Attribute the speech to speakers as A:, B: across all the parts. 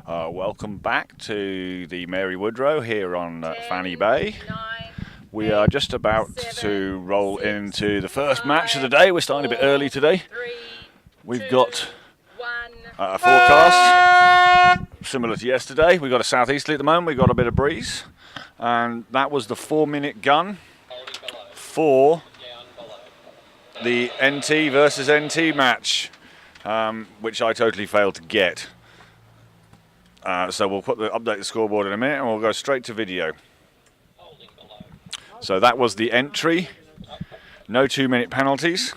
A: Welcome back to the Mary Woodrow here on Fannie Bay. We are just about to roll into the first match of the day. We're starting a bit early today. We've got a forecast similar to yesterday. We've got a southeasterly at the moment. We've got a bit of breeze. And that was the 4-minute gun for the NT versus NT match, which I totally failed to get. So we'll update the scoreboard in a minute and we'll go straight to video. So that was the entry. No 2-minute penalties.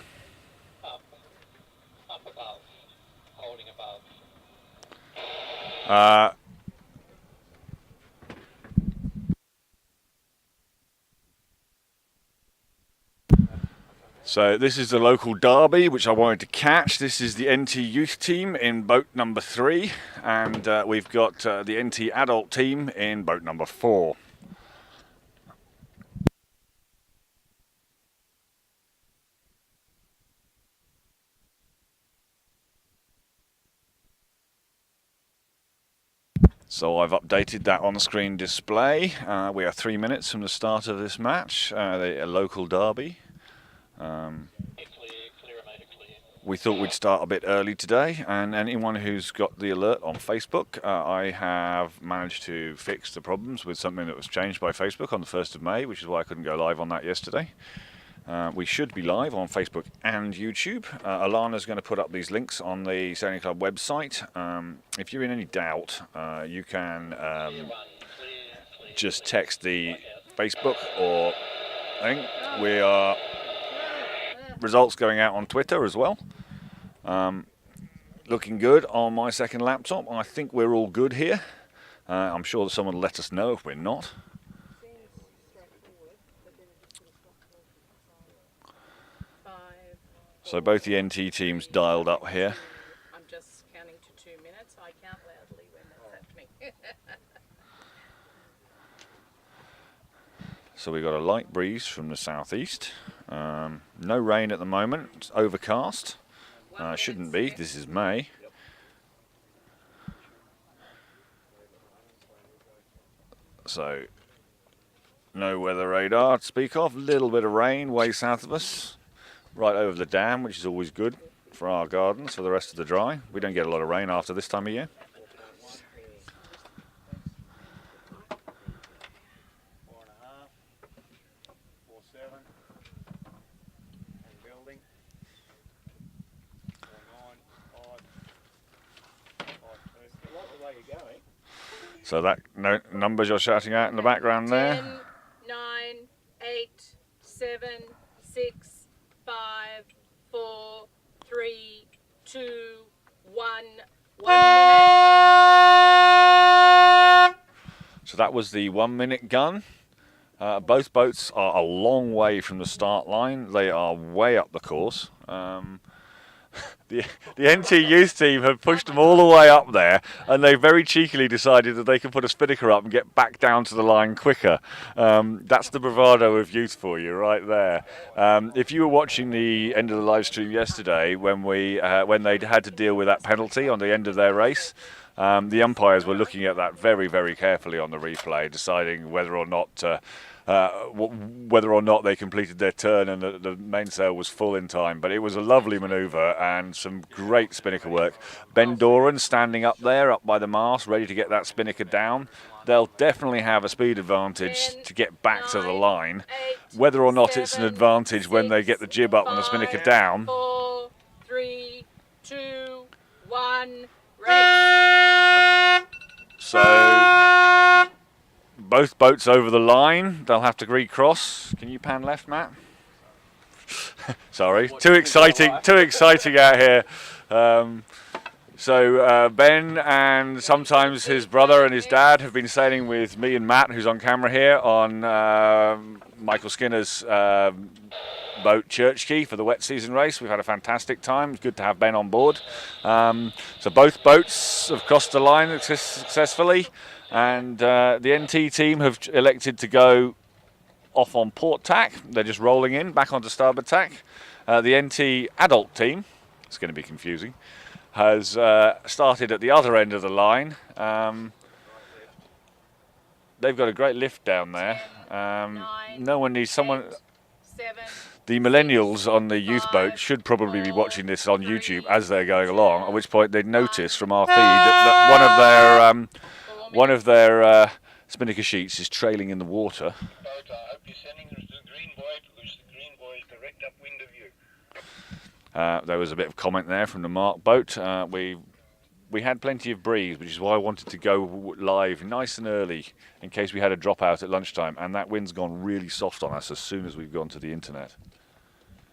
A: So this is the local derby, which I wanted to catch. This is the NT youth team in boat number 3, and we've got the NT adult team in boat number 4. So I've updated that on-screen display. We are 3 minutes from the start of this match, a local derby. We thought we'd start a bit early today, and anyone who's got the alert on Facebook, I have managed to fix the problems with something that was changed by Facebook on the 1st of May, which is why I couldn't go live on that yesterday. We should be live on Facebook and YouTube. Alana's going to put up these links on the Sailing Club website. If you're in any doubt, you can just text the Facebook or thing. We are results going out on Twitter as well. Looking good on my second laptop. I think we're all good here. I'm sure that someone will let us know if we're not. So both the NT teams dialed up here.
B: I'm just counting to 2 minutes. I count loudly when that's happening.
A: So we've got a light breeze from the southeast. No rain at the moment. It's overcast. Shouldn't be. This is May. So no weather radar to speak of. Little bit of rain way south of us, right over the dam, which is always good for our gardens for the rest of the dry. We don't get a lot of rain after this time of year. So that numbers you're shouting out in the background there.
B: 10, 9, 8, 7, 6, 5, 4, 3, 2, 1. 1 minute.
A: So that was the 1-minute gun. Both boats are a long way from the start line. They are way up the course. The NT youth team have pushed them all the way up there, and they very cheekily decided that they could put a spinnaker up and get back down to the line quicker. That's the bravado of youth for you right there. If you were watching the end of the live stream yesterday when they had to deal with that penalty on the end of their race, the umpires were looking at that very, very carefully on the replay, deciding whether or not they completed their turn and the mainsail was full in time. But it was a lovely manoeuvre and some great spinnaker work. Ben Doran standing up there, up by the mast, ready to get that spinnaker down. They'll definitely have a speed advantage to get back to the line. Whether or not it's an advantage when they get the jib up and the spinnaker down.
B: 4, 3, 2, 1, race.
A: So both boats over the line. They'll have to recross. Can you pan left, Matt? Sorry, too exciting out here. So Ben and sometimes his brother and his dad have been sailing with me and Matt, who's on camera here, on Michael Skinner's boat Church Key for the wet season race. We've had a fantastic time. It's good to have Ben on board. So both boats have crossed the line successfully, and the NT team have elected to go off on port tack. They're just rolling in back onto starboard tack. The NT adult team it's going to be confusing, has started at the other end of the line. They've got a great lift down there.
B: 10, 9,
A: No one needs someone.
B: 8, 7,
A: The millennials on the youth boat should probably be watching this on YouTube as they're going along, at which point they'd notice from our feed that one of their spinnaker sheets is trailing in the water.
C: I hope you're sending us to the green buoy because the green buoy is direct upwind of you.
A: There was a bit of comment there from the Mark boat. We had plenty of breeze, which is why I wanted to go live nice and early in case we had a dropout at lunchtime, and that wind's gone really soft on us as soon as we've gone to the internet.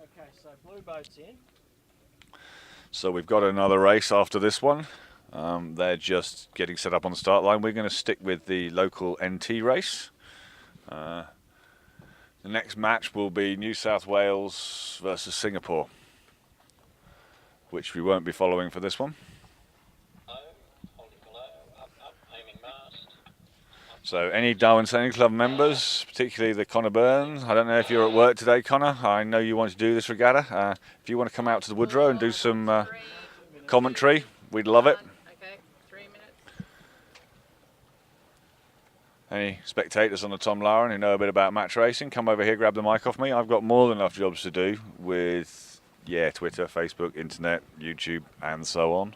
D: Okay, so blue boat's in.
A: So we've got another race after this one. They're just getting set up on the start line. We're going to stick with the local NT race. The next match will be New South Wales versus Singapore, which we won't be following for this one. So any Darwin Sailing Club members, particularly the Connor Burns, I don't know if you're at work today, Connor. I know you want to do this regatta. If you want to come out to the Woodrow and do some commentary, we'd love it.
B: Okay, 3 minutes.
A: Any spectators on the Tom Lauren who know a bit about match racing, come over here, grab the mic off me. I've got more than enough jobs to do with, Twitter, Facebook, internet, YouTube, and so on.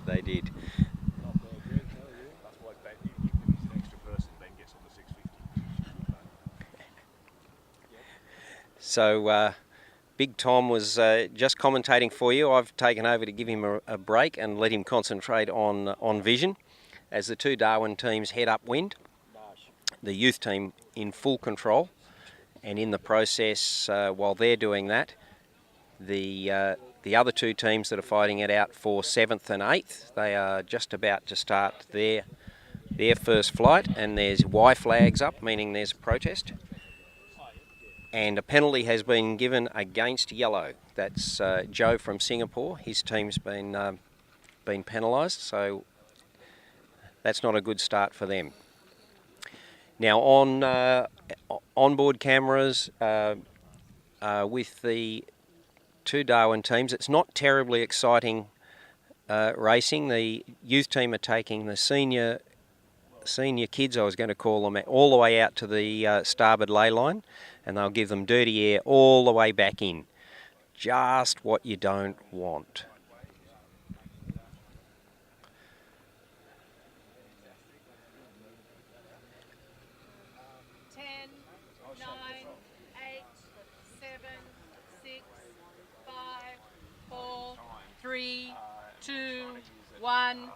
E: They did.
A: That's why an extra person Ben gets on the 650.
E: So Big Tom was just commentating for you. I've taken over to give him a break and let him concentrate on vision as the two Darwin teams head upwind. The youth team in full control, and in the process, while they're doing that, the other two teams that are fighting it out for 7th and 8th, they are just about to start their first flight, and there's Y flags up, meaning there's a protest. And a penalty has been given against yellow. That's Joe from Singapore. His team's been penalised, so that's not a good start for them. Now on onboard cameras with the two Darwin teams, it's not terribly exciting racing. The youth team are taking the senior kids, I was going to call them, all the way out to the starboard ley line, and they'll give them dirty air all the way back in. Just what you don't want.
B: Three, 2, 1.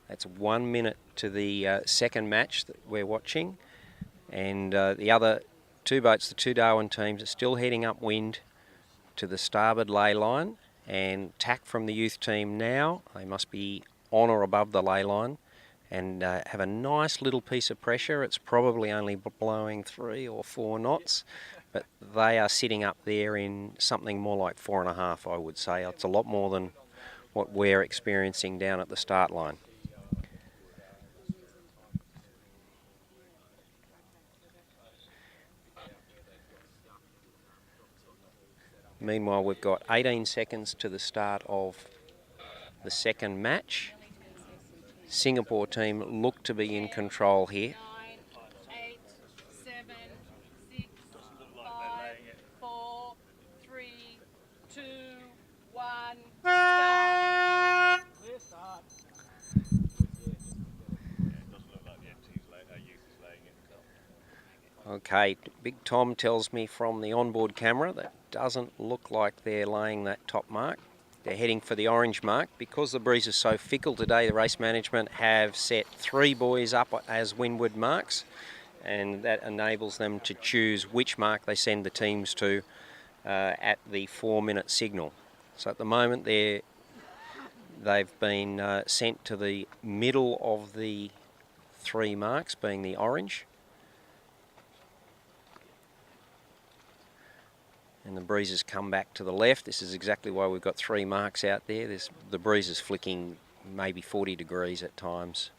E: That's 1 minute to the second match that we're watching, and the other two boats, the two Darwin teams, are still heading upwind to the starboard ley line, and tack from the youth team now. They must be on or above the ley line and have a nice little piece of pressure. It's probably only blowing 3 or 4 knots. But they are sitting up there in something more like 4.5, I would say. It's a lot more than what we're experiencing down at the start line. Meanwhile, we've got 18 seconds to the start of the second match. Singapore team look to be in control here.
B: 9, 8, 7, 6, 5, 4, 3, 2, 1. Start.
D: Clear start.
E: Okay, Big Tom tells me from the onboard camera that doesn't look like they're laying that top mark. They're heading for the orange mark. Because the breeze is so fickle today, the race management have set 3 buoys up as windward marks, and that enables them to choose which mark they send the teams to at the 4-minute signal. So at the moment they've been sent to the middle of the 3 marks, being the orange. and the breeze has come back to the left. This is exactly why we've got 3 marks out there. The breeze is flicking maybe 40 degrees at times.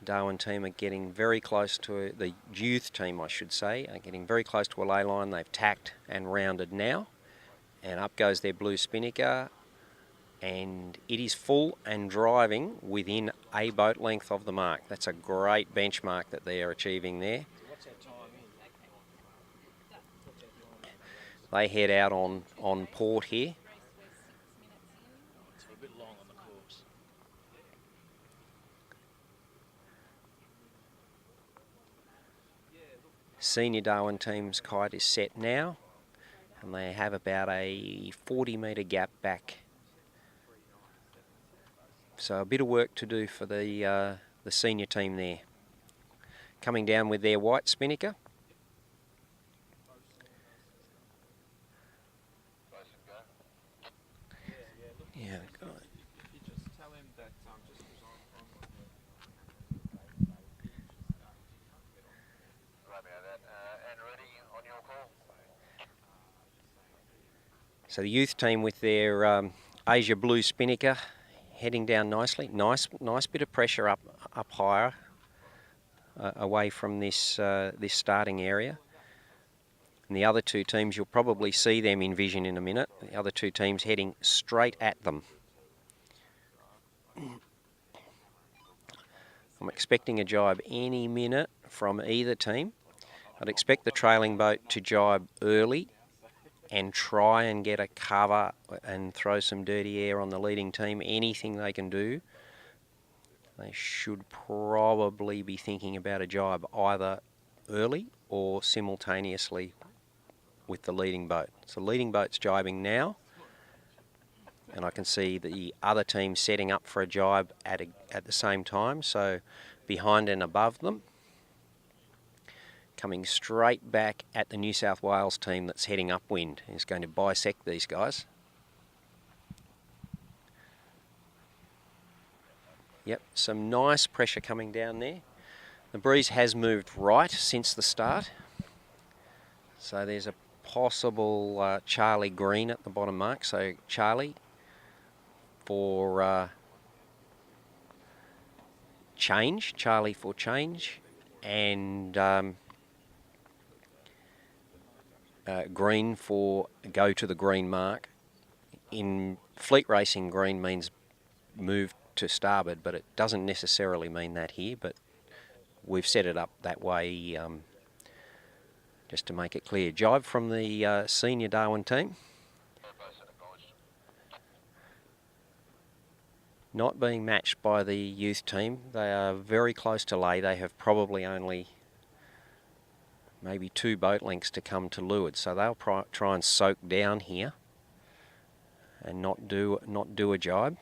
E: Darwin team are getting very close to, the youth team I should say, are getting very close to a ley line. They've tacked and rounded now, and up goes their blue spinnaker, and it is full and driving within a boat length of the mark. That's a great benchmark that they are achieving there.
D: What's that time in?
E: They head out on port here.
D: It's a bit long on the course.
E: Senior Darwin team's kite is set now, and they have about a 40-metre gap back. So a bit of work to do for the senior team there. Coming down with their white spinnaker. Yeah.
F: You just tell him that just was on
C: Right about that. And ready on your call.
E: So the youth team with their Asia blue spinnaker heading down nicely. Nice bit of pressure up higher, away from this this starting area. And the other 2 teams, you'll probably see them in vision in a minute. The other 2 teams heading straight at them. I'm expecting a jibe any minute from either team. I'd expect the trailing boat to jibe early and try and get a cover and throw some dirty air on the leading team. Anything they can do. They should probably be thinking about a jibe either early or simultaneously with the leading boat. So leading boat's jibing now, and I can see the other team setting up for a jibe at the same time, so behind and above them. Coming straight back at the New South Wales team that's heading upwind. He's going to bisect these guys. Yep, some nice pressure coming down there. The breeze has moved right since the start. So there's a possible Charlie green at the bottom mark. So Charlie for change, Charlie for change, and green for go to the green mark. In fleet racing, green means move to starboard, but it doesn't necessarily mean that here, but we've set it up that way just to make it clear. Jibe from the senior Darwin team. Not being matched by the youth team. They are very close to lay. They have probably only maybe 2 boat lengths to come to leeward, so they'll try and soak down here and not do a jibe.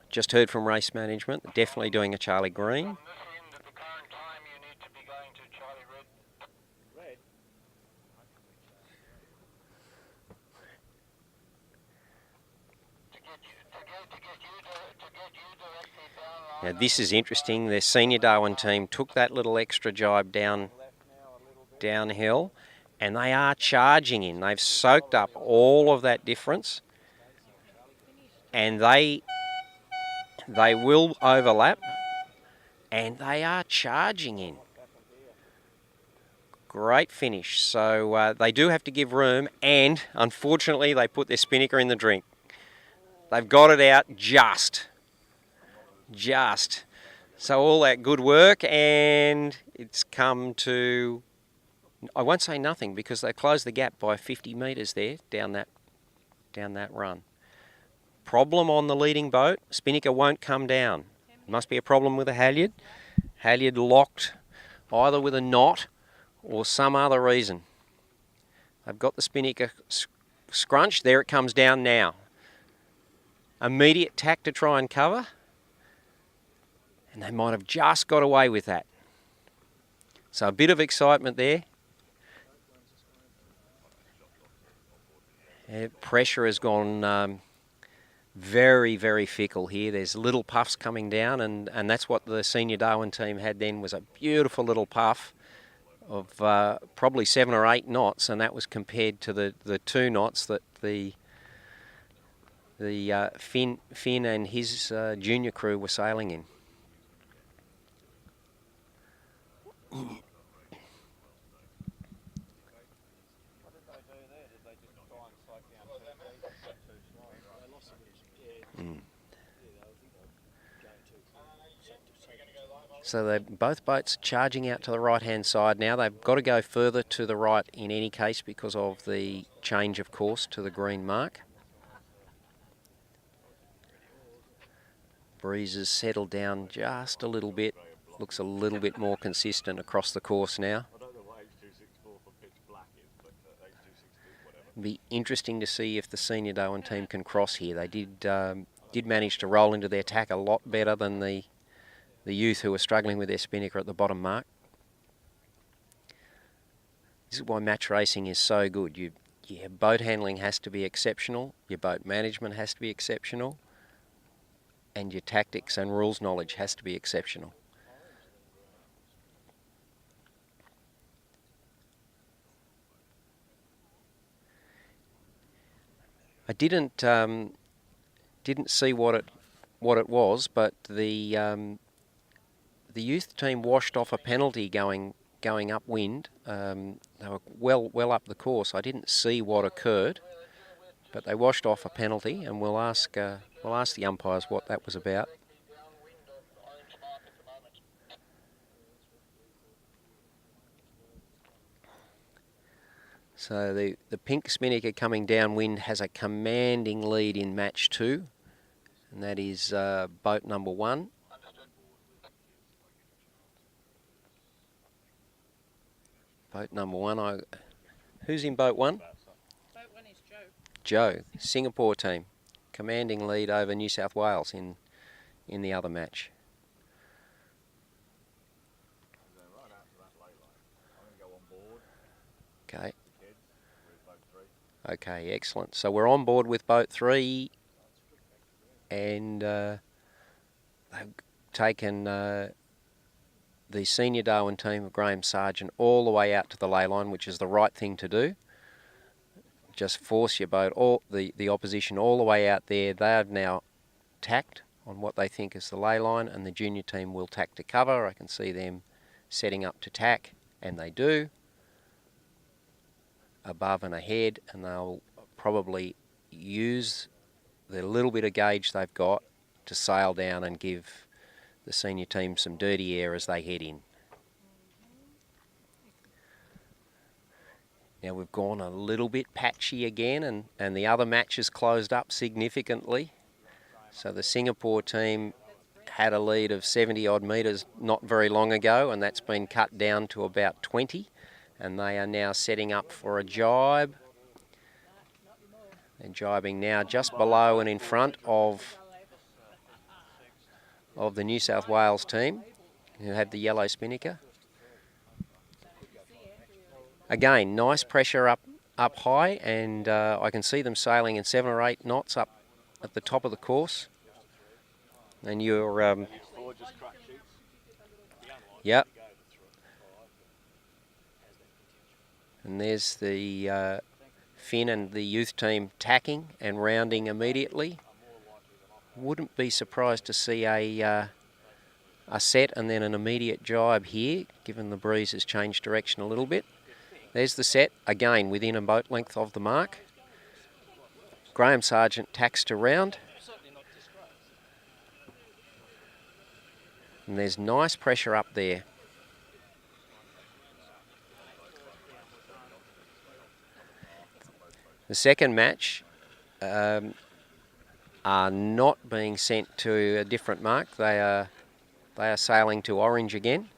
E: Just heard from race management, they're definitely doing a Charlie green.
C: From this end at the current time, you need to be going to Charlie Red.
D: Red.
C: To get you directly down.
E: Now this is interesting. The senior Darwin team took that little extra jibe downhill, and they are charging in. They've soaked up all of that difference, and they will overlap, and they are charging in. Great finish. So they do have to give room, and unfortunately they put their spinnaker in the drink. They've got it out just. So all that good work, and it's come to, I won't say nothing, because they closed the gap by 50 metres there down that run. Problem on the leading boat, spinnaker won't come down. Must be a problem with a halyard. Halyard locked either with a knot or some other reason. They've got the spinnaker scrunched. There it comes down now. Immediate tack to try and cover. And they might have just got away with that. So a bit of excitement there. Pressure has gone Very, very fickle here. There's little puffs coming down, and that's what the senior Darwin team had then, was a beautiful little puff of probably 7 or 8 knots, and that was compared to the 2 knots that the Finn and his junior crew were sailing in. So both boats charging out to the right-hand side now. They've got to go further to the right in any case because of the change of course to the green mark. Breeze has settled down just a little bit. Looks a little bit more consistent across the course now. It'll be interesting to see if the senior Darwin team can cross here. They did manage to roll into their tack a lot better than the youth who are struggling with their spinnaker at the bottom mark. This is why match racing is so good. Your boat handling has to be exceptional, your boat management has to be exceptional, and your tactics and rules knowledge has to be exceptional. I didn't see what it was, but the youth team washed off a penalty going upwind. They were well up the course. I didn't see what occurred, but they washed off a penalty, and we'll ask the umpires what that was about. So the pink spinnaker coming downwind has a commanding lead in match 2, and that is boat number 1. Boat number 1. Who's in boat 1?
B: Boat 1 is Joe.
E: Joe, Singapore team, commanding lead over New South Wales in the other match. Okay. Okay, excellent. So we're on board with boat 3, and they've taken the senior Darwin team of Graham Sargent all the way out to the ley line, which is the right thing to do. Just force your boat, the opposition, all the way out there. They have now tacked on what they think is the ley line, and the junior team will tack to cover. I can see them setting up to tack, and they do. Above and ahead, and they'll probably use the little bit of gauge they've got to sail down and give the senior team some dirty air as they head in. Now we've gone a little bit patchy again, and the other match has closed up significantly. So the Singapore team had a lead of 70 odd metres not very long ago, and that's been cut down to about 20. And they are now setting up for a jibe. They're jibing now just below and in front of the New South Wales team, who have the yellow spinnaker. Again, nice pressure up high, and I can see them sailing in 7 or 8 knots up at the top of the course. And you're, yep. And there's the Finn and the youth team tacking and rounding immediately. Wouldn't be surprised to see a set and then an immediate jibe here, given the breeze has changed direction a little bit. There's the set, again within a boat length of the mark. Graham Sargent tacks to round. And there's nice pressure up there. The second match are not being sent to a different mark. They are sailing to orange again,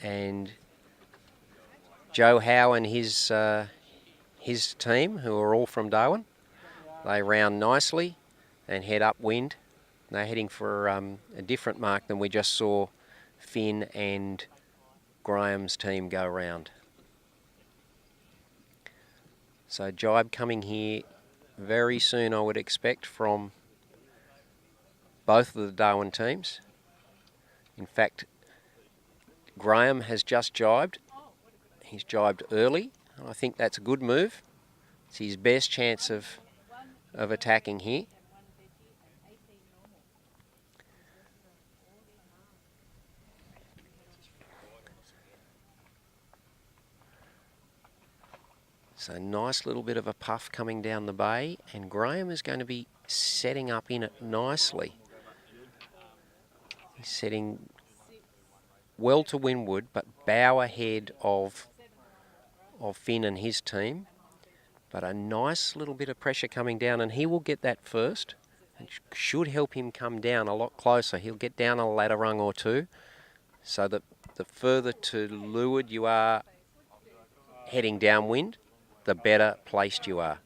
E: and Joe Howe and his team, who are all from Darwin, they round nicely and head upwind. They're heading for a different mark than we just saw Finn and Graham's team go round. So jibe coming here very soon, I would expect, from both of the Darwin teams. In fact, Graham has just jibed. He's jibed early, and I think that's a good move. It's his best chance of attacking here. So nice little bit of a puff coming down the bay, and Graham is going to be setting up in it nicely. He's setting well to windward, but bow ahead of Finn and his team. But a nice little bit of pressure coming down, and he will get that first. It should help him come down a lot closer. He'll get down a ladder rung or two, so that the further to leeward you are heading downwind, the better placed you are.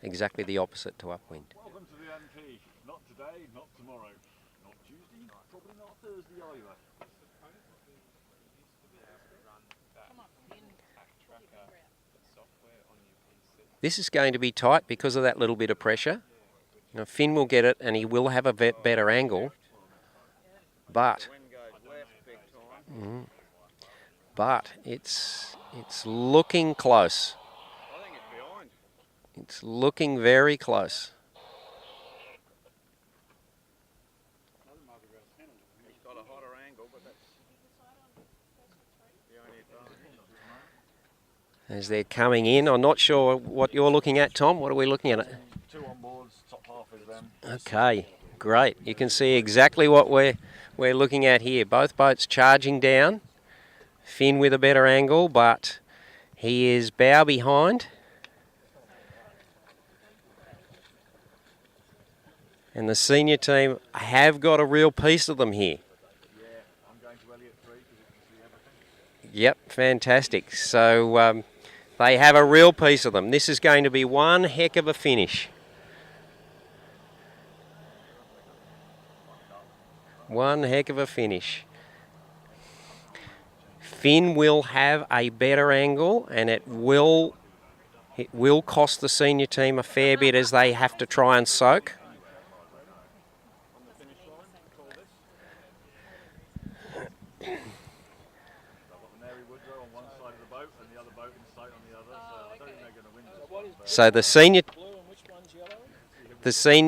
E: Exactly the opposite to upwind.
A: Welcome to the MP. Not today, not tomorrow, not Tuesday, probably not Thursday either.
E: This is going to be tight because of that little bit of pressure. Now, Finn will get it, and he will have a better angle, but it's looking close. It's looking very close. As they're coming in, I'm not sure what you're looking at, Tom. What are we looking at?
A: Two on boards, top half is them.
E: Okay, great. You can see exactly what we're looking at here. Both boats charging down. Finn with a better angle, but he is bow behind. And the senior team have got a real piece of them here.
A: Yeah, I'm going to Elliot 3 because you can see everything.
E: Yep, fantastic. So they have a real piece of them. This is going to be one heck of a finish. One heck of a finish. Finn will have a better angle, and it will cost the senior team a fair bit as they have to try and soak. So the senior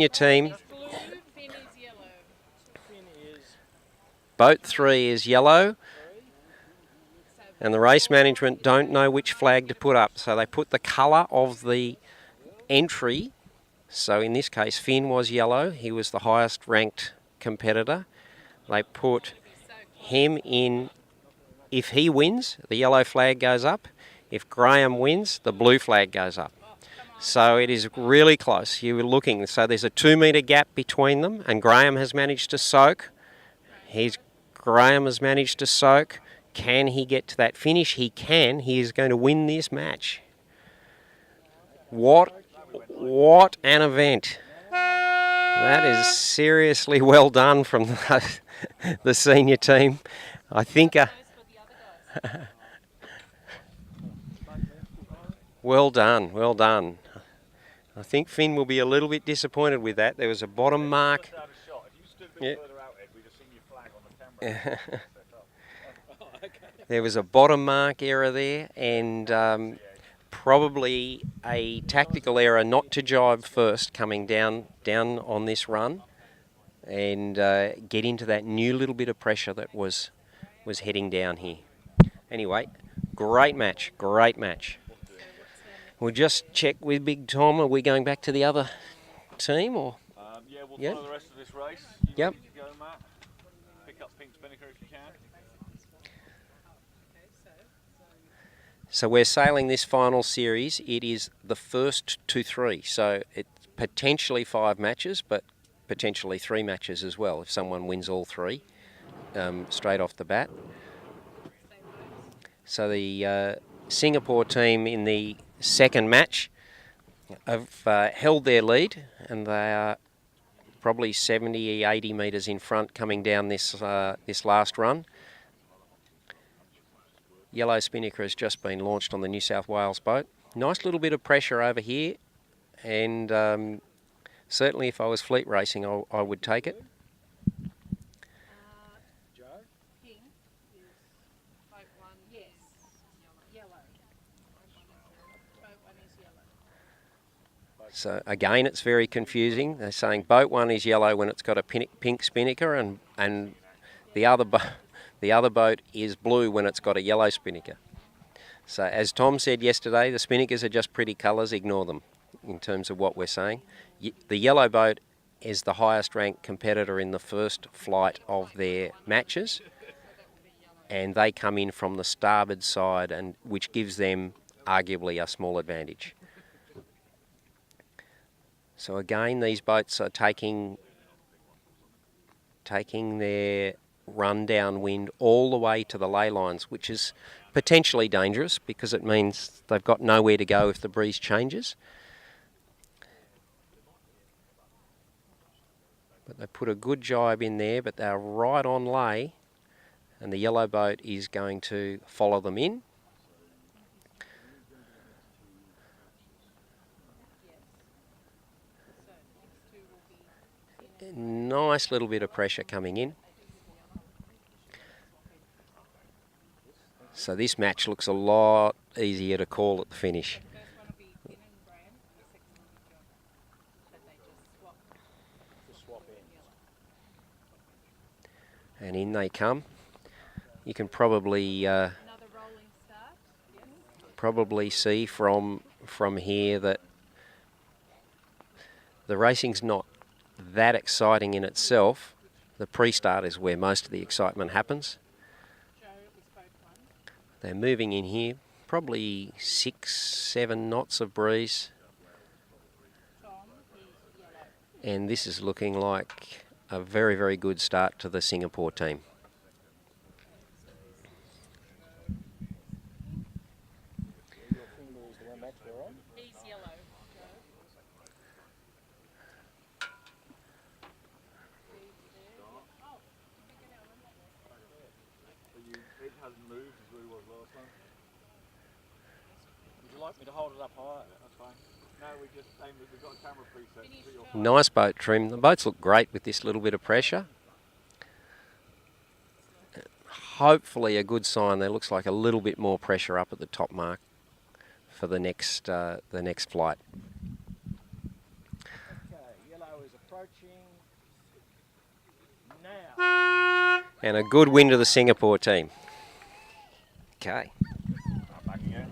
E: team, boat 3 is yellow, and the race management don't know which flag to put up, so they put the colour of the entry. So in this case, Finn was yellow. He was the highest ranked competitor. They put him in. If he wins, the yellow flag goes up. If Graham wins, the blue flag goes up. So it is really close. You were looking, so there's a 2 metre gap between them, and Graham has managed to soak. Graham has managed to soak. Can he get to that finish? He can. He is going to win this match. What an event. That is seriously well done from the senior team. I think well done, well done. I think Finn will be a little bit disappointed with that. There was a bottom mark. Yeah. There was a bottom mark error there, and probably a tactical error not to jibe first coming down on this run, and get into that new little bit of pressure that was heading down here. Anyway, great match, great match. We'll just check with Big Tom. Are we going back to the other team, or?
A: Yeah, we'll
E: Yep.
A: follow the rest of this race.
E: Yep.
A: Ready to go, Matt? Pick up pink spinnaker if you can.
E: So we're sailing this final series. It is the first to 3, so it's potentially 5 matches, but potentially 3 matches as well if someone wins all 3 straight off the bat. So the Singapore team in the second match have held their lead, and they are probably 70, 80 metres in front coming down this last run. Yellow spinnaker has just been launched on the New South Wales boat. Nice little bit of pressure over here, and certainly if I was fleet racing, I would take it. So again, it's very confusing. They're saying boat 1 is yellow when it's got a pink spinnaker, and the other boat is blue when it's got a yellow spinnaker. So as Tom said yesterday, the spinnakers are just pretty colours, ignore them in terms of what we're saying. The yellow boat is the highest ranked competitor in the first flight of their matches, and they come in from the starboard side, and which gives them arguably a small advantage. So again, these boats are taking their run downwind all the way to the ley lines, which is potentially dangerous because it means they've got nowhere to go if the breeze changes. But they put a good jibe in there, but they're right on ley, and the yellow boat is going to follow them in. Nice little bit of pressure coming in. So this match looks a lot easier to call at the finish. And in they come. You can probably see from here that the racing's not that exciting in itself. The pre-start is where most of the excitement happens. They're moving in here, probably 6-7 knots of breeze. And this is looking like a very, very good start to the Singapore team.
A: It hasn't moved as we was last time.
D: Would you like me to hold it up higher? That's fine.
A: No, we just aimed it. We've got a camera preset.
E: Nice boat trim. The boats look great with this little bit of pressure. Hopefully a good sign. There looks like a little bit more pressure up at the top mark for the next flight.
D: Okay, yellow is approaching now.
E: And a good win to the Singapore team. Okay.
A: Back again.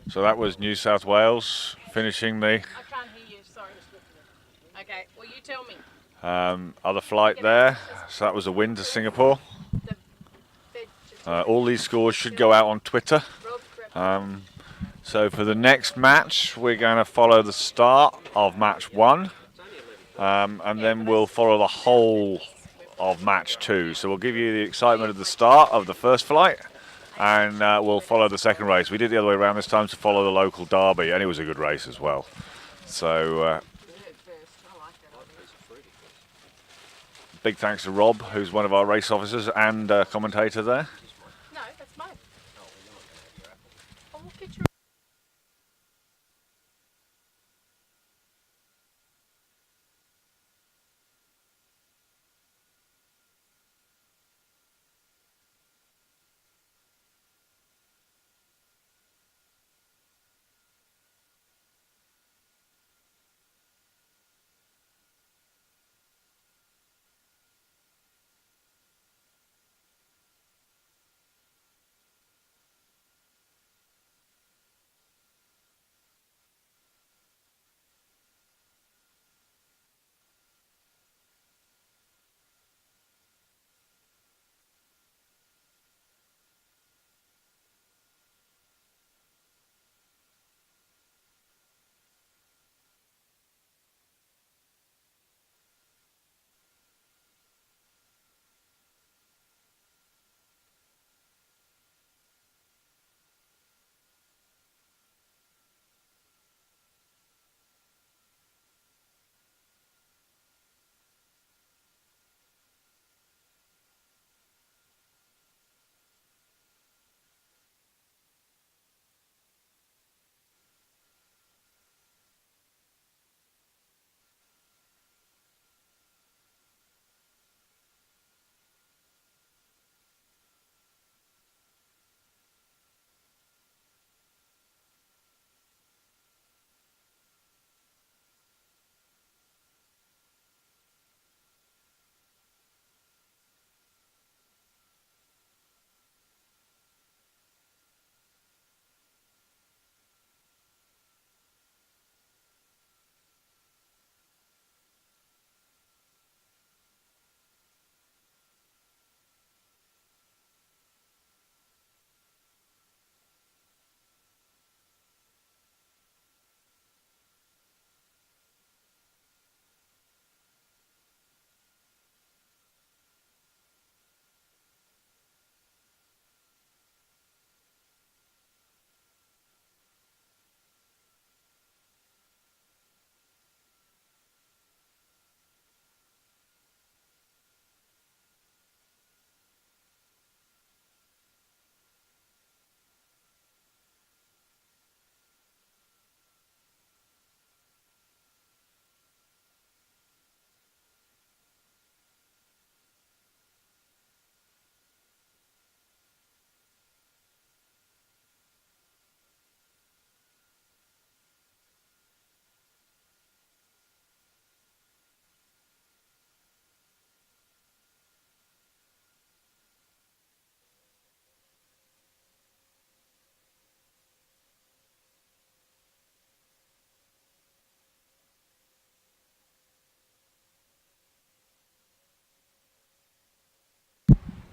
A: So that was New South Wales finishing the
B: I can't hear you, sorry. Okay, well you tell me.
A: other flight there. So that was a win to Singapore. All these scores should go out on Twitter. So for the next match, we're going to follow the start of match 1. And then we'll follow the whole of match 2. So we'll give you the excitement of the start of the first flight. And we'll follow the second race. We did the other way around this time to follow the local derby, and it was a good race as well. So big thanks to Rob, who's one of our race officers and commentator there.
B: No, that's mine. I'll get you.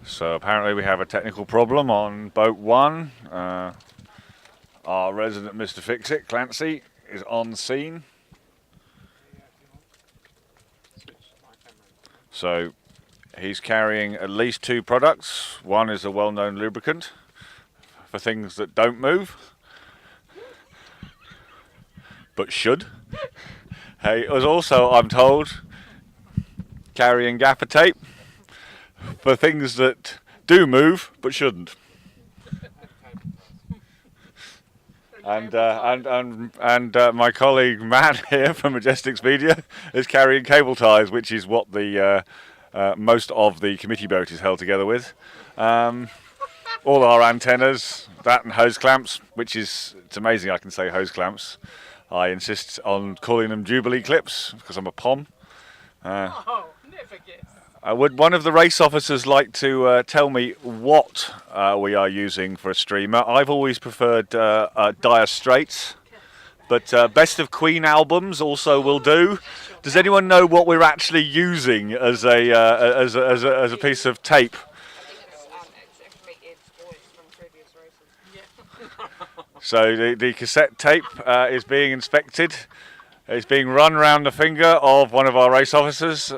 A: So apparently we have a technical problem on boat 1. Our resident Mr. Fix-It, Clancy, is on scene. So he's carrying at least 2 products. One is a well-known lubricant for things that don't move, but should. He was also, I'm told, carrying gaffer tape for things that do move but shouldn't. And my colleague Matt here from Majestics Media is carrying cable ties, which is what the most of the committee boat is held together with. All our antennas, that and hose clamps, which is, it's amazing I can say hose clamps. I insist on calling them Jubilee clips because I'm a POM.
B: Oh, never guess.
A: Would one of the race officers like to tell me what we are using for a streamer? I've always preferred Dire Straits, but Best of Queen albums also will do. Does anyone know what we're actually using as a piece of tape?
B: It's actually Ed's voice from previous races. Yeah.
A: So the cassette tape is being inspected. It's being run round the finger of one of our race officers.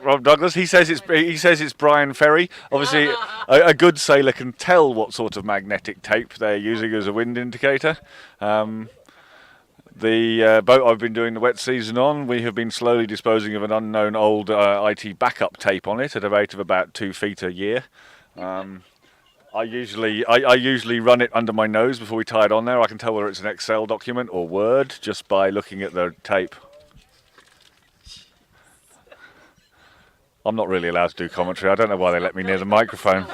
A: Rob Douglas. He says it's Brian Ferry. Obviously, a good sailor can tell what sort of magnetic tape they're using as a wind indicator. The boat I've been doing the wet season on, we have been slowly disposing of an unknown old IT backup tape on it at a rate of about 2 feet a year. I usually run it under my nose before we tie it on there. I can tell whether it's an Excel document or Word just by looking at the tape. I'm not really allowed to do commentary. I don't know why they let me near the microphone.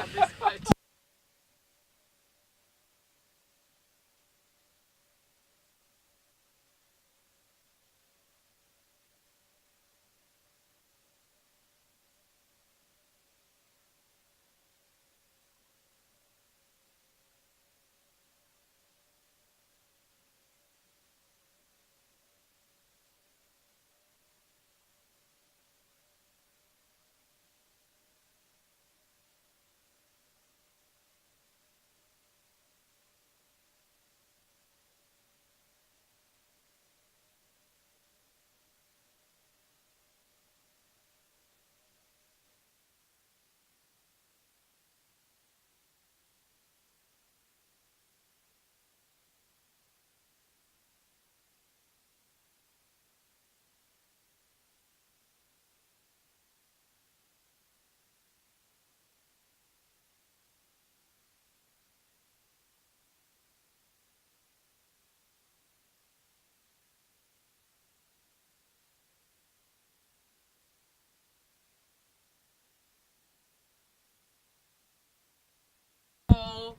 B: All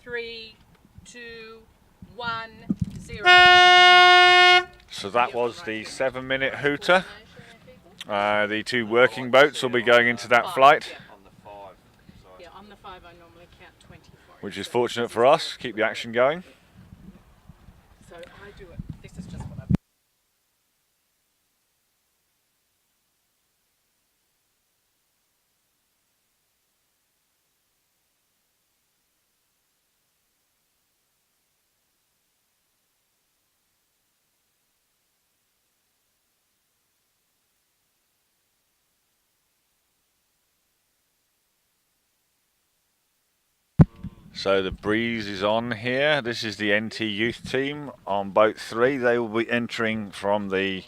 B: 3, 2, 1, 0.
A: So that was the 7-minute hooter. The 2 working boats will be going into that flight,
B: Yeah, on the 5 I normally count 24.
A: which is fortunate for us. Keep the action going.
B: So I do it. This is just what I
A: So the breeze is on here. This is the NT youth team on boat 3. They will be entering from the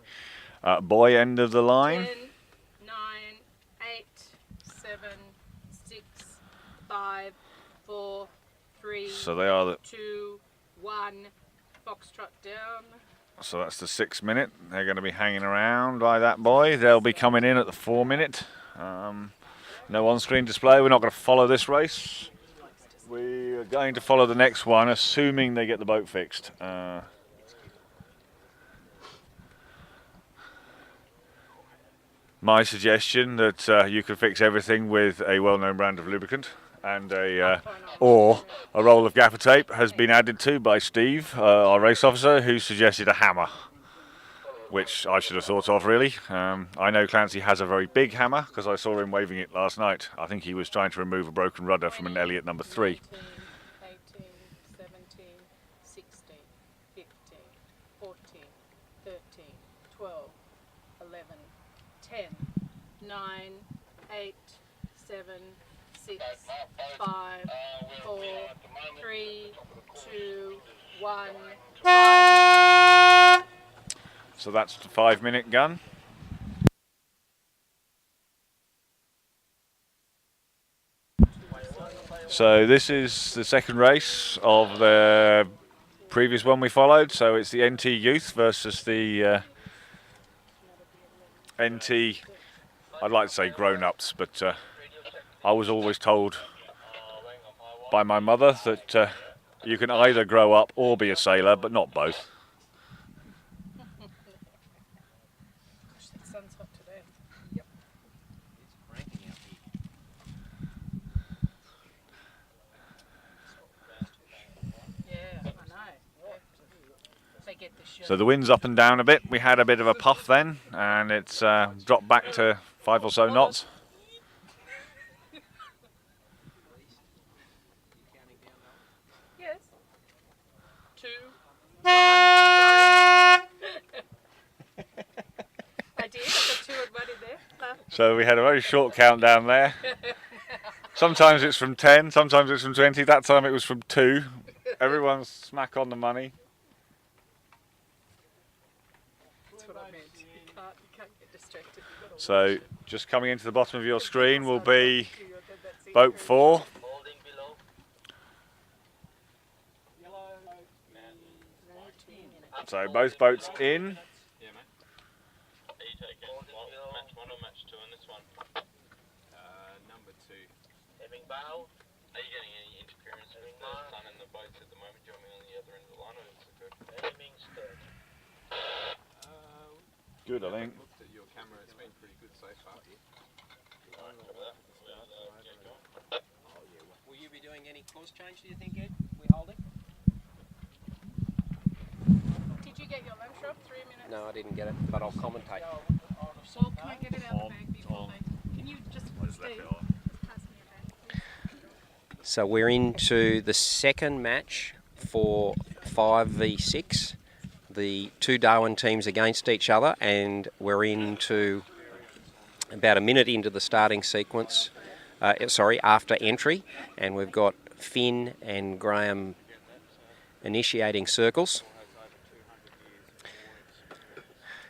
A: boy end of the line.
B: 10, 9, 8, 7, 6, 5, 4, 3,
A: So they are
B: 2, 1, foxtrot down.
A: So that's the 6 minute. They're going to be hanging around by that boy. They'll be coming in at the 4 minute. No on-screen display. We're not going to follow this race. We are going to follow the next one, assuming they get the boat fixed. My suggestion that you could fix everything with a well-known brand of lubricant and or a roll of gaffer tape has been added to by Steve, our race officer, who suggested a hammer. which I should have thought of really. I know Clancy has a very big hammer because I saw him waving it last night. I think he was trying to remove a broken rudder from an Elliott number 3.
B: 18, 17, 16, 15, 14, 13, 12, 11, 10, 9, 8, 7, 6, 5, 4, 3, 2, 1.
A: So that's the 5-minute gun. So this is the second race of the previous one we followed. So it's the NT Youth versus the NT, I'd like to say grown-ups, but I was always told by my mother that you can either grow up or be a sailor, but not both.
B: Gosh, that sun's hot today. Yeah, I know. They get the show.
A: So the wind's up and down a bit. We had a bit of a puff then, and it's dropped back to 5 or so knots.
B: Yes. 2, 1. Sorry. I did. I got 2 and 1 in there. No.
A: So we had a very short countdown there. Sometimes it's from 10, sometimes it's from 20. That time it was from 2. Everyone's smack on the money.
B: That's what I meant. You can't get distracted. You've got to
A: So just coming into the bottom of your screen will be boat 4. So both boats in.
F: Yeah, mate. Are you taking match 1 or match 2 on this one? Number 2.
C: Having bow.
F: Are you getting any interference with the sun and the boats at the moment? Do you want me on the other end of the line or is it good?
C: Having stern.
A: Good, I think.
F: Looked at your camera, it's been pretty good so far.
E: Will you be doing any course change, do you think, Ed? We holding?
B: Did you get your lunch off? 3 minutes?
E: No, I didn't get it, but I'll commentate.
B: Well, can I get it out of the bag before they... Can you just stay? Pass me your bag, please.
E: So we're into the second match for 5v6. The 2 Darwin teams against each other, and we're into about a minute into the starting sequence, after entry, and we've got Finn and Graham initiating circles.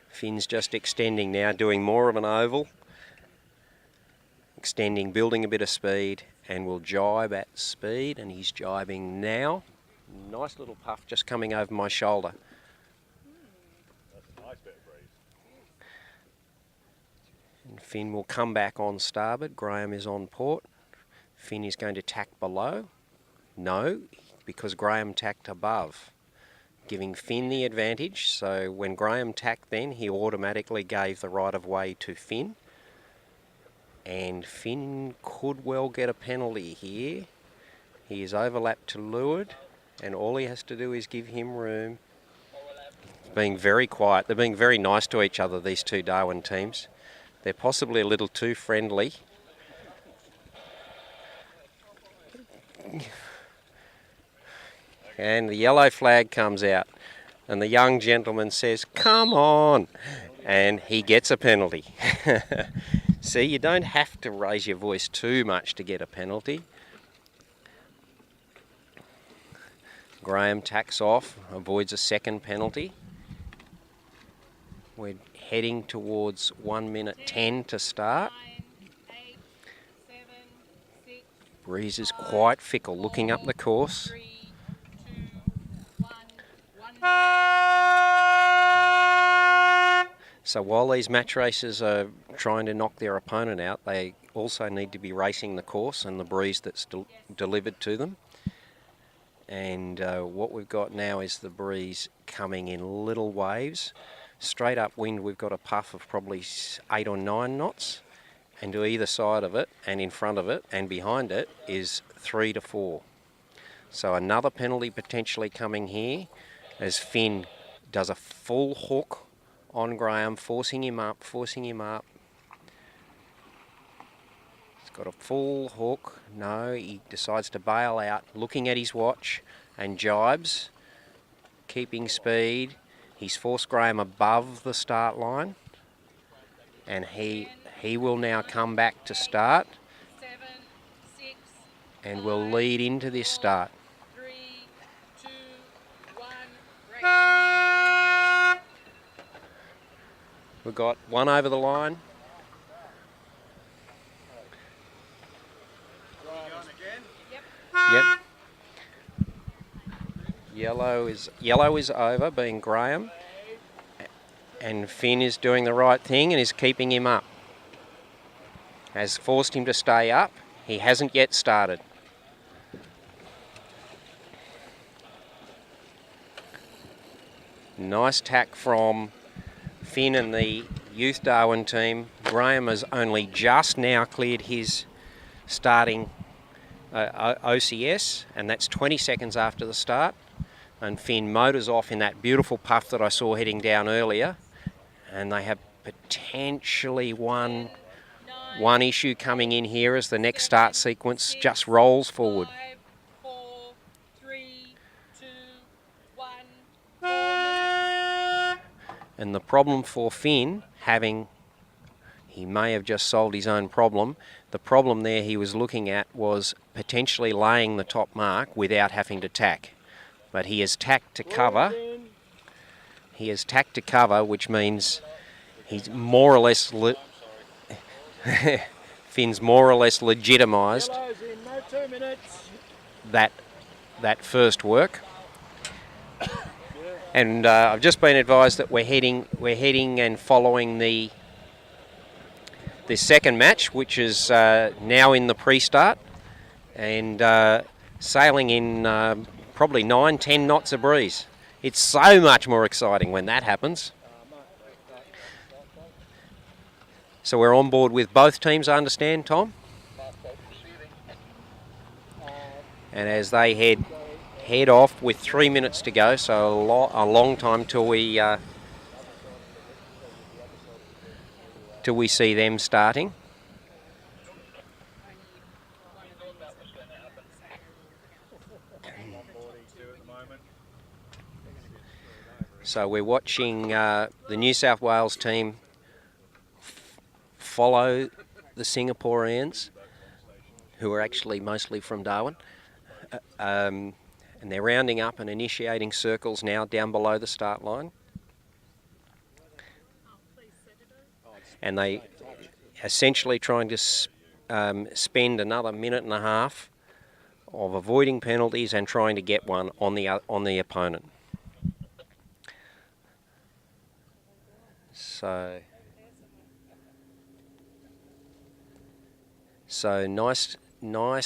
E: Finn's just extending now, doing more of an oval, extending, building a bit of speed, and will jibe at speed, and he's jibing now. Nice little puff just coming over my shoulder. And Finn will come back on starboard. Graham is on port. Finn is going to tack below. No, because Graham tacked above, giving Finn the advantage. So when Graham tacked then, he automatically gave the right of way to Finn. And Finn could well get a penalty here. He is overlapped to leeward, and all he has to do is give him room. Being very quiet. They're being very nice to each other, these 2 Darwin teams. They're possibly a little too friendly. And the yellow flag comes out, and the young gentleman says, "Come on," and he gets a penalty. See, you don't have to raise your voice too much to get a penalty. Graham tacks off, avoids a second penalty. We're heading towards 1 minute 10 to start.
B: 9, 8, 7, 6,
E: Breeze is quite fickle, looking up the course.
B: 3, 2, 1. 1 minute.
E: So while these match racers are trying to knock their opponent out, they also need to be racing the course and the breeze that's delivered to them. And what we've got now is the breeze coming in little waves. Straight up wind, we've got a puff of probably 8 or 9 knots, and to either side of it and in front of it and behind it is 3 to 4. So another penalty potentially coming here as Finn does a full hook on Graham, forcing him up, forcing him up. He's got a full hook. No, he decides to bail out, looking at his watch, and jibes, keeping speed. He's forced Graham above the start line, and he will now come back to start
B: 7, 6,
E: and will lead into this start.
B: 3, 2, 1, race.
E: We've got one over the line. Yep. Yellow is over, being Graham, and Finn is doing the right thing and is keeping him up. Has forced him to stay up. He hasn't yet started. Nice tack from Finn and the Youth Darwin team. Graham has only just now cleared his starting OCS, and that's 20 seconds after the start. And Finn motors off in that beautiful puff that I saw heading down earlier, and they have potentially one issue coming in here as the next start sequence just rolls forward.
B: 5, 4, 3, 2, 1, 4 minutes.
E: And the problem for Finn, he may have just solved his own problem. The problem there he was looking at was potentially laying the top mark without having to tack. But he has tacked to cover. He has tacked to cover, which means he's more or less Finn's more or less legitimised that first work. And I've just been advised that we're heading and following the second match, which is now in the pre-start, and sailing in probably 9-10 knots of breeze. It's so much more exciting when that happens. So we're on board with both teams, I understand, Tom? And as they head off with 3 minutes to go, so a long time till we see them starting. So we're watching the New South Wales team follow the Singaporeans, who are actually mostly from Darwin. And they're rounding up and initiating circles now down below the start line. And they essentially trying to spend another minute and a half of avoiding penalties and trying to get one on the opponent. So nice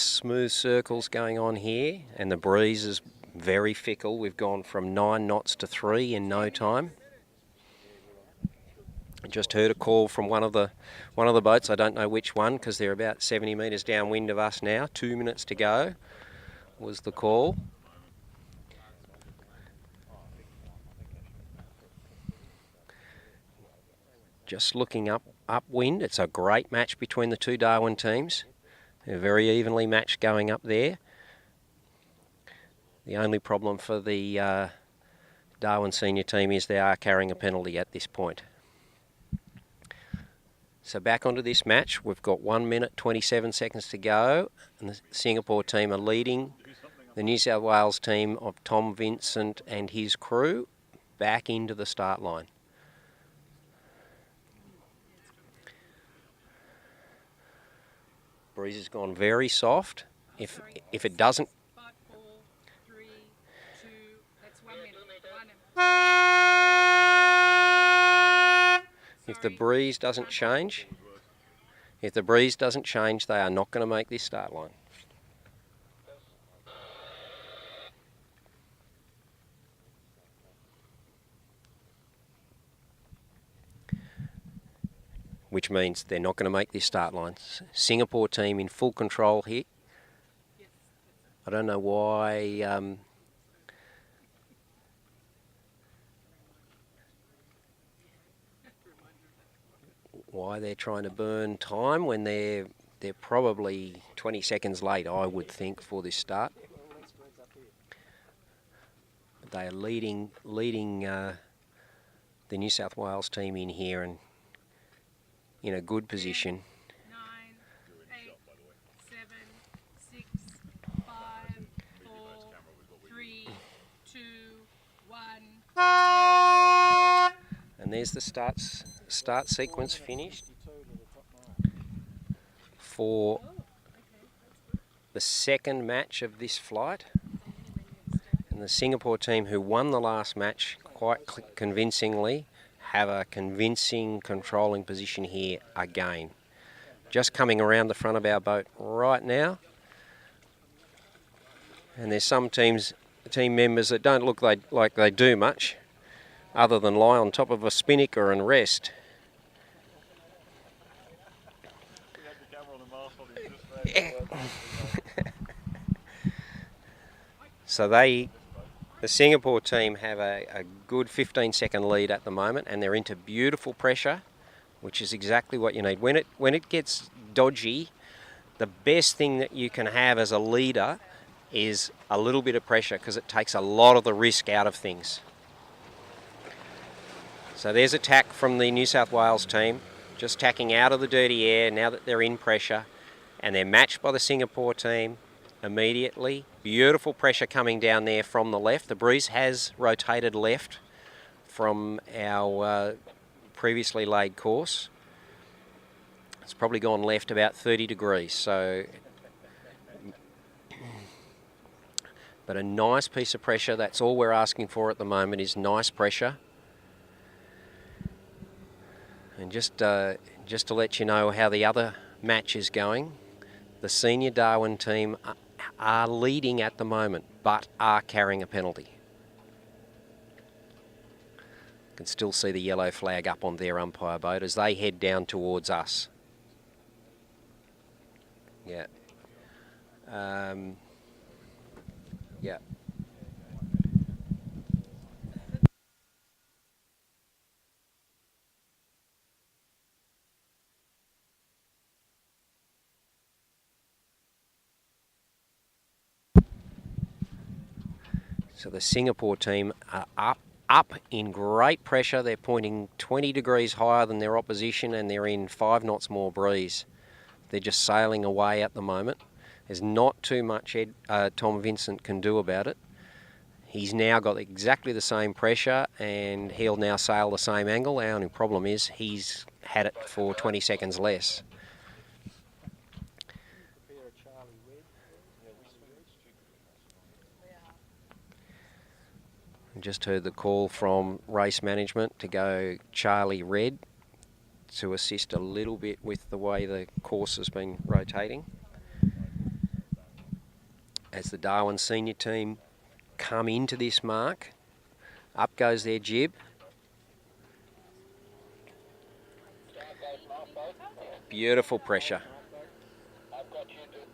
E: smooth circles going on here, and the breeze is very fickle. We've gone from 9 knots to 3 in no time. I just heard a call from one of the boats. I don't know which one because they're about 70 metres downwind of us now. 2 minutes to go was the call. Just looking upwind, it's a great match between the two Darwin teams. They're very evenly matched going up there. The only problem for the Darwin senior team is they are carrying a penalty at this point. So back onto this match, we've got 1 minute 27 seconds to go, and the Singapore team are leading the New South Wales team of Tom Vincent and his crew back into the start line. Breeze has gone very soft. If it doesn't,
B: 5, 4, 3, 2, that's 1 minute.
E: if the breeze doesn't change, they are not going to make this start line. Which means they're not going to make this start line. Singapore team in full control here. I don't know why why they're trying to burn time when they're probably 20 seconds late, I would think, for this start. They are leading the New South Wales team in here and in a good position.
B: 9, 8, 7, 6, 5, 4, 3, 2, 1.
E: And there's the start sequence finished for the second match of this flight. And the Singapore team, who won the last match quite convincingly, have a convincing controlling position here again. Just coming around the front of our boat right now. And there's some team members that don't look like they do much other than lie on top of a spinnaker and rest. So the Singapore team have a good 15-second lead at the moment, and they're into beautiful pressure, which is exactly what you need. When it gets dodgy, the best thing that you can have as a leader is a little bit of pressure, because it takes a lot of the risk out of things. So there's a tack from the New South Wales team, just tacking out of the dirty air now that they're in pressure, and they're matched by the Singapore team immediately. Beautiful pressure coming down there from the left. The breeze has rotated left from our previously laid course. It's probably gone left about 30 degrees, so but a nice piece of pressure. That's all we're asking for at the moment, is nice pressure. And just to let you know how the other match is going, the senior Darwin team are leading at the moment, but are carrying a penalty. You can still see the yellow flag up on their umpire boat as they head down towards us. Yeah. Yeah. So the Singapore team are up in great pressure. They're pointing 20 degrees higher than their opposition, and they're in 5 knots more breeze. They're just sailing away at the moment. There's not too much Tom Vincent can do about it. He's now got exactly the same pressure, and he'll now sail the same angle. Our only problem is he's had it for 20 seconds less. Just heard the call from race management to go Charlie Red to assist a little bit with the way the course has been rotating. As the Darwin senior team come into this mark, up goes their jib. Beautiful pressure.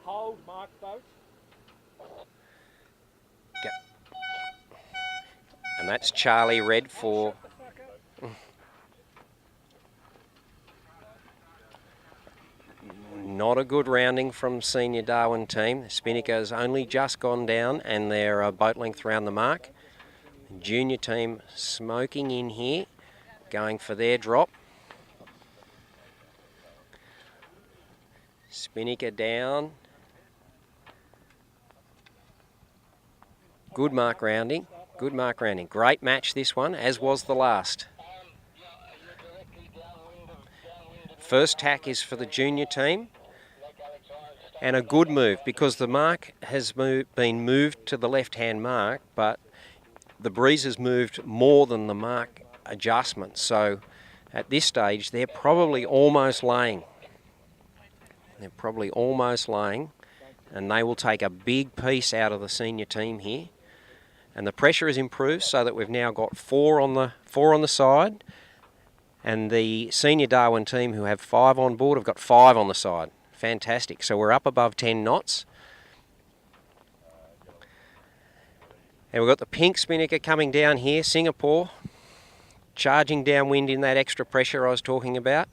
D: Hold, mark boat.
E: And that's Charlie Red for... Not a good rounding from senior Darwin team. The spinnaker's only just gone down and they're a boat length around the mark. Junior team smoking in here, going for their drop. Spinnaker down. Good mark rounding. Good mark rounding. Great match this one, as was the last. First tack is for the junior team. And a good move, because the mark has been moved to the left-hand mark, but the breeze has moved more than the mark adjustment. So at this stage, they're probably almost laying. They're probably almost laying, and they will take a big piece out of the senior team here. And the pressure is improved so that we've now got four on the side, and the senior Darwin team, who have 5 on board, have got 5 on the side. Fantastic. So we're up above 10 knots. And we've got the pink spinnaker coming down here, Singapore, charging downwind in that extra pressure I was talking about.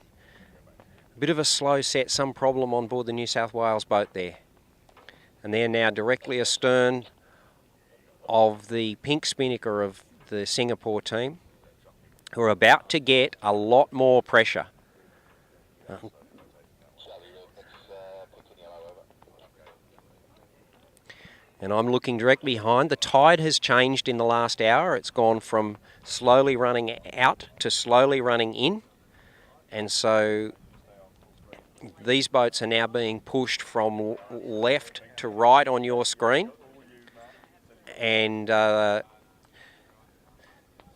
E: Bit of a slow set, some problem on board the New South Wales boat there. And they're now directly astern of the pink spinnaker of the Singapore team, who are about to get a lot more pressure. And I'm looking directly behind. The tide has changed in the last hour. It's gone from slowly running out to slowly running in. And so these boats are now being pushed from left to right on your screen. And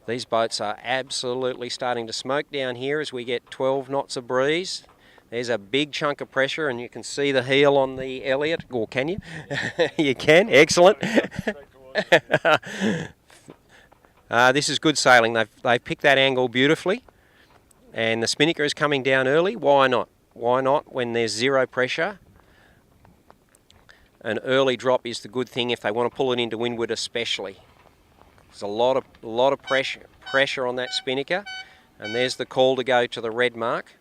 E: these boats are absolutely starting to smoke down here as we get 12 knots of breeze. There's a big chunk of pressure, and you can see the heel on the Elliott. Or can you? You can. Excellent. This is good sailing. They've picked that angle beautifully, and the spinnaker is coming down early. Why not? Why not when there's zero pressure? An early drop is the good thing if they want to pull it into windward, especially. There's a lot of pressure on that spinnaker, and there's the call to go to the red mark.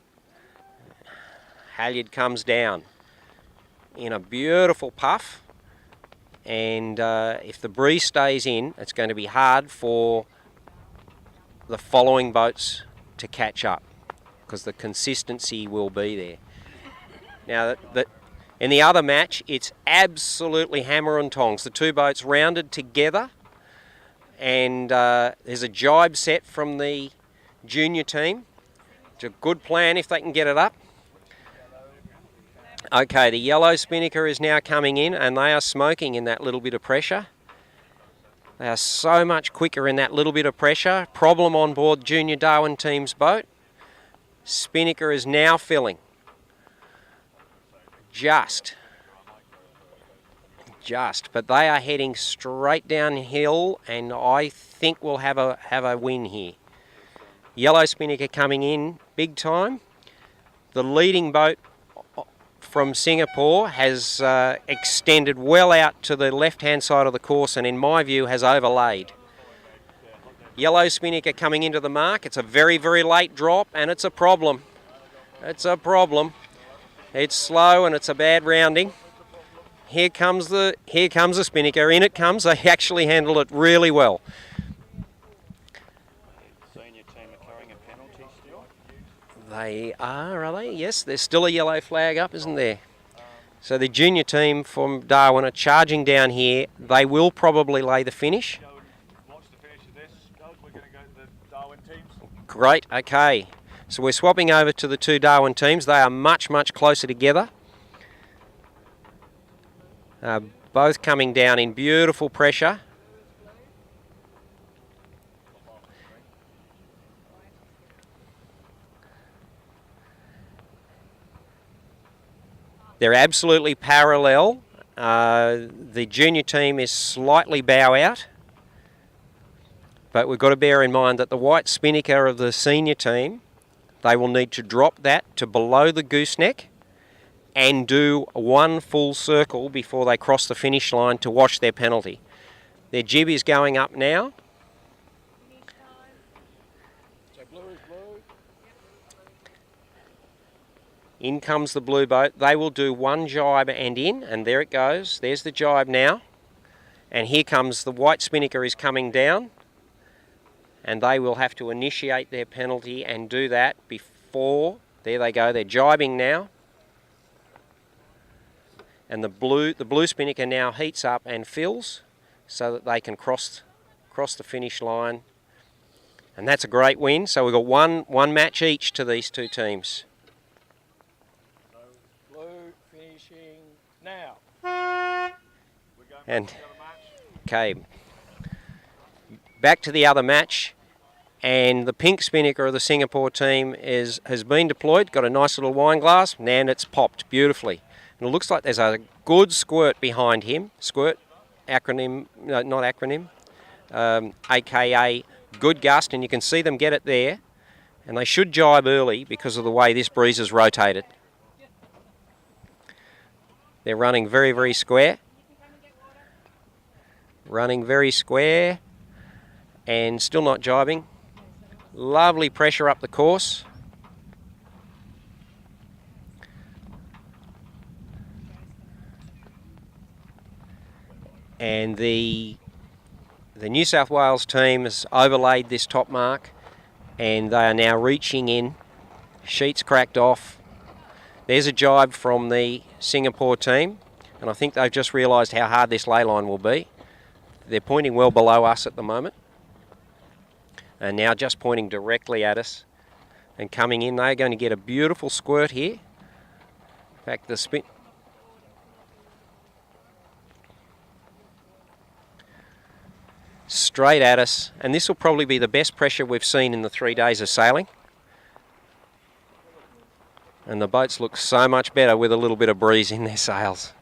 E: Halyard comes down in a beautiful puff, and if the breeze stays in, it's going to be hard for the following boats to catch up because the consistency will be there. Now, in the other match, it's absolutely hammer and tongs. The two boats rounded together, and there's a jibe set from the junior team. It's a good plan if they can get it up. Okay, the yellow spinnaker is now coming in, and they are smoking in that little bit of pressure. They are so much quicker in that little bit of pressure. Problem on board junior Darwin team's boat. Spinnaker is now filling. Just, but they are heading straight downhill, and I think we'll have a win here. Yellow spinnaker coming in big time. The leading boat from Singapore has extended well out to the left-hand side of the course, and in my view has overlaid. Yellow spinnaker coming into the mark. It's a very, very late drop, and it's a problem. It's a problem. It's slow and it's a bad rounding. Here comes the spinnaker. In it comes. They actually handled it really well.
D: Senior team are carrying a penalty still.
E: They are they? Yes, there's still a yellow flag up, isn't there? So the junior team from Darwin are charging down here. They will probably lay the finish.
A: Watch the finish of this. We're going to go to the Darwin teams.
E: Great, okay. So we're swapping over to the two Darwin teams. They are much, much closer together. Both coming down in beautiful pressure. They're absolutely parallel. The junior team is slightly bow out. But we've got to bear in mind that the white spinnaker of the senior team, they will need to drop that to below the gooseneck and do one full circle before they cross the finish line to wash their penalty. Their jib is going up now.
D: So blue is blue.
E: In comes the blue boat. They will do one jibe and in, and there it goes. There's the jibe now. And here comes the white spinnaker is coming down. And they will have to initiate their penalty and do that before. There they go. They're jibing now. And the blue spinnaker now heats up and fills so that they can cross the finish line. And that's a great win. So we've got one match each to these two teams.
D: So blue finishing now.
E: And okay, back to the other match, and the pink spinnaker of the Singapore team has been deployed, got a nice little wine glass, and it's popped beautifully. And it looks like there's a good squirt behind him. Squirt, acronym, no, not acronym, aka good gust, and you can see them get it there. And they should jibe early because of the way this breeze is rotated. They're running very, very square. Running very square and still not jibing. Lovely pressure up the course. and the New South Wales team has overlaid this top mark, and they are now reaching in. Sheets cracked off. There's a jibe from the Singapore team, and I think they've just realised how hard this ley line will be. They're pointing well below us at the moment, and now just pointing directly at us and coming in. They're going to get a beautiful squirt here. In fact, the spin... straight at us, and this will probably be the best pressure we've seen in the 3 days of sailing. And the boats look so much better with a little bit of breeze in their sails.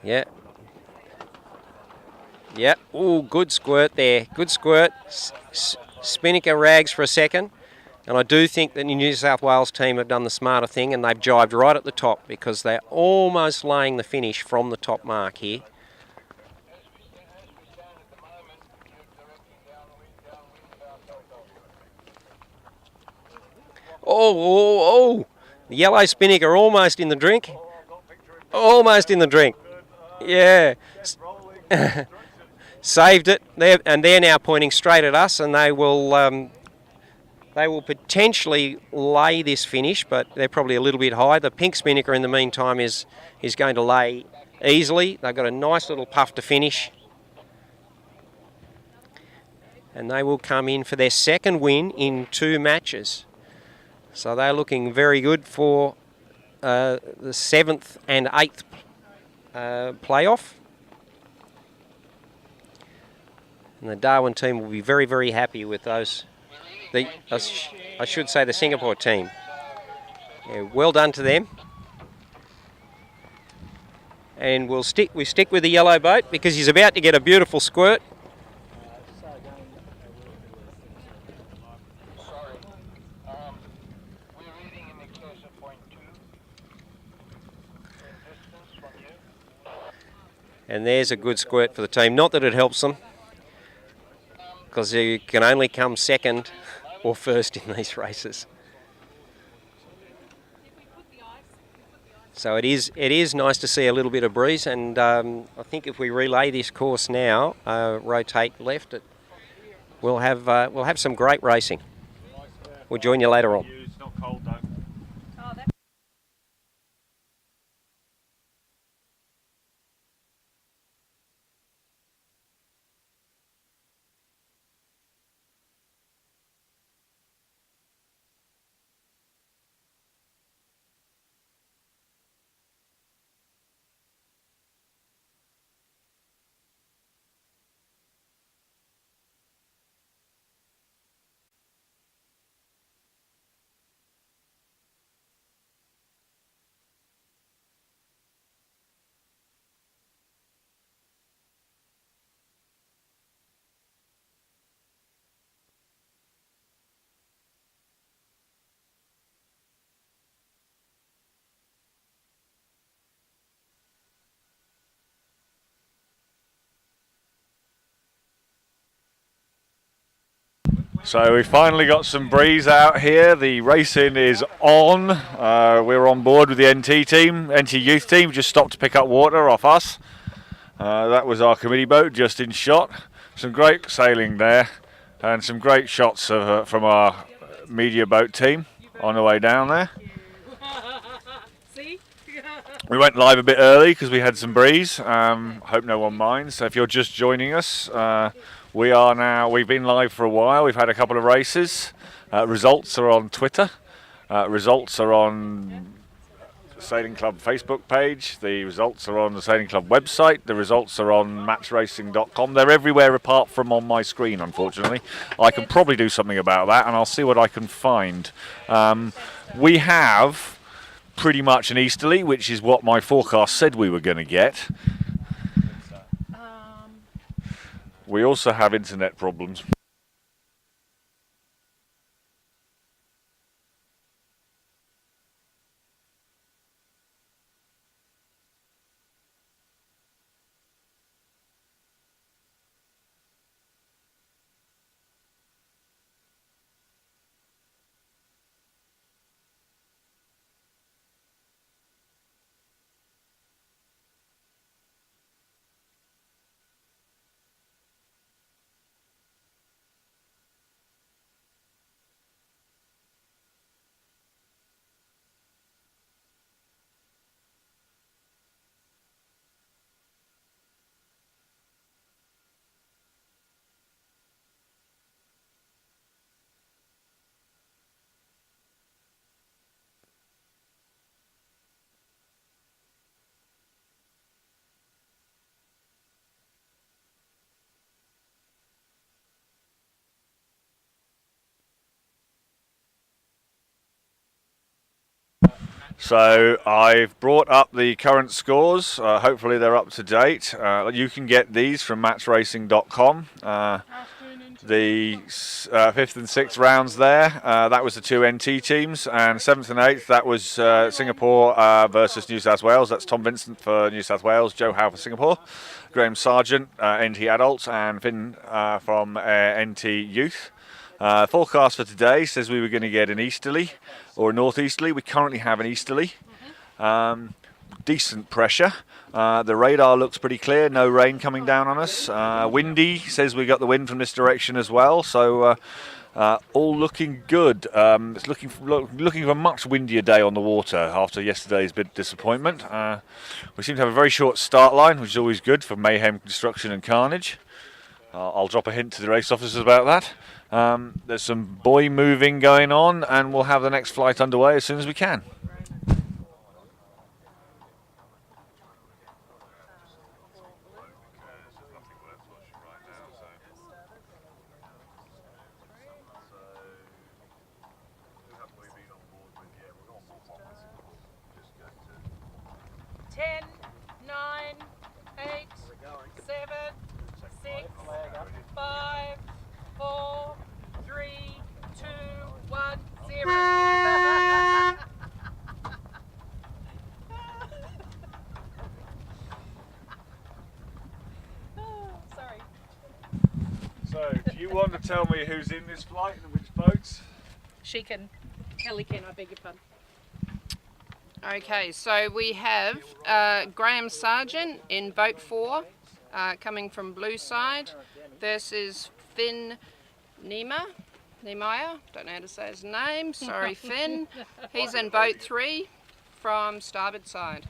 E: Yeah. Yeah. Ooh, good squirt there. Good squirt. Spinnaker rags for a second. And I do think that the New South Wales team have done the smarter thing, and they've jibed right at the top because they're almost laying the finish from the top mark here. Oh. The yellow spinnaker almost in the drink. Almost in the drink. Yeah. Saved it. And they're now pointing straight at us, and they will potentially lay this finish, but they're probably a little bit high. The pink spinnaker in the meantime is going to lay easily. They've got a nice little puff to finish. And they will come in for their second win in 2 matches. So they're looking very good for the 7th and 8th playoff. And the Darwin team will be very, very happy with those. I should say the Singapore team. Yeah, well done to them. And we stick with the yellow boat because he's about to get a beautiful squirt. And there's a good squirt for the team. Not that it helps them, because you can only come second or first in these races. So it is nice to see a little bit of breeze, and I think if we relay this course now, rotate left, we'll have some great racing. We'll join you later on.
A: It's not cold though. So we finally got some breeze out here. The racing is on. We're on board with the NT team, NT youth team. Just stopped to pick up water off us. That was our committee boat just in shot. Some great sailing there, and some great shots from our media boat team on the way down there.
B: See?
A: We went live a bit early because we had some breeze. Hope no one minds. So if you're just joining us, we've been live for a while. We've had a couple of races. Results are on Twitter. Results are on the Sailing Club Facebook page. The results are on the Sailing Club website. The results are on matchracing.com. They're everywhere apart from on my screen, unfortunately. I can probably do something about that, and I'll see what I can find. We have pretty much an easterly, which is what my forecast said we were going to get. We also have internet problems. So I've brought up the current scores. Hopefully they're up to date. You can get these from matchracing.com. The 5th and 6th rounds there, that was the 2 NT teams, and 7th and 8th, that was Singapore versus New South Wales. That's Tom Vincent for New South Wales, Joe Howe for Singapore, Graham Sargent, NT Adults, and Finn from NT Youth. Forecast for today says we were going to get an easterly or a northeasterly. We currently have an easterly. Decent pressure. The radar looks pretty clear, no rain coming down on us. Windy, says we got the wind from this direction as well, so all looking good. It's looking for a much windier day on the water after yesterday's bit disappointment. We seem to have a very short start line, which is always good for mayhem, destruction and carnage. I'll drop a hint to the race officers about that. There's some buoy moving going on, and we'll have the next flight underway as soon as we can. So, do you want to tell me who's in this flight and which boats?
B: She can. Kelly can, I beg your pardon.
G: Okay, so we have Graham Sargent in boat 4, coming from blue side, versus Finn Nehemiah, don't know how to say his name, sorry Finn. He's in boat 3 from starboard side.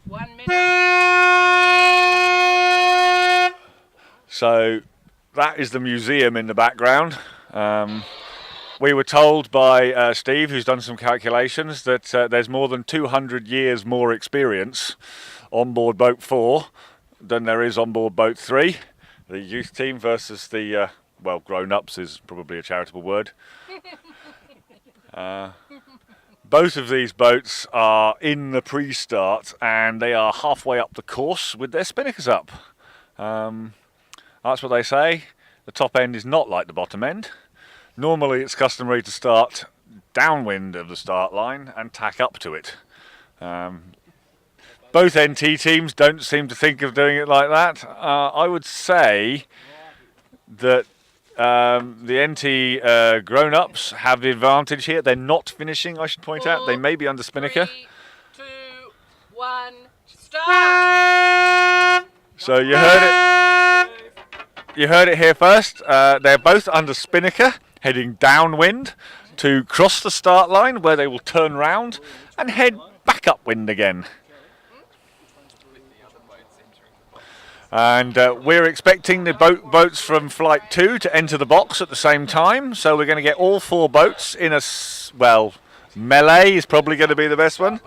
G: 1 minute.
A: So that is the museum in the background. We were told by Steve, who's done some calculations, that there's more than 200 years more experience on board boat 4 than there is on board boat 3. The youth team versus the, well, grown-ups is probably a charitable word. Both of these boats are in the pre-start and they are halfway up the course with their spinnakers up. That's what they say. The top end is not like the bottom end. Normally it's customary to start downwind of the start line and tack up to it. Both NT teams don't seem to think of doing it like that. I would say that the NT grown-ups have the advantage here. They're not finishing, I should point out. They may be under spinnaker.
G: 3, 2, 1, start!
A: So you heard it. You heard it here first. They're both under spinnaker, heading downwind to cross the start line, where they will turn round and head back upwind again. And we're expecting the boats from Flight 2 to enter the box at the same time. So we're going to get all 4 boats in a, well, melee is probably going to be the best one.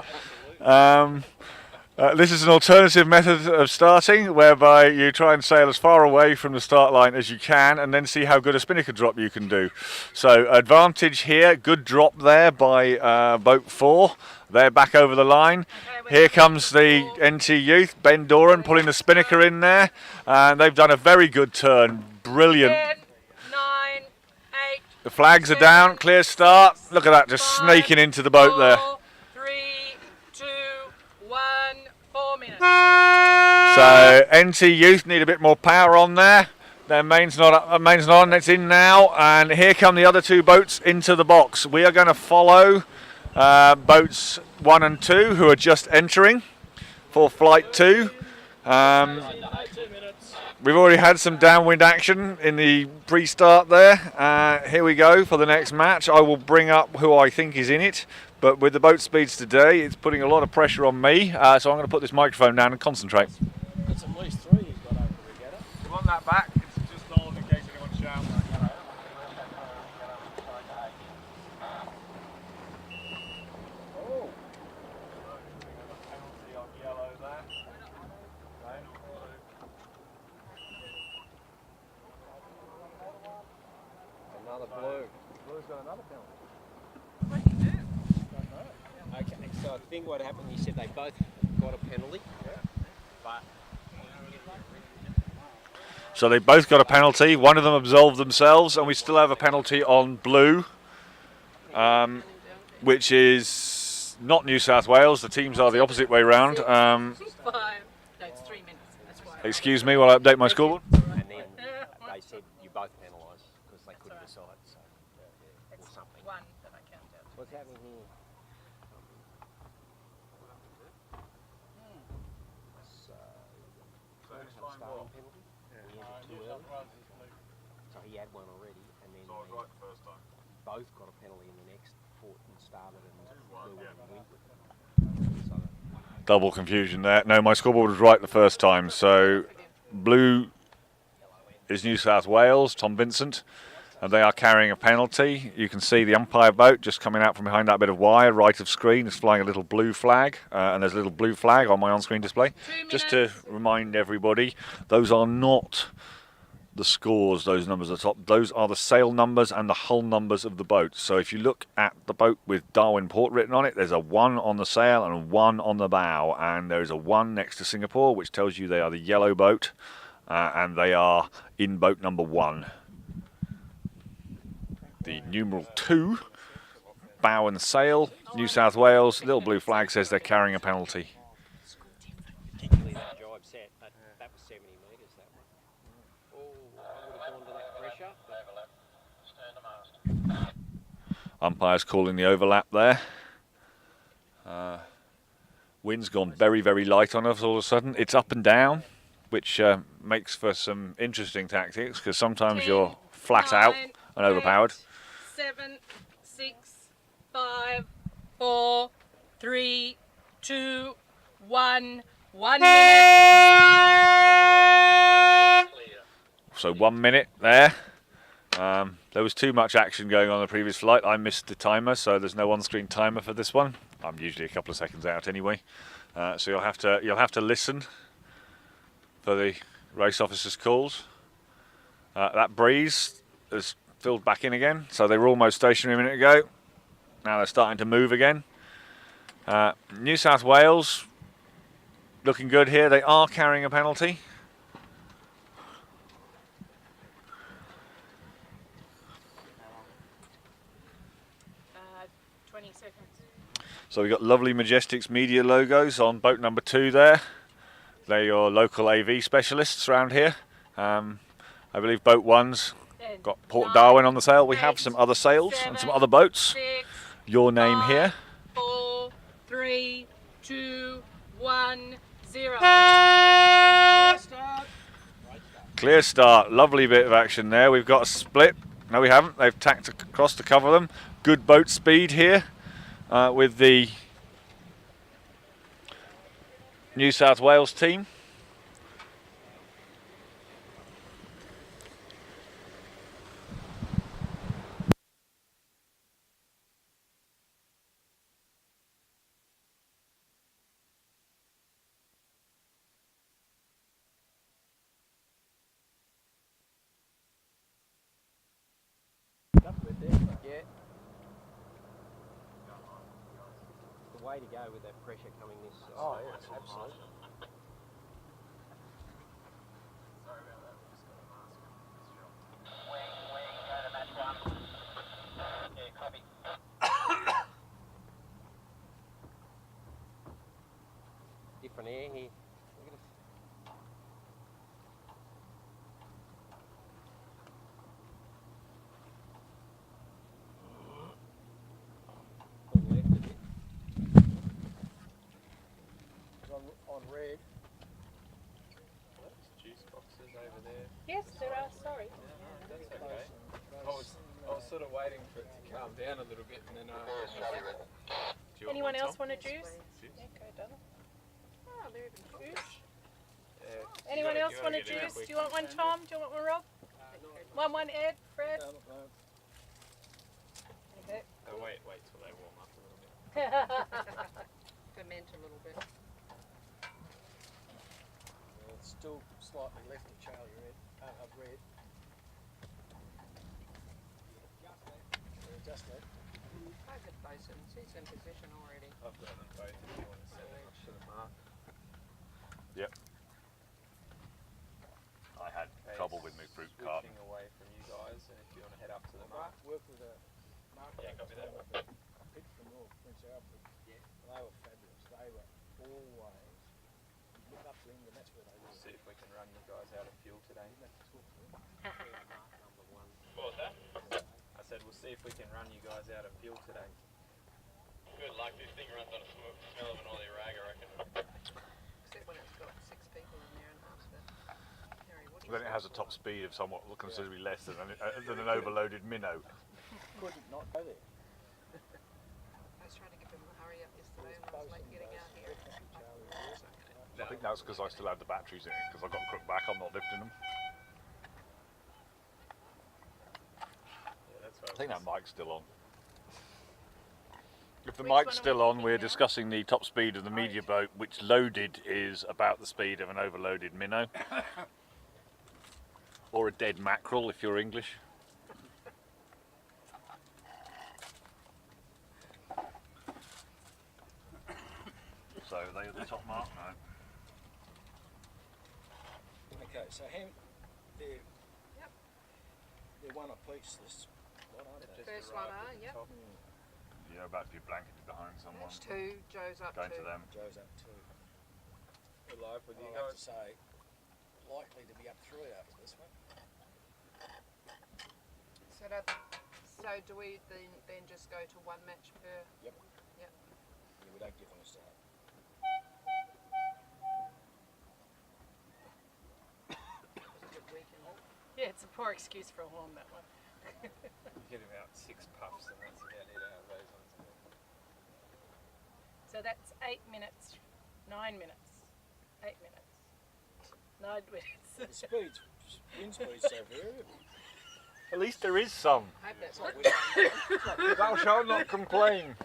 A: This is an alternative method of starting, whereby you try and sail as far away from the start line as you can and then see how good a spinnaker drop you can do. So advantage here, good drop there by boat 4. They're back over the line. Here comes the NT youth, Ben Doran, pulling the spinnaker in there. And they've done a very good turn. Brilliant.
G: 10, 9, 8,
A: The flags are down, clear start. Look at that, just
G: 5,
A: snaking into the boat there.
G: 4, 3, 2, 1, 4 minutes.
A: So NT youth need a bit more power on there. Their main's not on, it's in now. And here come the other 2 boats into the box. We are going to follow boats 1 and 2, who are just entering for Flight 2. We've already had some downwind action in the pre-start there. Here we go for the next match. I will bring up who I think is in it, but with the boat speeds today, it's putting a lot of pressure on me, so I'm going to put this microphone down and concentrate.
D: That's at least 3 you've got over the regatta.
A: You want that back? It's just on in case anyone shouts.
E: Another blue.
D: Blue's got another penalty.
B: What do you do?
E: Okay, so I think what happened, you said they both got a penalty. But
A: So they both got a penalty. One of them absolved themselves, and we still have a penalty on blue, which is not New South Wales. The teams are the opposite way round.
B: 5. No, it's 3 minutes. That's why.
A: Excuse me while I update my scoreboard.
E: and then they said you both penalised because they couldn't decide. So or something.
B: 1 that I counted.
E: What's happening here? So have a starting penalty. He entered too early. So he had one already, and then both got a penalty in the next fought and started and blew and Wentworth. So
A: Double confusion there. No, my scoreboard was right the first time. So blue is New South Wales, Tom Vincent, and they are carrying a penalty. You can see the umpire boat just coming out from behind that bit of wire, right of screen, is flying a little blue flag, and there's a little blue flag on my on-screen display.
G: 2
A: Just to
G: minutes.
A: remind everybody, those are not the scores, those numbers at the top. Those are the sail numbers and the hull numbers of the boat. So if you look at the boat with Darwin Port written on it, there's a 1 on the sail and a 1 on the bow, and there is a 1 next to Singapore, which tells you they are the yellow boat, and they are in boat number 1. The numeral 2, bow and sail, New South Wales, little blue flag says they're carrying a penalty.
E: particularly that jibe set, that was 70 metres, that one. Oh, I would have gone to that pressure. But
A: Umpire's calling the overlap there. Wind's gone very, very light on us all of a sudden. It's up and down, which makes for some interesting tactics, because sometimes
G: 10,
A: you're flat out
G: 9,
A: and overpowered.
G: 8, 7, 6, 5, 4, 3, 2,
B: 1 minute.
A: So 1 minute there. There was too much action going on the previous flight. I missed the timer, so there's no on-screen timer for this one. I'm usually a couple of seconds out anyway. So you'll have to listen for the race officer's calls. That breeze has filled back in again, so they were almost stationary a minute ago. Now they're starting to move again. New South Wales looking good here. They are carrying a penalty.
B: 20 seconds.
A: So we've got lovely Majestics media logos on boat number 2 there. They're your local AV specialists around here. I believe boat 1's got Port Darwin on the sail. We have some other sails and some other boats.
B: 6,
A: Your name here.
B: 4, 3, 2, 1, 0.
A: Clear start. Lovely bit of action there. We've got a split. No, we haven't. They've tacked across to cover them. Good boat speed here with the New South Wales team.
E: Yeah. The way to go with that pressure coming this side.
D: Oh, yes, absolutely.
E: Different air here. Look at us. On left a bit.
D: On red.
F: Juice boxes over there.
B: Yes, there are. Sorry.
F: That's okay. I was sort of waiting for it to calm down a little bit, and then Do you want
B: Anyone
F: one,
B: else
F: Tom?
B: want a juice?
F: Juice?
B: Okay, done. Oh, there is juice.
F: Yeah.
B: Anyone
F: You
B: else
F: gotta
B: want a
F: get it out
B: juice?
F: quick.
B: Do you want one, Tom? Do you want one, Rob? One, Ed, Fred. Okay.
F: Oh, wait till they warm up a little bit.
G: Ferment a little bit.
D: It's still slightly left of Charlie Red. Red. Just left.
G: Both at bosun. He's in position already.
F: I've got them both if you want to send them up to the mark.
A: Yep. I had trouble with my fruit cart.
F: Switching away from you guys, and if you want to head up to the mark.
D: Work with a mark.
F: Yeah, copy that.
D: I picked from North Prince Alfred. Yeah. They were fabulous. They were always. You look up to England, that's where they were.
F: See if we can run you guys out of fuel today.
E: What
F: was that? I said we'll see if we can run you guys out of fuel today.
C: Good luck. This thing runs on a smell of an oily rag, I reckon.
G: Except when it's got 6 people in there and half of it. Harry, what do you
A: Then it has a top speed of somewhat considerably less than an overloaded minnow.
D: Could not go there.
G: I was trying to give him a hurry up yesterday and I was late getting out here.
A: I think that's because I still had the batteries in it, because I've got crook back, I'm not lifting them.
F: Yeah, that's right.
A: I think that mic's still on. If the
G: Which one
A: mic's
G: are
A: still
G: we
A: on,
G: looking
A: we're
G: now?
A: discussing the top speed of the media boat, which loaded is about the speed of an overloaded minnow. Or a dead mackerel if you're English. So they at the top mark now.
D: Okay, so they're one apiece. This lot, aren't they?
G: First lot are, yep.
A: You're about to be blanketed behind someone.
G: There's 2, Joe's up
A: Going
G: 2.
A: to them.
D: Joe's up two.
F: We're live with you
D: I'll have to
F: guys.
D: say, likely to be up 3 after this one.
G: So do we then just go to 1 match per?
D: Yep.
G: Yep.
D: Yeah, we don't give them a start.
G: Was a good weekend.
B: Yeah, it's a poor excuse for a horn, that one.
F: You get about 6 puffs, and that's about it out of those ones.
B: So that's 8 minutes 9 minutes. 8 minutes. 9 minutes.
D: The speeds, wind speeds so variable.
A: At least there is some.
B: I hope that's
D: It's like wind.
A: Thou shalt not complain.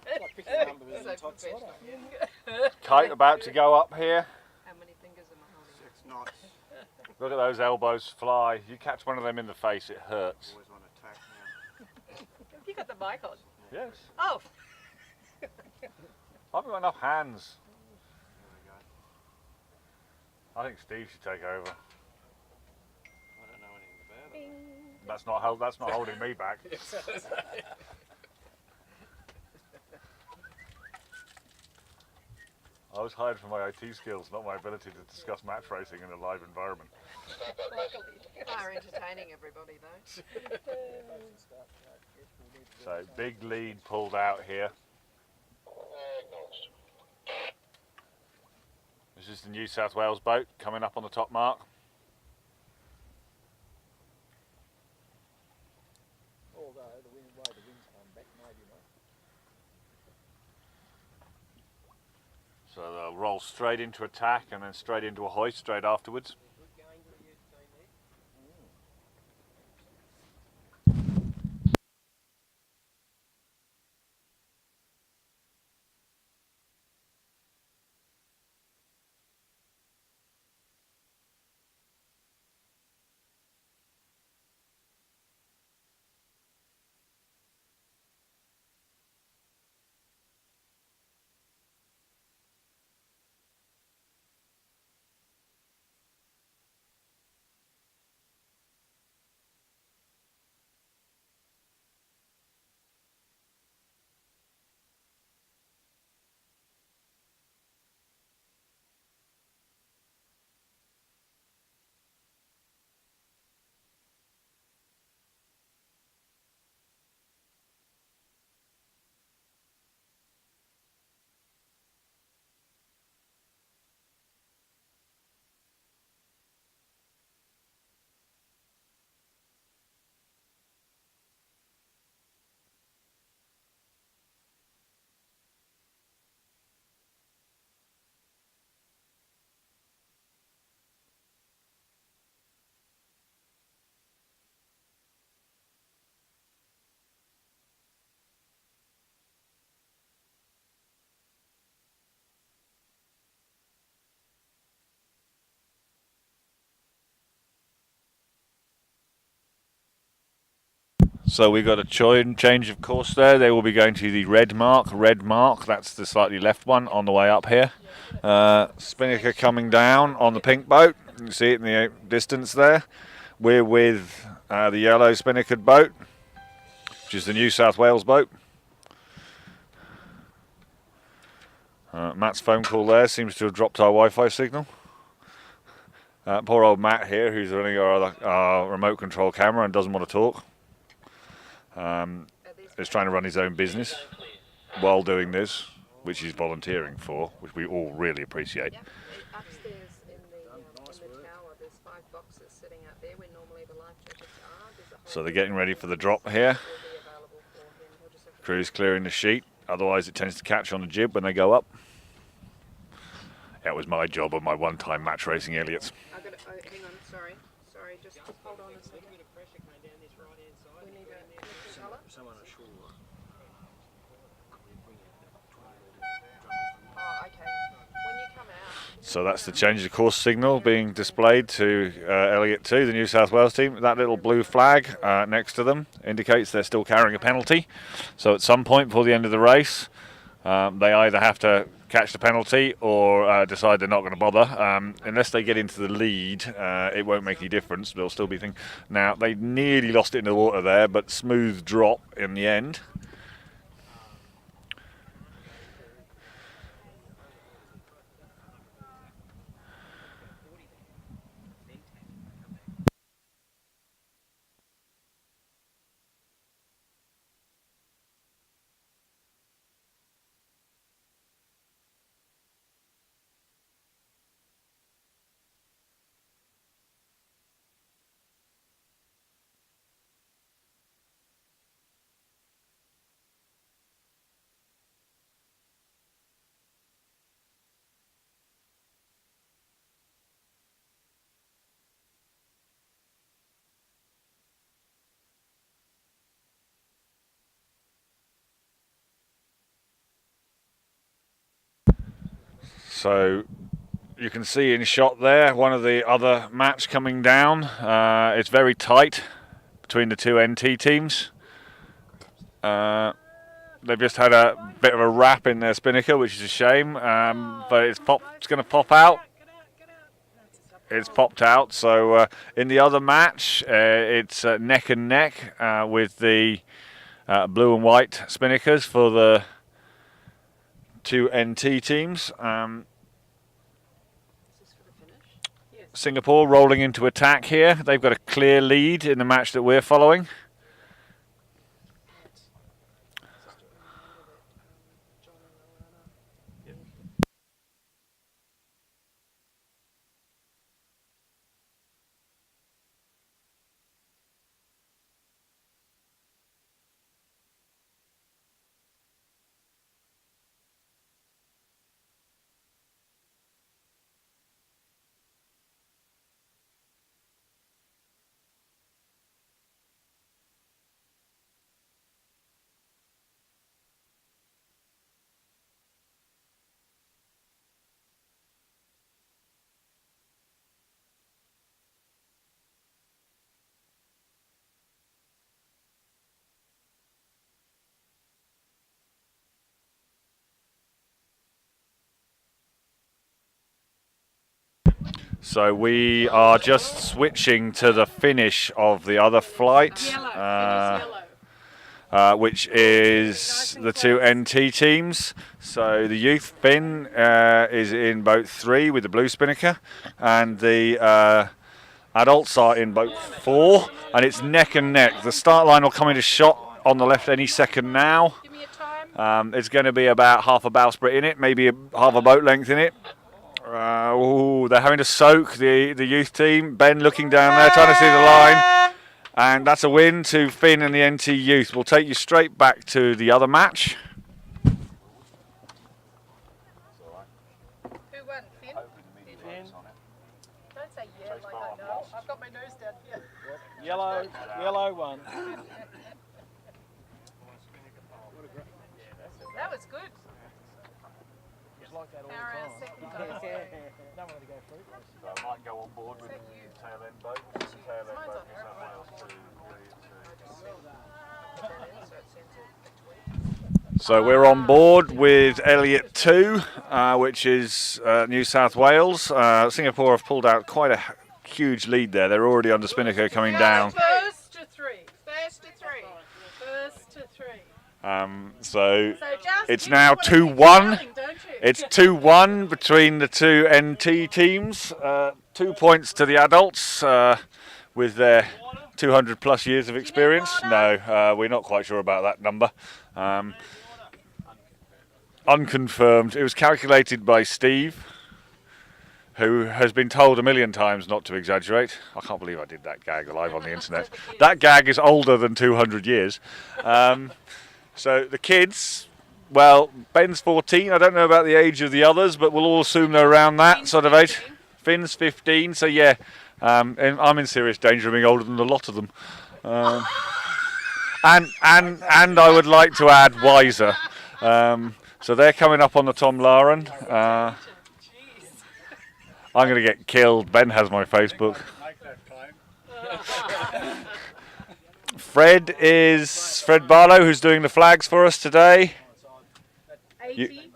D: It's like picking a number with a tight sweater.
A: Kite about to go up here.
G: How many fingers am I holding?
F: 6 knots.
A: Look at those elbows fly. You catch one of them in the face, it hurts.
F: Always on attack now.
B: Have you got the mic on?
A: Yes.
B: Oh!
A: I haven't got enough hands.
F: There we go.
A: I think Steve should take over.
F: I don't know anything about it.
A: That's not holding me back. I was hired for my IT skills, not my ability to discuss match racing in a live environment.
G: Are entertaining everybody though.
A: So big lead pulled out here.
C: Acknowledged.
A: This is the New South Wales boat coming up on the top mark.
D: Although the wind's come back, maybe not.
A: So they'll roll straight into attack and then straight into a hoist straight afterwards. So we got a change of course there. They will be going to the red mark, that's the slightly left one on the way up here. Spinnaker coming down on the pink boat. You can see it in the distance there. We're with the yellow spinnakered boat, which is the New South Wales boat. Matt's phone call there seems to have dropped our Wi-Fi signal. Poor old Matt here, who's running our remote control camera and doesn't want to talk. Is trying to run his own business while doing this, which he's volunteering for, which we all really appreciate.
G: Yep. Upstairs in the tower, there's 5 boxes sitting out there where normally the life jackets are.
A: So they're getting ready for the drop here. Crew's clearing the sheet, otherwise it tends to catch on the jib when they go up. That was my job on my one-time match racing Elliots.
G: I've got to, hang on, sorry, just hold on a second. We need a colour.
D: Someone ashore.
G: Oh, okay. When you come out.
A: So that's the change of course signal being displayed to Elliot 2, the New South Wales team. That little blue flag next to them indicates they're still carrying a penalty. So at some point before the end of the race, they either have to catch the penalty or decide they're not going to bother. Unless they get into the lead, it won't make any difference. They'll still be thinking. Now, they nearly lost it in the water there, but smooth drop in the end. So you can see in shot there one of the other match coming down. It's very tight between the two NT teams. They've just had a bit of a wrap in their spinnaker, which is a shame, but it's going to pop out. It's popped out. So in the other match, it's neck and neck with the blue and white spinnakers for the two NT teams. Singapore rolling into attack here. They've got a clear lead in the match that we're following. So we are just switching to the finish of the other flight, which is the two NT teams. So the youth Finn is in boat 3 with the blue spinnaker, and the adults are in boat 4, and it's neck and neck. The start line will come into shot on the left any second now. It's going to be about half a bowsprit in it, maybe half a boat length in it. They're having to soak the youth team. Ben looking down there, trying to see the line. And that's a win to Finn and the NT youth. We'll take you straight back to the other match.
G: Who won, Finn? Don't say yeah like I know. I've got my nose down here.
D: Yellow one.
G: That was good.
D: It's like that all
G: Our
D: the time.
G: second
D: Don't want to go through places.
A: So I might go on board with the tail end boat. Tail end boat New South Wales to So we're on board with Elliot 2, which is New South Wales. Singapore have pulled out quite a huge lead there. They're already under spinnaker coming down.
G: First to three. First to three. First to three.
A: So it's now 2-1. It's 2-1 between the two NT teams. 2 points to the adults with their 200 plus years of experience. No, we're not quite sure about that number. Unconfirmed. It was calculated by Steve, who has been told a million times not to exaggerate. I can't believe I did that gag live on the internet. That gag is older than 200 years. So the kids, well, Ben's 14. I don't know about the age of the others, but we'll all assume they're around that sort of age. Finn's 15, so yeah, and I'm in serious danger of being older than a lot of them. And I would like to add wiser. So they're coming up on the Tom Laren. I'm going to get killed. Ben has my Facebook. Fred Barlow, who's doing the flags for us today.
G: 80.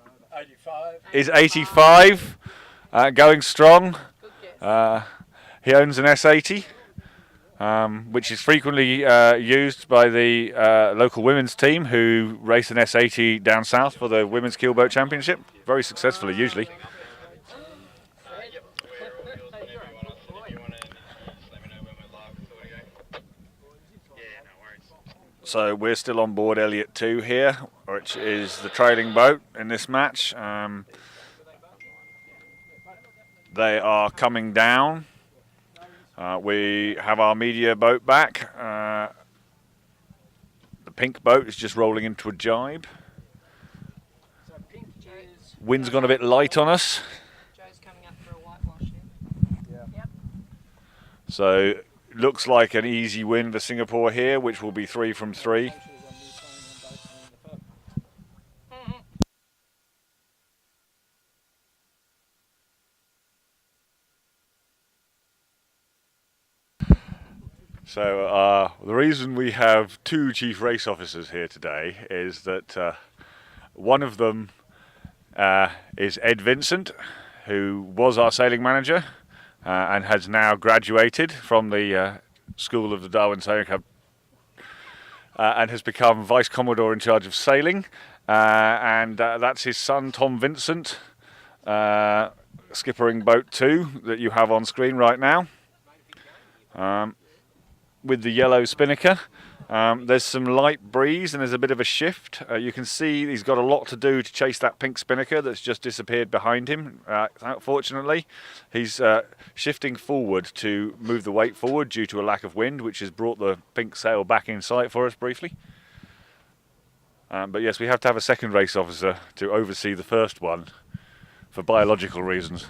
A: Is 85, going strong. He owns an S80, which is frequently used by the local women's team who race an S80 down south for the Women's Keelboat Championship. Very successfully, usually. So we're still on board Elliot 2 here, which is the trailing boat in this match. They are coming down. We have our media boat back. The pink boat is just rolling into a jibe. Wind's gone a bit light on us.
G: Joe's coming up for a whitewash here. Yep.
A: So looks like an easy win for Singapore here, which will be 3 from 3. So the reason we have two chief race officers here today is that one of them is Ed Vincent, who was our sailing manager and has now graduated from the School of the Darwin Sailing Club and has become Vice Commodore in charge of sailing. And that's his son, Tom Vincent, skippering boat 2 that you have on screen right now. With the yellow spinnaker. There's some light breeze and there's a bit of a shift. You can see he's got a lot to do to chase that pink spinnaker that's just disappeared behind him. Fortunately, he's shifting forward to move the weight forward due to a lack of wind, which has brought the pink sail back in sight for us briefly. But yes, we have to have a second race officer to oversee the first one for biological reasons.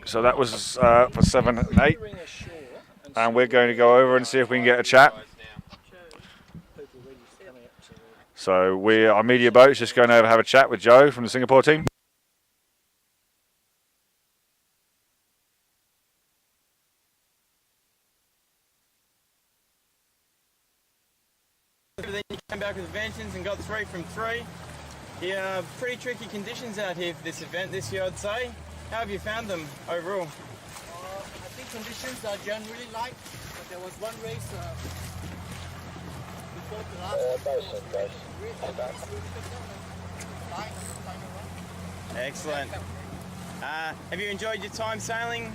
A: So that was for 7 and 8, and we're going to go over and see if we can get a chat. So our media boat's just going over to have a chat with Joe from the Singapore team.
F: Then you came back with vengeance and got 3 from 3. Yeah, pretty tricky conditions out here for this event this year, I'd say. How have you found them overall?
D: I think conditions are generally light, but there was one race before the last.
F: Excellent. Have you enjoyed your time sailing?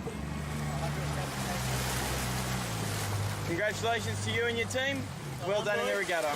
F: Congratulations to you and your team. Well done in the regatta.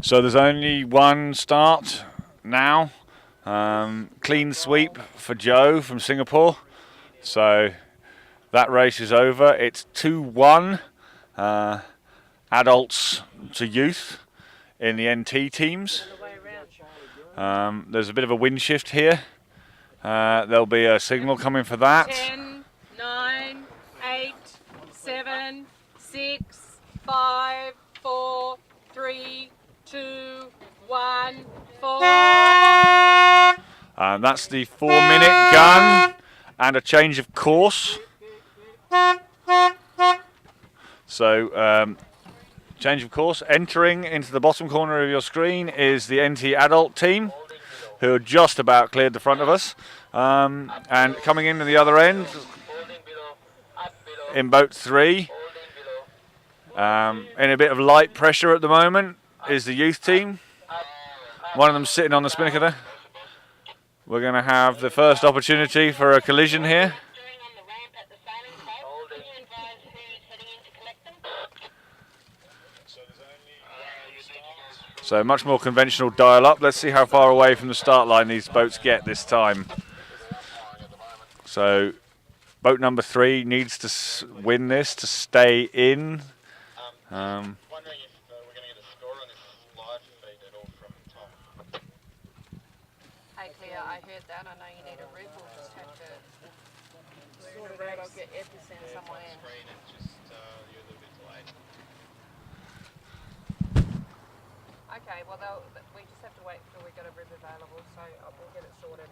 A: So there's only one start now. Clean sweep for Joe from Singapore. So that race is over. It's 2-1 adults to youth in the NT teams. There's a bit of a wind shift here. There'll be a signal coming for that.
G: 10, 9, 8, 7, 6, 5, 4, 3, 2, 1, 4.
A: And that's the 4-minute gun and a change of course. So change of course. Entering into the bottom corner of your screen is the NT adult team, who are just about cleared the front of us. And coming in at the other end, in boat 3, in a bit of light pressure at the moment, is the youth team. One of them sitting on the spinnaker there. We're going to have the first opportunity for a collision here. So much more conventional dial up. Let's see how far away from the start line these boats get this time. So boat number 3 needs to win this to stay in.
F: Wondering if we're going to get a score on this live feed at all from Tom.
G: Hey Claire, I heard that. I know you need a rib. We'll just have to sort it out. I'll get Epicent somewhere.
F: Screen and just you're a little bit delayed.
G: Okay, well we just have to wait until we get a rib available, so we'll get it sorted.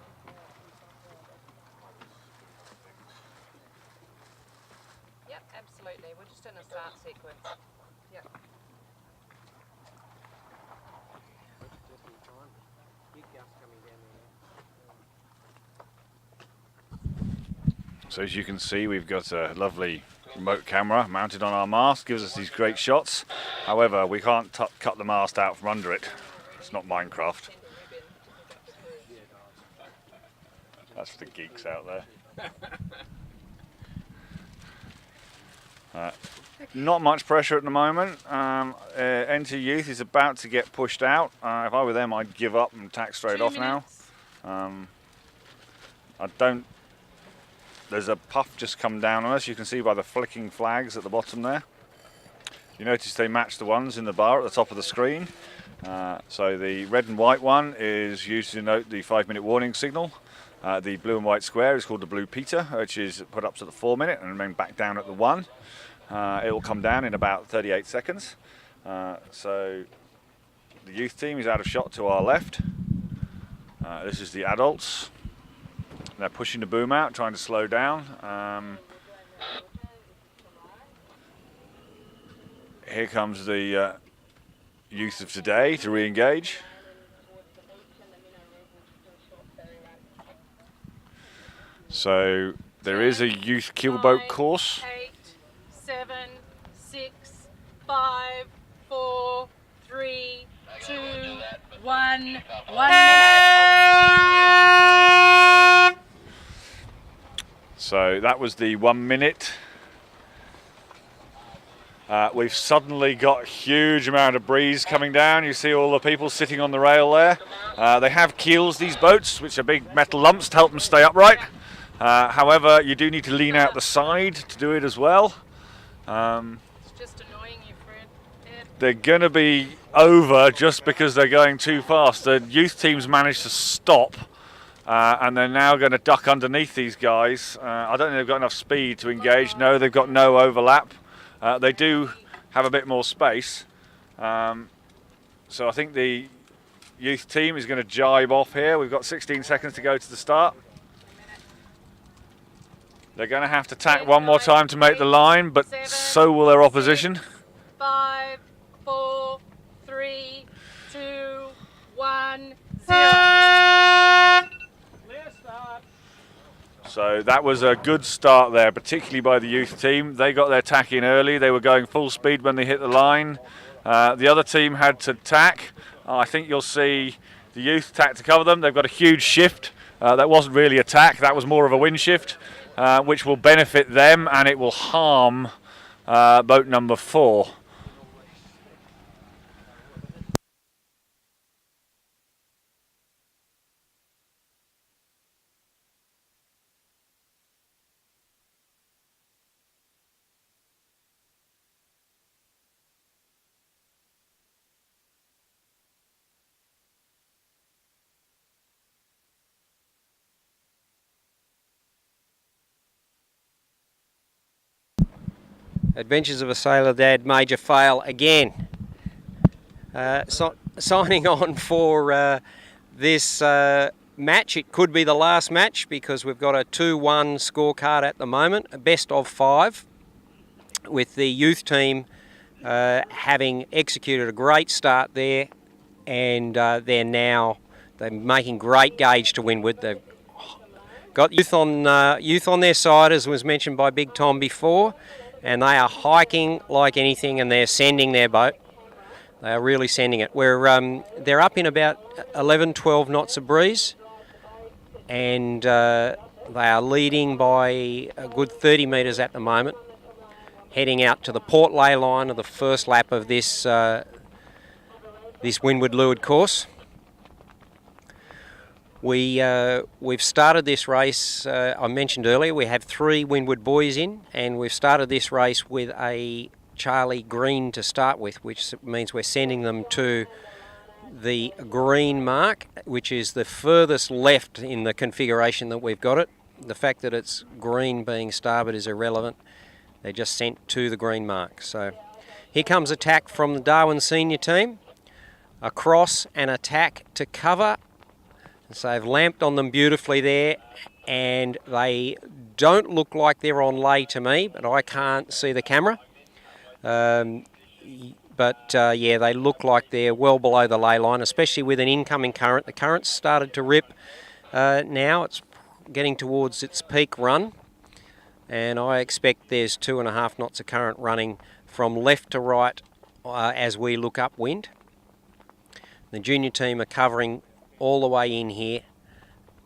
G: Yep, absolutely. We're just in a start sequence. Yep.
A: So as you can see, we've got a lovely remote camera mounted on our mast, gives us these great shots. However, we can't cut the mast out from under it. It's not Minecraft. That's for the geeks out there. Not much pressure at the moment. NT Youth is about to get pushed out. If I were them, I'd give up and tack straight off now. There's a puff just come down on us. You can see by the flicking flags at the bottom there. You notice they match the ones in the bar at the top of the screen. So the red and white one is used to denote the 5-minute warning signal. The blue and white square is called the blue Peter, which is put up to the 4-minute and then back down at the 1. It will come down in about 38 seconds. So the youth team is out of shot to our left. This is the adults. They're pushing the boom out, trying to slow down. Here comes the youth of today to re-engage. So there is a youth keelboat course.
G: 8, 7, 6, 5, 4, 3, 2, 1 minute.
A: So that was the 1 minute. We've suddenly got a huge amount of breeze coming down. You see all the people sitting on the rail there. They have keels, these boats, which are big metal lumps to help them stay upright. However, you do need to lean out the side to do it as well.
G: It's just annoying you, Fred.
A: They're going to be over just because they're going too fast. The youth team's managed to stop. And they're now going to duck underneath these guys. I don't think they've got enough speed to engage. No, they've got no overlap. They do have a bit more space. So I think the youth team is going to jibe off here. We've got 16 seconds to go to the start. They're going to have to tack one more time to make the line, but so will their opposition.
G: 5, 4, 3, 2, 1, 0.
A: So that was a good start there, particularly by the youth team. They got their tack in early. They were going full speed when they hit the line. The other team had to tack. I think you'll see the youth tack to cover them. They've got a huge shift. That wasn't really a tack. That was more of a wind shift, which will benefit them, and it will harm boat number 4.
E: Adventures of a Sailor Dad, major fail again. Signing on for this match. It could be the last match because we've got a 2-1 scorecard at the moment, a best of 5, with the youth team having executed a great start there, and they're making great gauge to windward. They've got youth on their side, as was mentioned by Big Tom before, and they are hiking like anything, and they're sending their boat. They are really sending it. They're up in about 11, 12 knots of breeze, and they are leading by a good 30 metres at the moment, heading out to the port ley line of the first lap of this windward leeward course. We've started this race, I mentioned earlier, we have 3 windward buoys in, and we've started this race with a Charlie green to start with, which means we're sending them to the green mark, which is the furthest left in the configuration that we've got it. The fact that it's green being starboard is irrelevant. They're just sent to the green mark. So here comes attack from the Darwin senior team. Across and attack to cover. So they've lamped on them beautifully there, and they don't look like they're on lay to me, but I can't see the camera. Yeah, they look like they're well below the ley line, especially with an incoming current. The current's started to rip now. It's getting towards its peak run, and I expect there's 2.5 knots of current running from left to right as we look upwind. The junior team are covering all the way in here,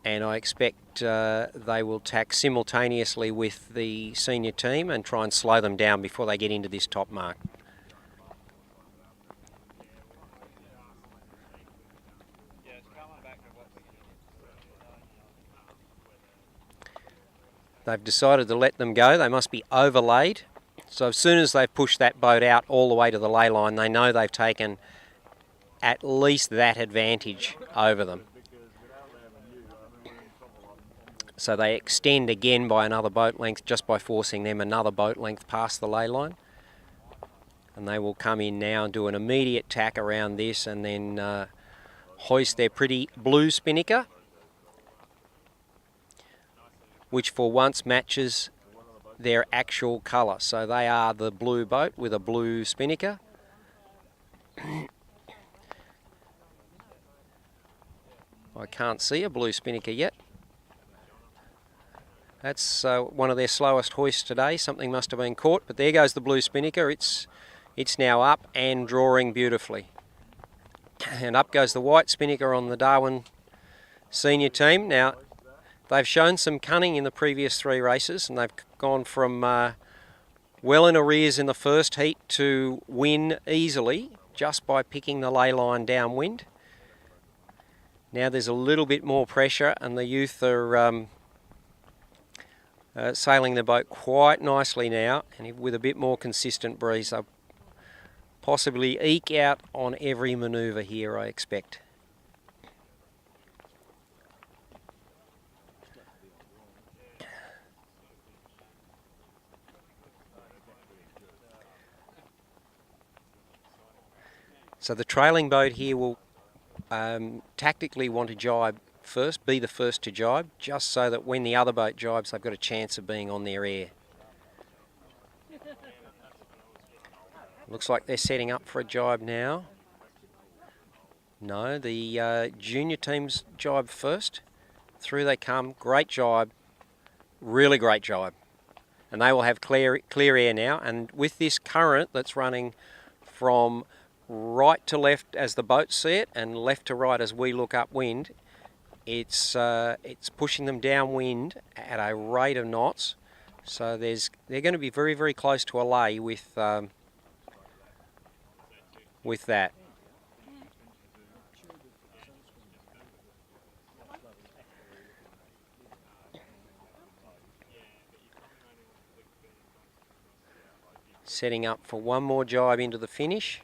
E: and I expect they will tack simultaneously with the senior team and try and slow them down before they get into this top mark. They've decided to let them go. They must be overlaid. So as soon as they've pushed that boat out all the way to the ley line, they know they've taken at least that advantage over them. So they extend again by another boat length just by forcing them another boat length past the ley line. And they will come in now and do an immediate tack around this and then hoist their pretty blue spinnaker, which for once matches their actual colour. So they are the blue boat with a blue spinnaker. I can't see a blue spinnaker yet. That's one of their slowest hoists today. Something must have been caught, but there goes the blue spinnaker. It's now up and drawing beautifully. And up goes the white spinnaker on the Darwin senior team. Now, they've shown some cunning in the previous 3 races, and they've gone from well in arrears in the first heat to win easily just by picking the ley line downwind. Now there's a little bit more pressure, and the youth are sailing the boat quite nicely now, and with a bit more consistent breeze. They'll possibly eke out on every manoeuvre here, I expect. So the trailing boat here will tactically want to jibe first, be the first to jibe, just so that when the other boat jibes, they've got a chance of being on their air. Looks like they're setting up for a jibe now. No, the junior team's jibe first. Through they come, great jibe, really great jibe. And they will have clear air now, and with this current that's running from right to left as the boats see it, and left to right as we look upwind, it's pushing them downwind at a rate of knots. So they're going to be very, very close to a lay with that. Setting up for one more jibe into the finish.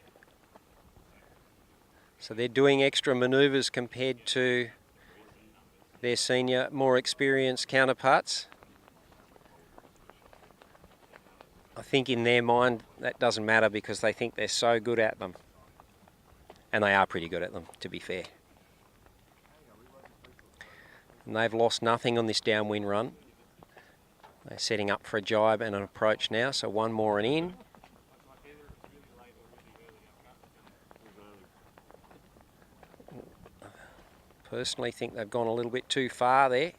E: So they're doing extra manoeuvres compared to their senior, more experienced counterparts. I think in their mind that doesn't matter because they think they're so good at them. And they are pretty good at them, to be fair. And they've lost nothing on this downwind run. They're setting up for a jibe and an approach now, so one more and in. Personally think they've gone a little bit too far there.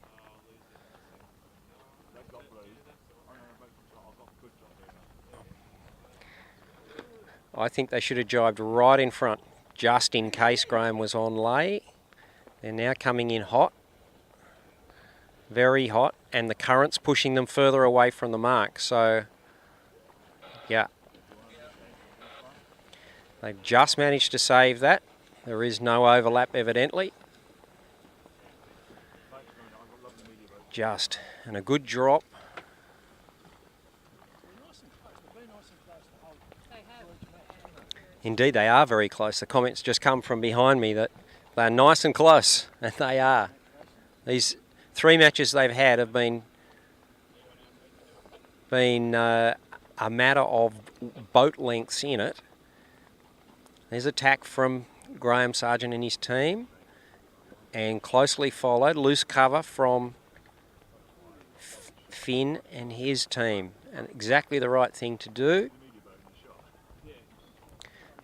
E: I think they should have jibed right in front, just in case Graham was on lay. They're now coming in hot, very hot, and the current's pushing them further away from the mark. So, yeah. They've just managed to save that. There is no overlap, evidently. Just, and a good drop. Indeed, they are very close. The comments just come from behind me that they're nice and close, and they are. These 3 matches they've had have been a matter of boat lengths in it. There's attack from Graham Sargent and his team, and closely followed, loose cover from Finn and his team, and exactly the right thing to do.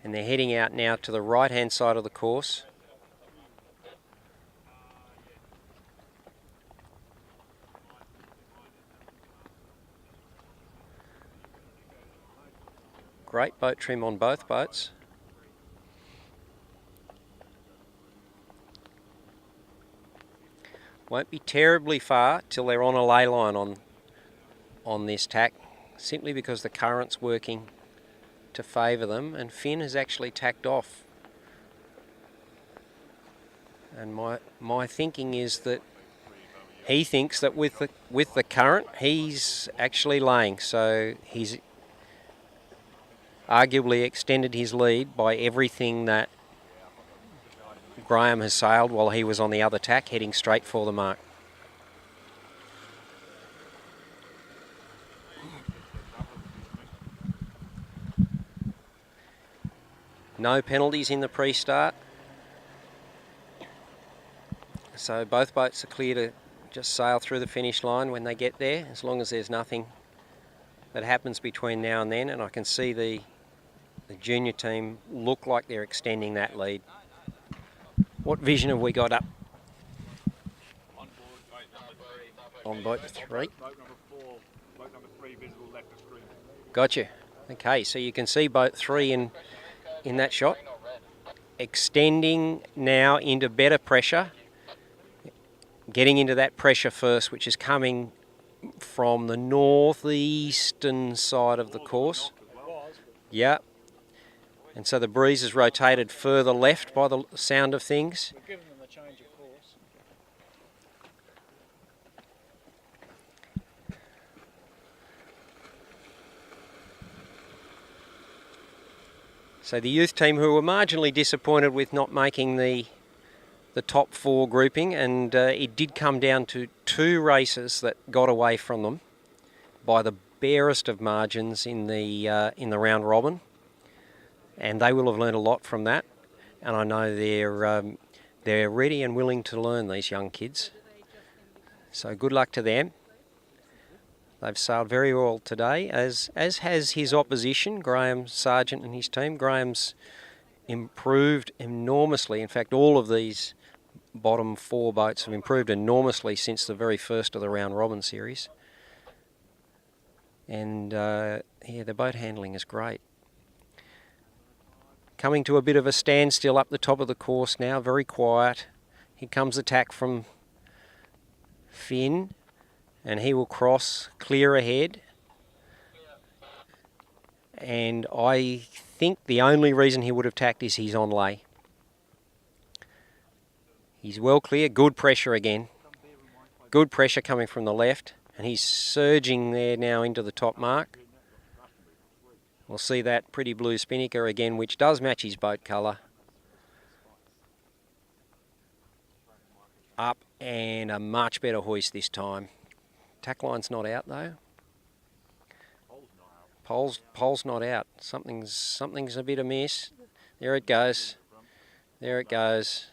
E: And they're heading out now to the right-hand side of the course. Great boat trim on both boats. Won't be terribly far till they're on a ley line on this tack, simply because the current's working to favour them, and Finn has actually tacked off. And my thinking is that he thinks that with the current he's actually laying, so he's arguably extended his lead by everything that Graham has sailed while he was on the other tack, heading straight for the mark. No penalties in the pre-start. So both boats are clear to just sail through the finish line when they get there, as long as there's nothing that happens between now and then. And I can see the junior team look like they're extending that lead. What vision have we got up? On boat 3. Gotcha. Okay, so you can see boat 3 in that shot. Extending now into better pressure. Getting into that pressure first, which is coming from the northeastern side of the course. Yeah. And so the breeze is rotated further left by the sound of things.
D: We've given them a change of course.
E: So the youth team, who were marginally disappointed with not making the top 4 grouping, and it did come down to 2 races that got away from them by the barest of margins in the round robin, and they will have learned a lot from that. And I know they're ready and willing to learn, these young kids. So good luck to them. They've sailed very well today, as has his opposition, Graham Sargent and his team. Graham's improved enormously. In fact, all of these bottom 4 boats have improved enormously since the very first of the round robin series. And yeah, the boat handling is great. Coming to a bit of a standstill up the top of the course now, very quiet. Here comes attack from Finn, and he will cross clear ahead. And I think the only reason he would have tacked is he's on lay. He's well clear, good pressure again. Good pressure coming from the left, and he's surging there now into the top mark. We'll see that pretty blue spinnaker again, which does match his boat colour. Up, and a much better hoist this time. Tack line's not out though. Pole's not out. Something's a bit amiss. There it goes. There it goes.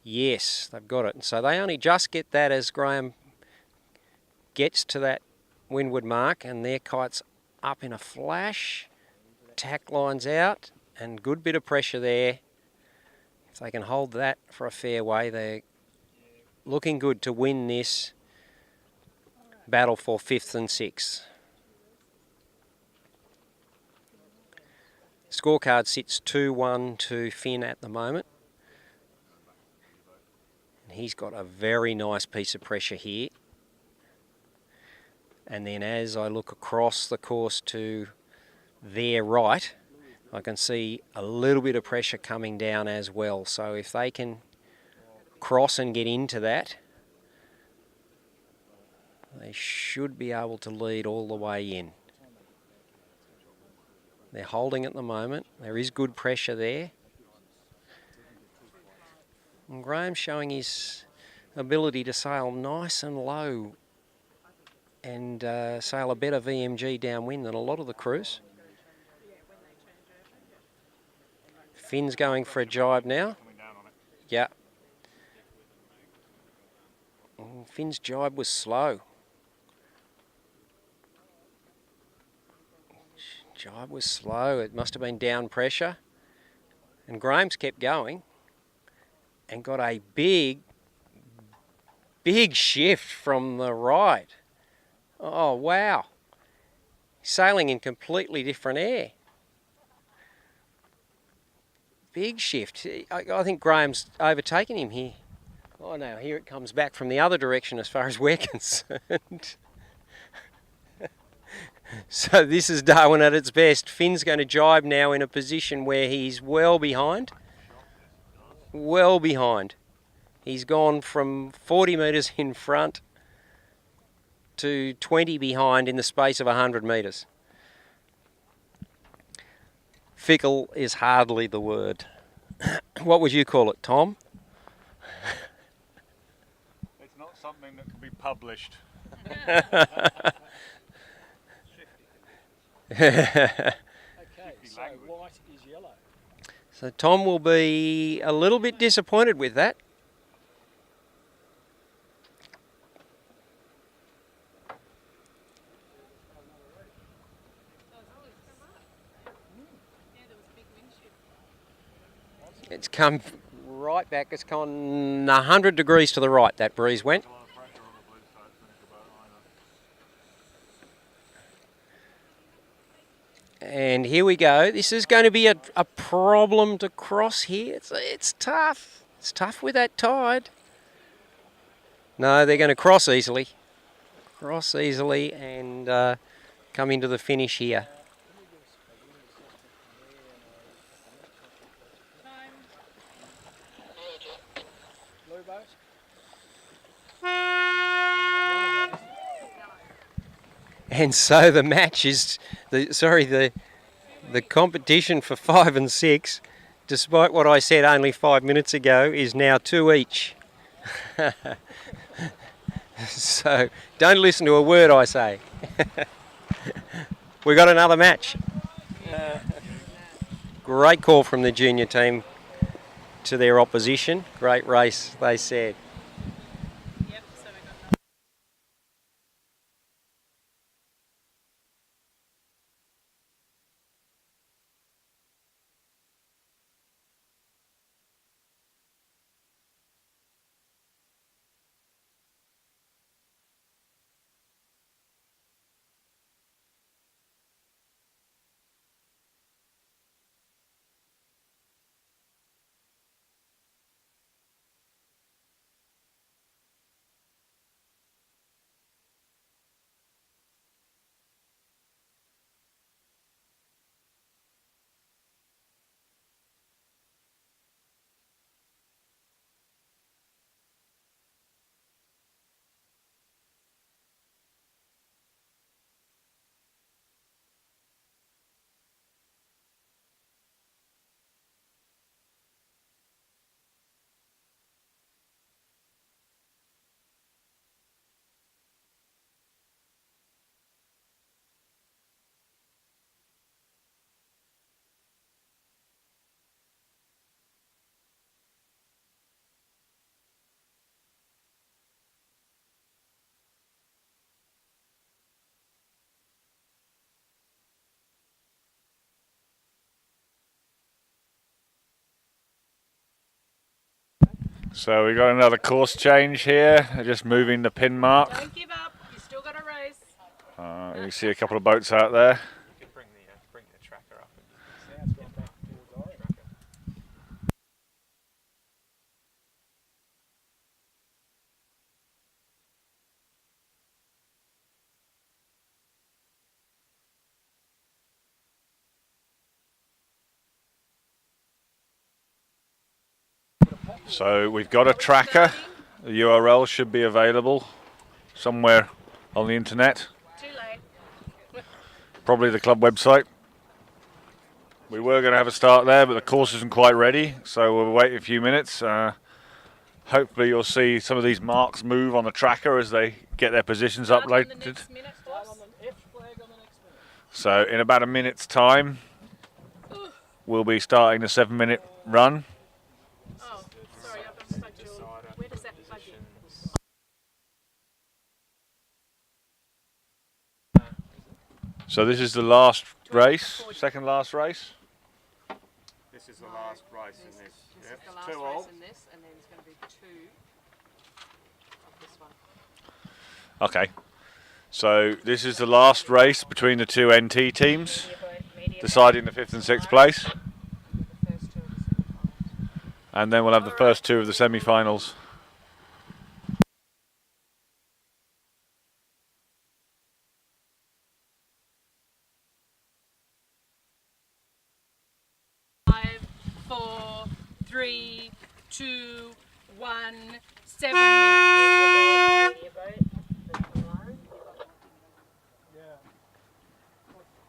E: Yes, they've got it. So they only just get that as Graham gets to that windward mark, and their kite's up in a flash. Tack line's out, and good bit of pressure there. If they can hold that for a fair way, they're looking good to win this battle for 5th and 6th. Scorecard sits 2-1 to Finn at the moment. And he's got a very nice piece of pressure here. And then as I look across the course to their right, I can see a little bit of pressure coming down as well. So if they can cross and get into that, they should be able to lead all the way in. They're holding at the moment. There is good pressure there. And Graham's showing his ability to sail nice and low and sail a better VMG downwind than a lot of the crews. Finn's going for a jibe now. Yeah. Finn's jibe was slow. Jibe was slow. It must have been down pressure. And Graham's kept going and got a big shift from the right. Oh, wow. Sailing in completely different air. Big shift. I think Graham's overtaken him here. Oh, no, here it comes back from the other direction as far as we're concerned. So this is Darwin at its best. Finn's going to jibe now in a position where he's well behind. Well behind. He's gone from 40 metres in front to 20 behind in the space of 100 metres. Fickle is hardly the word. What would you call it, Tom?
A: It's not something that can be published.
D: Okay, so white is yellow.
E: So Tom will be a little bit disappointed with that. It's come right back. It's gone 100 degrees to the right, that breeze went. And here we go. This is going to be a problem to cross here. It's tough. It's tough with that tide. No, they're going to cross easily. Cross easily and come into the finish here.
D: Blue boat?
E: And so the match is, the competition for 5 and 6, despite what I said only 5 minutes ago, is now 2 each. So don't listen to a word I say. We got another match. Great call from the junior team to their opposition. Great race, they said.
A: So we got another course change here. They're just moving the pin mark.
B: Don't give up. You still got a race.
A: You can see a couple of boats out there.
F: You could bring the tracker up.
D: Sound's gone back towards Orange.
A: So we've got a tracker. The URL should be available somewhere on the internet.
B: Too late.
A: Probably the club website. We were going to have a start there, but the course isn't quite ready, so we'll wait a few minutes. Hopefully you'll see some of these marks move on the tracker as they get their positions
B: Start on the
A: uploaded.
B: next minute, boss.
D: On the F flag on the next minute.
A: So in about a minute's time, we'll be starting the 7-minute run.
B: Oh, sorry, I've unplugged your... Where does that plug in?
A: So this is the last race, second last race.
F: This is the last race in this.
G: This is the last race in this, and then there's going to be 2 of this one.
A: Okay, so this is the last race between the 2 NT teams, deciding the 5th and 6th place,
G: The first 2 of the semi-finals.
A: and then we'll have the first 2 of the semi-finals.
B: Five, 4, 3, 2, 1, 7 minutes.
D: Yeah.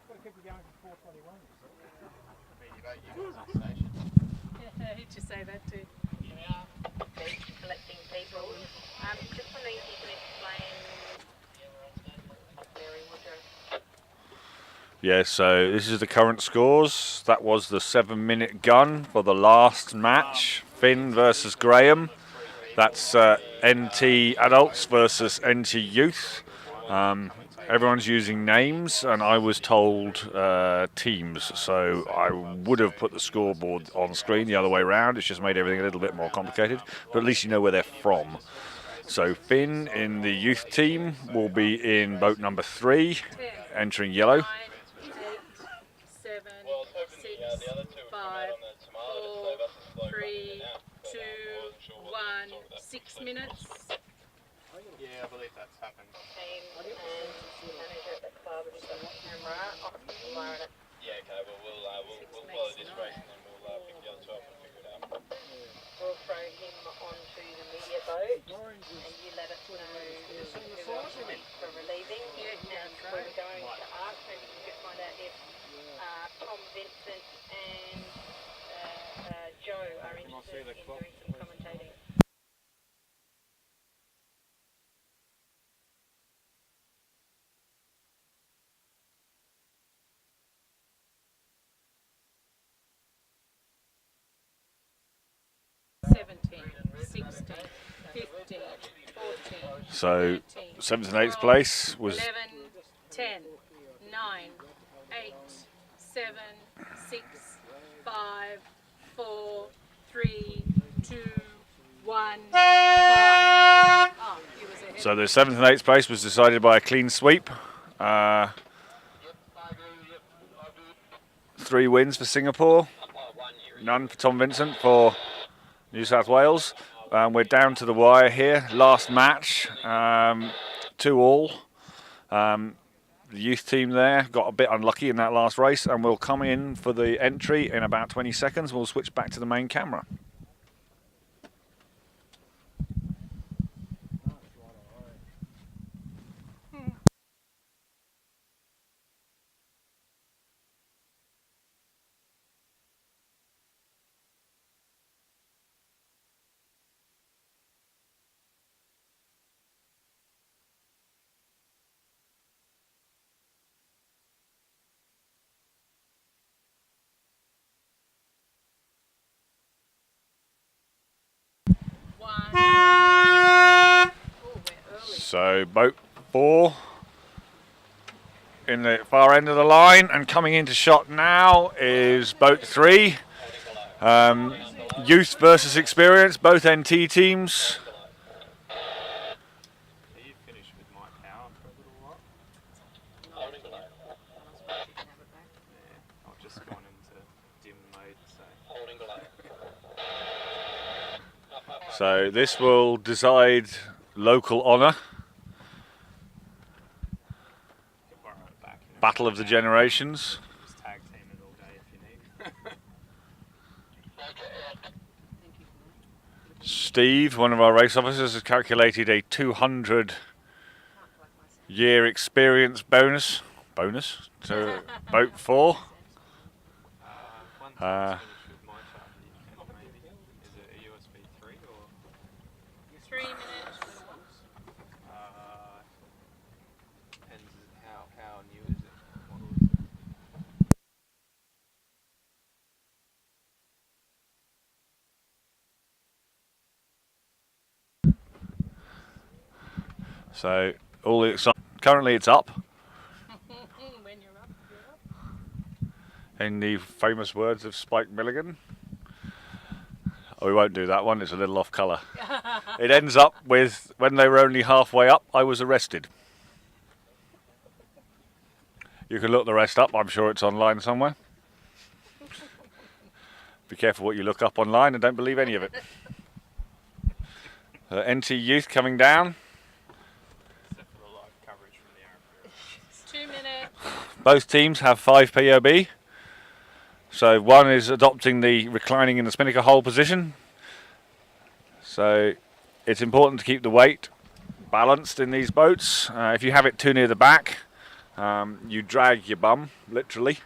D: Got to keep it going for 4:21.
B: Did you say that too?
H: Collecting people. Just wondering if you can explain Mary Woodrow.
A: Yeah, so this is the current scores. That was the 7-minute gun for the last match, Finn versus Graham. That's NT adults versus NT youth. Everyone's using names, and I was told teams, so I would have put the scoreboard on screen the other way around. It's just made everything a little bit more complicated, but at least you know where they're from. So Finn in the youth team will be in boat number 3, entering yellow.
B: 9, 8, 7, 6, 5, 4, 3, 2, 1, 6 minutes.
F: Yeah, I believe that's happened.
H: Team and manager at the club is on camera. Lauren,
C: Yeah, okay, well, we'll follow this race and then we'll pick the other 12 and figure it out.
H: we'll throw him onto the media boat and you let us know who for relieving. And we're going to ask, maybe you can find out if Tom, Vincent and Joe are interested in doing some commentating.
A: So 7th and 8th place was
B: 11, 10, 9, 8, 7, 6, 5, 4, 3, 2, 1, 5. Oh, he was ahead.
A: so the 7th and 8th place was decided by a clean sweep. 3 wins for Singapore, none for Tom Vincent for New South Wales. We're down to the wire here. Last match, 2-all. The youth team there got a bit unlucky in that last race, and we'll come in for the entry in about 20 seconds. We'll switch back to the main camera. So boat 4 in the far end of the line, and coming into shot now is boat 3. Youth versus experience, both NT teams.
F: Are you finished with my power for a little while?
C: Holding below.
F: Yeah, I've just gone into dim mode, so.
C: Holding below.
A: So this will decide local honour.
F: Borrow it back.
A: Battle of the generations.
F: Just tag team it all day if you need.
A: Steve, one of our race officers, has calculated a 200-year experience bonus to boat 4.
F: One time's finished with my charger, you can maybe. Is it a USB 3 or?
G: 3 minutes.
F: Depends how new is it? Model is it?
A: So all the currently it's up.
G: When you're up,
A: In the famous words of Spike Milligan. Oh, we won't do that one, it's a little off colour. It ends up with, when they were only halfway up, I was arrested. You can look the rest up, I'm sure it's online somewhere. Be careful what you look up online and don't believe any of it. NT Youth coming down.
F: Except for the live coverage from the Arafura.
G: 2 minutes.
A: Both teams have 5 POB. So one is adopting the reclining in the spinnaker hold position. So it's important to keep the weight balanced in these boats. If you have it too near the back, you drag your bum, literally.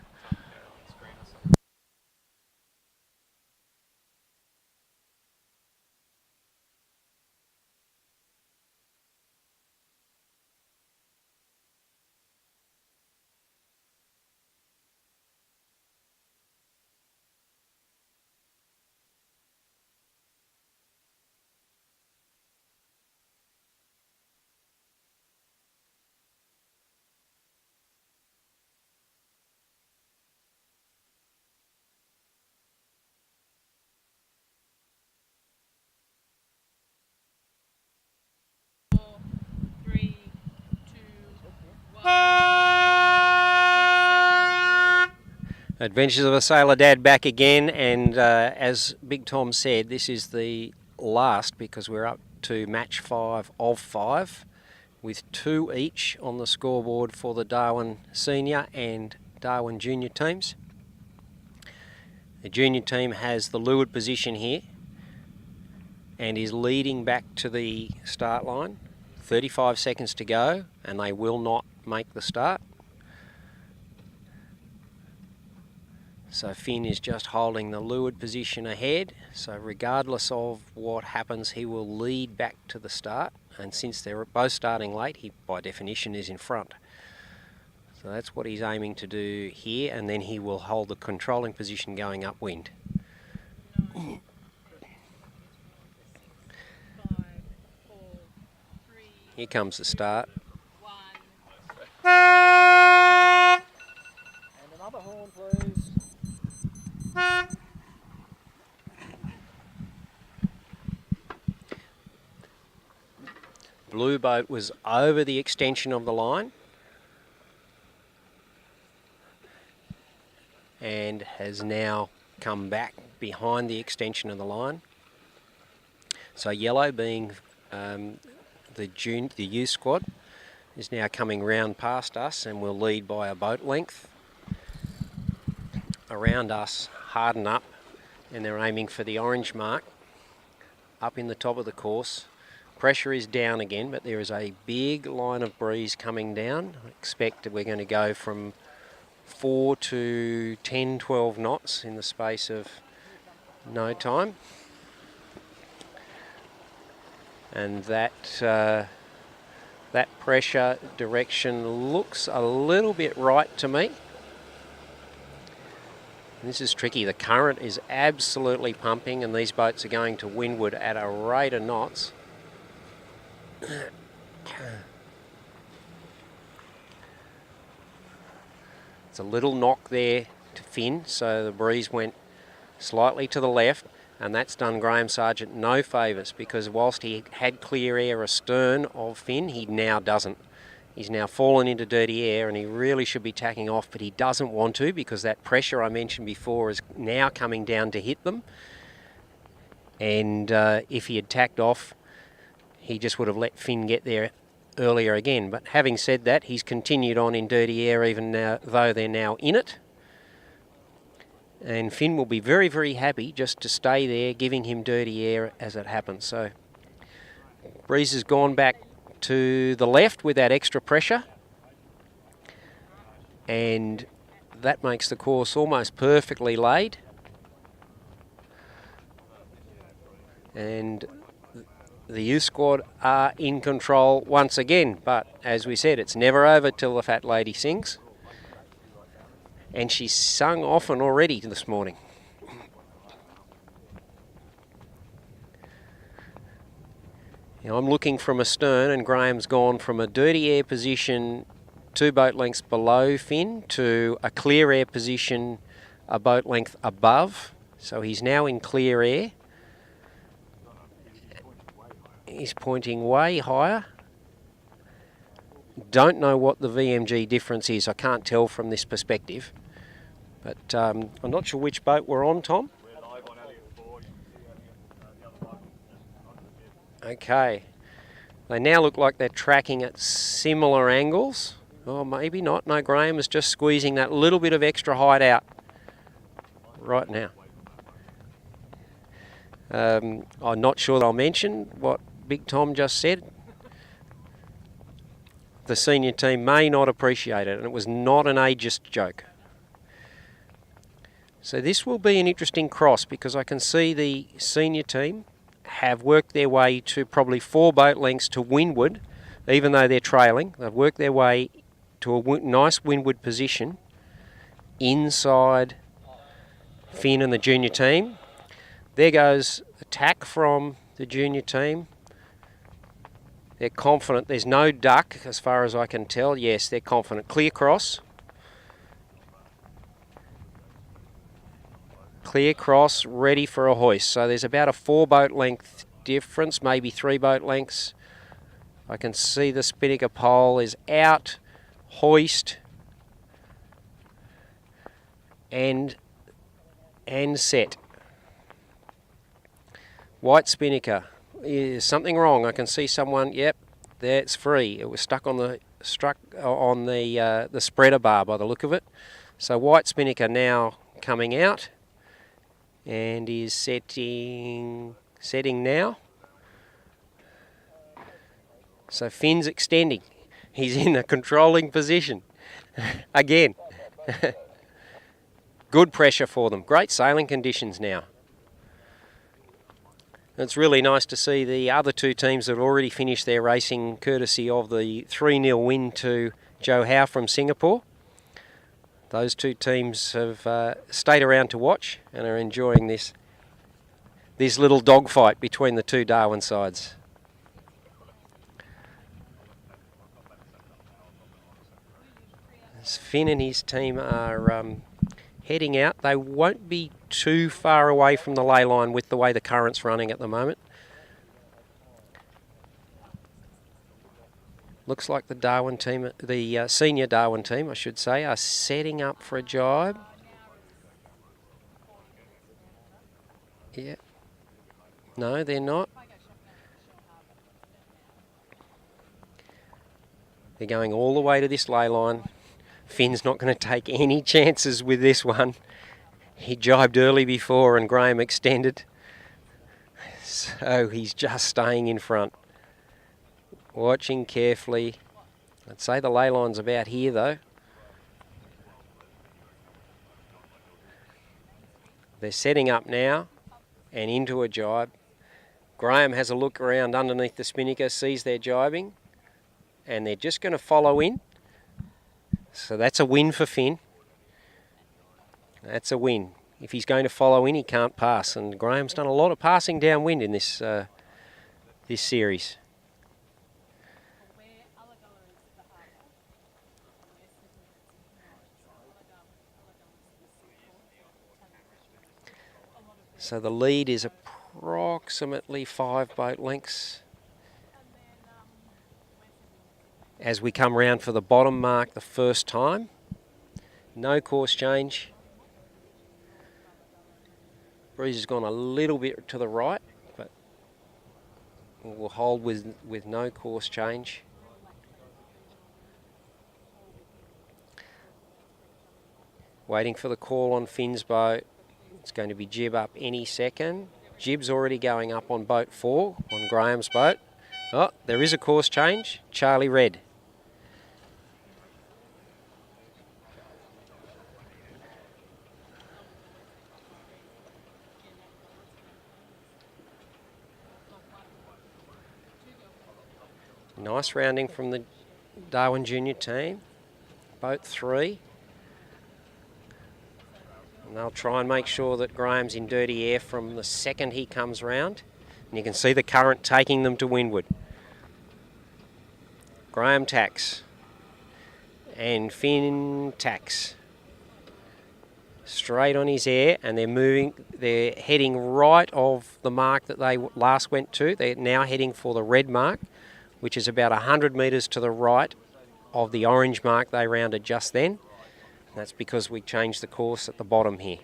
G: Three, two, one.
E: Adventures of a Sailor Dad back again, and as Big Tom said, this is the last because we're up to match 5 of 5 with 2 each on the scoreboard for the Darwin Senior and Darwin Junior teams. The Junior team has the leeward position here and is leading back to the start line. 35 seconds to go and they will not make the start. So Finn is just holding the leeward position ahead. So regardless of what happens, he will lead back to the start. And since they're both starting late, he by definition is in front. So that's what he's aiming to do here, and then he will hold the controlling position going upwind. Here comes the start.
D: And another horn, please.
E: Blue boat was over the extension of the line and has now come back behind the extension of the line. So yellow, being the youth squad, is now coming round past us and will lead by a boat length. Around us, harden up, and they're aiming for the orange mark up in the top of the course. Pressure is down again, but there is a big line of breeze coming down. I expect that we're going to go from 4 to 10, 12 knots in the space of no time. And that pressure direction looks a little bit right to me. This is tricky. The current is absolutely pumping and these boats are going to windward at a rate of knots. It's a little knock there to Finn, so the breeze went slightly to the left. And that's done Graham Sargent no favours, because whilst he had clear air astern of Finn, he now doesn't. He's now fallen into dirty air and he really should be tacking off, but he doesn't want to because that pressure I mentioned before is now coming down to hit them. And if he had tacked off, he just would have let Finn get there earlier again. But having said that, he's continued on in dirty air even now, though they're now in it. And Finn will be very, very happy just to stay there, giving him dirty air as it happens. So breeze has gone back to the left with that extra pressure, and that makes the course almost perfectly laid. And the youth squad are in control once again, but as we said, it's never over till the fat lady sings. And she's sung often already this morning. Now I'm looking from astern, and Graham's gone from a dirty air position 2 boat lengths below Finn to a clear air position a boat length above. So he's now in clear air. He's pointing way higher. Don't know what the VMG difference is. I can't tell from this perspective. But I'm not sure which boat we're on, Tom. Okay. They now look like they're tracking at similar angles. Oh, maybe not. No, Graham is just squeezing that little bit of extra height out right now. I'm not sure that I'll mention what Big Tom just said. The senior team may not appreciate it, and it was not an ageist joke. So this will be an interesting cross, because I can see the senior team have worked their way to probably 4 boat lengths to windward, even though they're trailing. They've worked their way to a nice windward position inside Finn and the junior team. There goes attack from the junior team. They're confident. There's no duck as far as I can tell. Yes, they're confident. Clear cross. Clear cross, ready for a hoist. So there's about a 4 boat length difference, maybe 3 boat lengths. I can see the spinnaker pole is out, hoist, and set. White spinnaker. Is something wrong? I can see someone. Yep, there it's free. It was struck on the spreader bar by the look of it. So white spinnaker now coming out. And is setting now. So Finn's extending. He's in a controlling position. Again. Good pressure for them. Great sailing conditions now. It's really nice to see the other 2 teams that have already finished their racing courtesy of the 3-0 win to Joe Howe from Singapore. Those 2 teams have stayed around to watch and are enjoying this little dogfight between the 2 Darwin sides. As Finn and his team are heading out, they won't be too far away from the ley line with the way the current's running at the moment. Looks like the Darwin team, the senior Darwin team, I should say, are setting up for a jibe. Yeah. No, they're not. They're going all the way to this ley line. Finn's not going to take any chances with this one. He jibed early before and Graham extended. So he's just staying in front. Watching carefully. I'd say the ley line's about here though. They're setting up now and into a jibe. Graham has a look around underneath the spinnaker, sees they're jibing, and they're just going to follow in. So that's a win for Finn. That's a win. If he's going to follow in, he can't pass. And Graham's done a lot of passing downwind in this this series. So the lead is approximately 5 boat lengths. As we come round for the bottom mark the first time, no course change. Breeze has gone a little bit to the right, but we'll hold with no course change. Waiting for the call on Finn's boat. It's going to be jib up any second. Jib's already going up on boat 4, on Graham's boat. Oh, there is a course change. Charlie Red. Nice rounding from the Darwin Junior team. Boat 3. And they'll try and make sure that Graham's in dirty air from the second he comes round. And you can see the current taking them to windward. Graham tacks. And Finn tacks. Straight on his air, and they're heading right of the mark that they last went to. They're now heading for the red mark, which is about 100 metres to the right of the orange mark they rounded just then. That's because we changed the course at the bottom here.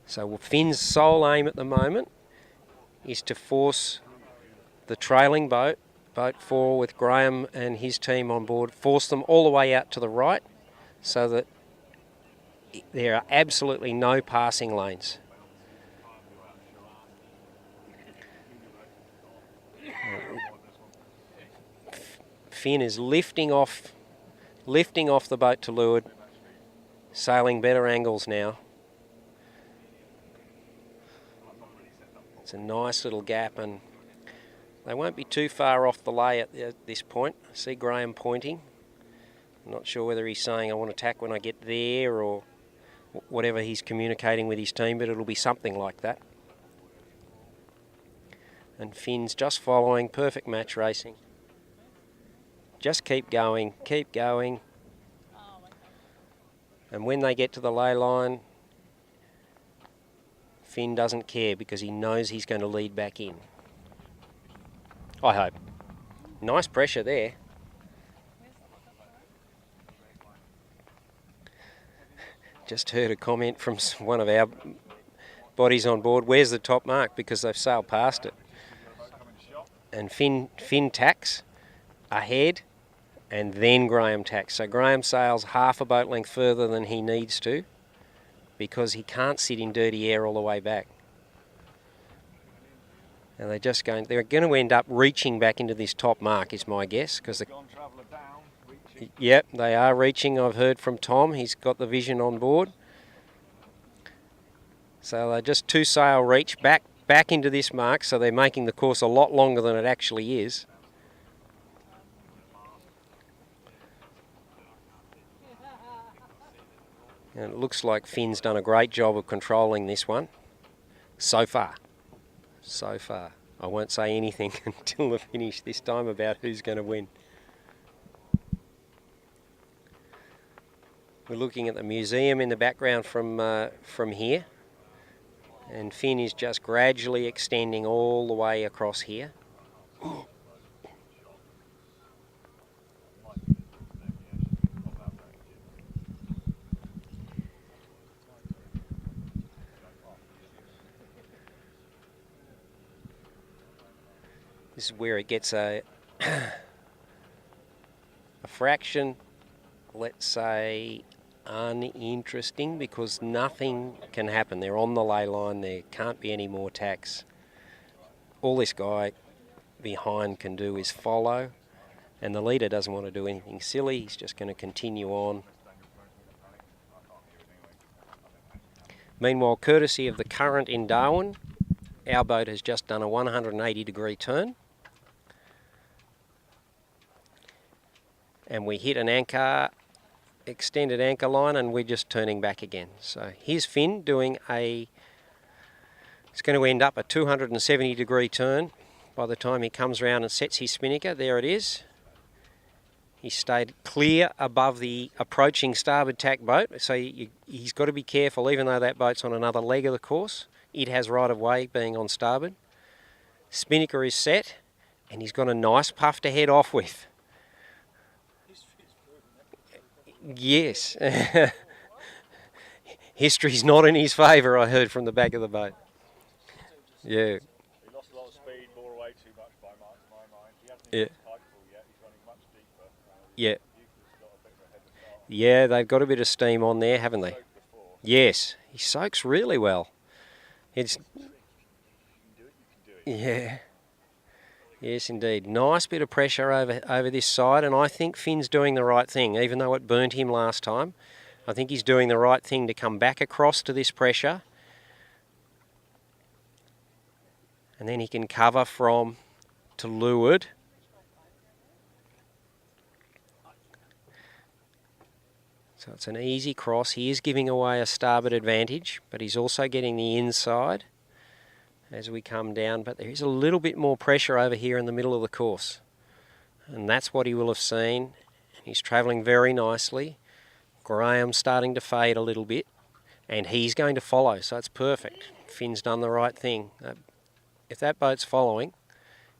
E: So Finn's sole aim at the moment is to force the trailing boat, boat 4 with Graham and his team on board, force them all the way out to the right so that there are absolutely no passing lanes. Finn is lifting off the boat to leeward, sailing better angles now. It's a nice little gap, and they won't be too far off the lay at this point. I see Graham pointing. I'm not sure whether he's saying I want to tack when I get there or whatever he's communicating with his team, but it'll be something like that. And Finn's just following, perfect match racing. Just keep going, keep going. And when they get to the lay line, Finn doesn't care because he knows he's going to lead back in. I hope. Nice pressure there. Just heard a comment from one of our bodies on board. Where's the top mark? Because they've sailed past it. And Finn tacks ahead, and then Graham tacks. So Graham sails half a boat length further than he needs to because he can't sit in dirty air all the way back. And they're going to end up reaching back into this top mark, is my guess, because yep, they are reaching. I've heard from Tom. He's got the vision on board. So they just 2 sail reach back into this mark, so they're making the course a lot longer than it actually is. And it looks like Finn's done a great job of controlling this one so far. So far. I won't say anything until the finish this time about who's going to win. We're looking at the museum in the background from here, and Finn is just gradually extending all the way across here. This is where it gets a fraction, let's say, uninteresting, because nothing can happen. They're on the lay line. There can't be any more tacks. All this guy behind can do is follow, and the leader doesn't want to do anything silly. He's just going to continue on. Meanwhile, courtesy of the current in Darwin, our boat has just done a 180-degree turn. And we hit an anchor, extended anchor line, and we're just turning back again. So here's Finn doing it's going to end up a 270-degree turn by the time he comes around and sets his spinnaker. There it is. He stayed clear above the approaching starboard tack boat, so he's got to be careful, even though that boat's on another leg of the course. It has right of way being on starboard. Spinnaker is set, and he's got a nice puff to head off with. Yes. History's not in his favour, I heard from the back of the boat. Yeah.
A: He lost a lot of speed, bore away too much by my mind. He hasn't
E: Yeah.
A: even tideful yet. He's running much deeper.
E: Yeah.
A: Euclid's got a bit of a head start.
E: Yeah, they've got a bit of steam on there, haven't they?
A: Soaked before.
E: Yes, he soaks really well. It's
A: You can do it.
E: yeah. Yes, indeed. Nice bit of pressure over this side, and I think Finn's doing the right thing, even though it burnt him last time. I think he's doing the right thing to come back across to this pressure, and then he can cover from to leeward. So it's an easy cross. He is giving away a starboard advantage, but he's also getting the inside as we come down. But there is a little bit more pressure over here in the middle of the course, and that's what he will have seen. He's travelling very nicely. Graham's starting to fade a little bit, and he's going to follow, so it's perfect. Finn's done the right thing. If that boat's following,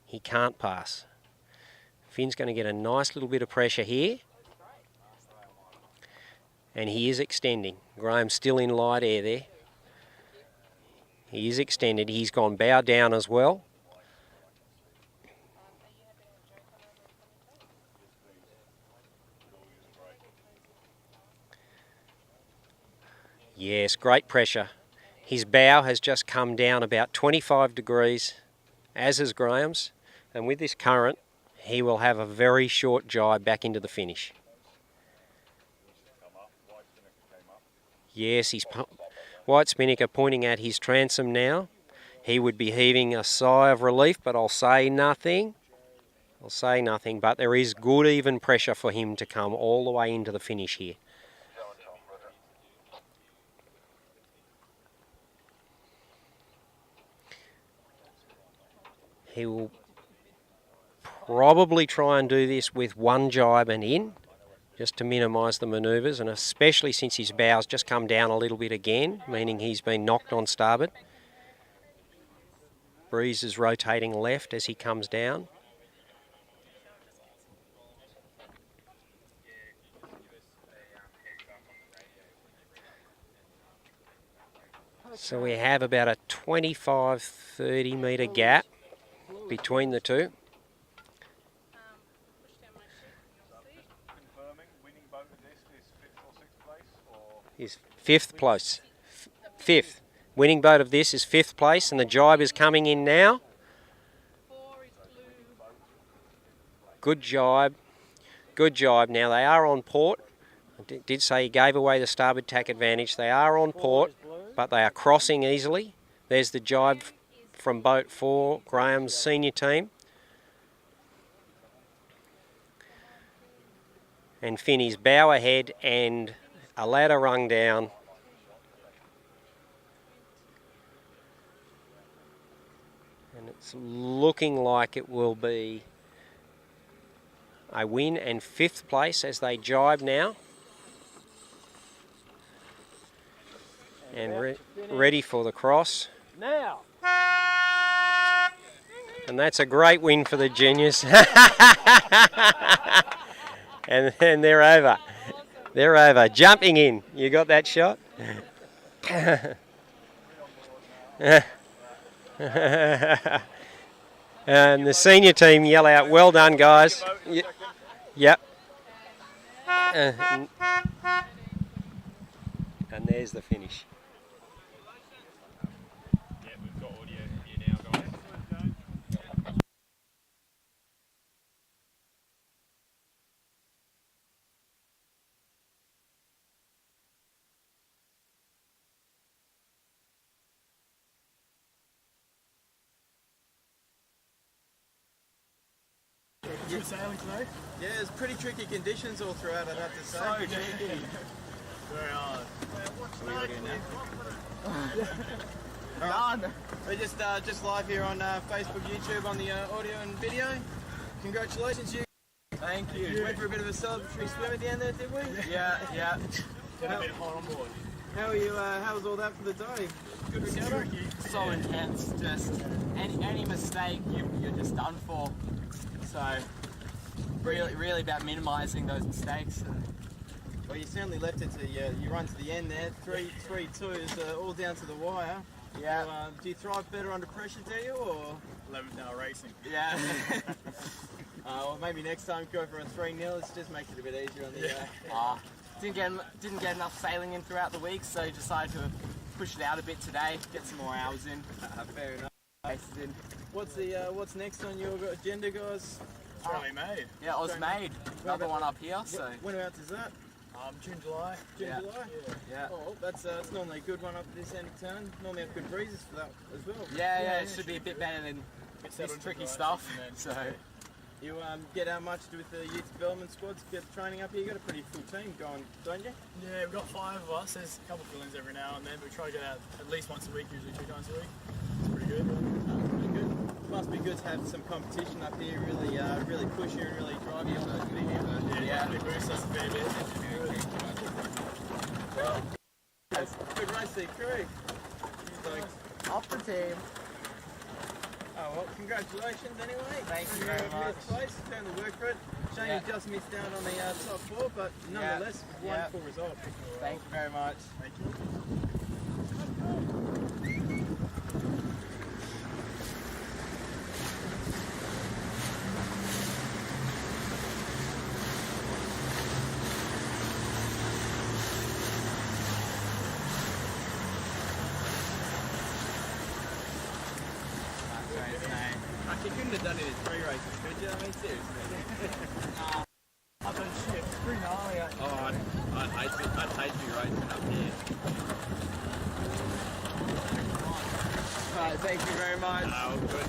E: he can't pass. Finn's going to get a nice little bit of pressure here, and he is extending. Graham's still in light air there. He is extended. He's gone bow down as well. Yes, great pressure. His bow has just come down about 25 degrees, as has Graham's, and with this current, he will have a very short jibe back into the finish. Yes, White Spinnaker pointing at his transom now. He would be heaving a sigh of relief, but I'll say nothing. But there is good even pressure for him to come all the way into the finish here. He will probably try and do this with one jibe and in, just to minimise the manoeuvres, and especially since his bow's just come down a little bit again, meaning he's been knocked on starboard. Breeze is rotating left as he comes down. So we have about a 25-30 metre gap between the two.
A: Confirming, winning boat of this is 5th or 6th place? Or?
E: Is 5th place. 5th. Winning boat of this is 5th place, and the jibe is coming in now. Good jibe. Good jibe. Now they are on port. I did say he gave away the starboard tack advantage. They are on port, but they are crossing easily. There's the jibe from boat 4, Graham's senior team. And Finney's bow ahead and a ladder rung down. And it's looking like it will be a win and 5th place as they jibe now. And ready for the cross.
D: Now.
E: And that's a great win for the juniors. and they're over. They're over. Jumping in. You got that shot? And the senior team yell out, "Well done, guys." Yep. And there's the finish.
F: Yeah, we've got audio here now, guys.
D: Good sailing today.
F: Yeah, it's pretty tricky conditions all throughout, I'd have to say.
D: So tricky.
F: Very hard.
D: Done.
F: We're just live here on Facebook, YouTube, on the audio and video. Congratulations, you. Thank you. Went for a bit of a celebratory swim at the end there, did we? Yeah.
D: Get a bit hot on board.
F: How are you? How was all that for the day? Good recover?
I: So intense. Just any mistake, you're just done for. So really about minimising those mistakes.
F: Well, you certainly left it to you run to the end there. 3-2s, all down to the wire.
I: Yeah.
F: Do you thrive better under pressure, do you, or?
D: 11th hour racing.
F: Yeah. Well, maybe next time go for a 3-0. It just makes it a bit easier on the.
I: Didn't get enough sailing in throughout the week, so decided to push it out a bit today, get some more hours in.
F: Fair enough. What's next on your agenda, guys?
D: Australia made.
I: Yeah, Oz made. Another one up here. So
F: When about is that?
D: June, July.
I: Yeah.
F: July?
I: yeah.
F: Oh, that's normally a good one up this end of town. Normally have good breezes for that as well.
I: Yeah, it should be a bit better than this tricky stuff. So
F: You get out much with the youth development squads, get training up here. You got a pretty full team going, don't you?
D: Yeah, we've got 5 of us. There's a couple of fill-ins every now and then, but we try to get out at least once a week, usually 2 times a week. It's pretty good.
F: Pretty good. Must be good to have some competition up here. Really push you and really drive you on those videos.
D: Yeah, they boost us a fair bit.
F: Well, good race there, crew. Thanks.
I: off the team.
F: Oh well, congratulations anyway.
I: Thank you very much.
F: Place, certainly worked for it. Shame
I: Yeah.
F: you just missed out on the top 4, but nonetheless, wonderful result.
I: Thank you very much.
D: Thank you.
F: You couldn't have done it in 3 races, could you? I mean, seriously.
D: I've done shit. It's pretty gnarly.
F: Oh, I'd hate to be racing up here. Alright, thank you very much.
D: Oh, good.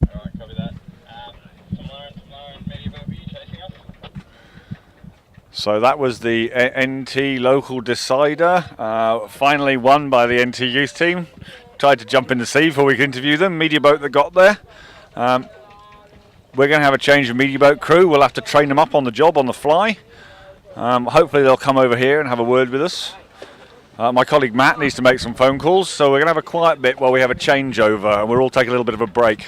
C: Alright, copy that. Tomorrow and Medieval, were you chasing us?
A: So that was the NT local decider, finally won by the NT youth team. Tried to jump in the sea before we could interview them, media boat that got there. We're going to have a change of media boat crew. We'll have to train them up on the job, on the fly. Hopefully they'll come over here and have a word with us. My colleague Matt needs to make some phone calls, so we're going to have a quiet bit while we have a changeover and we'll all take a little bit of a break.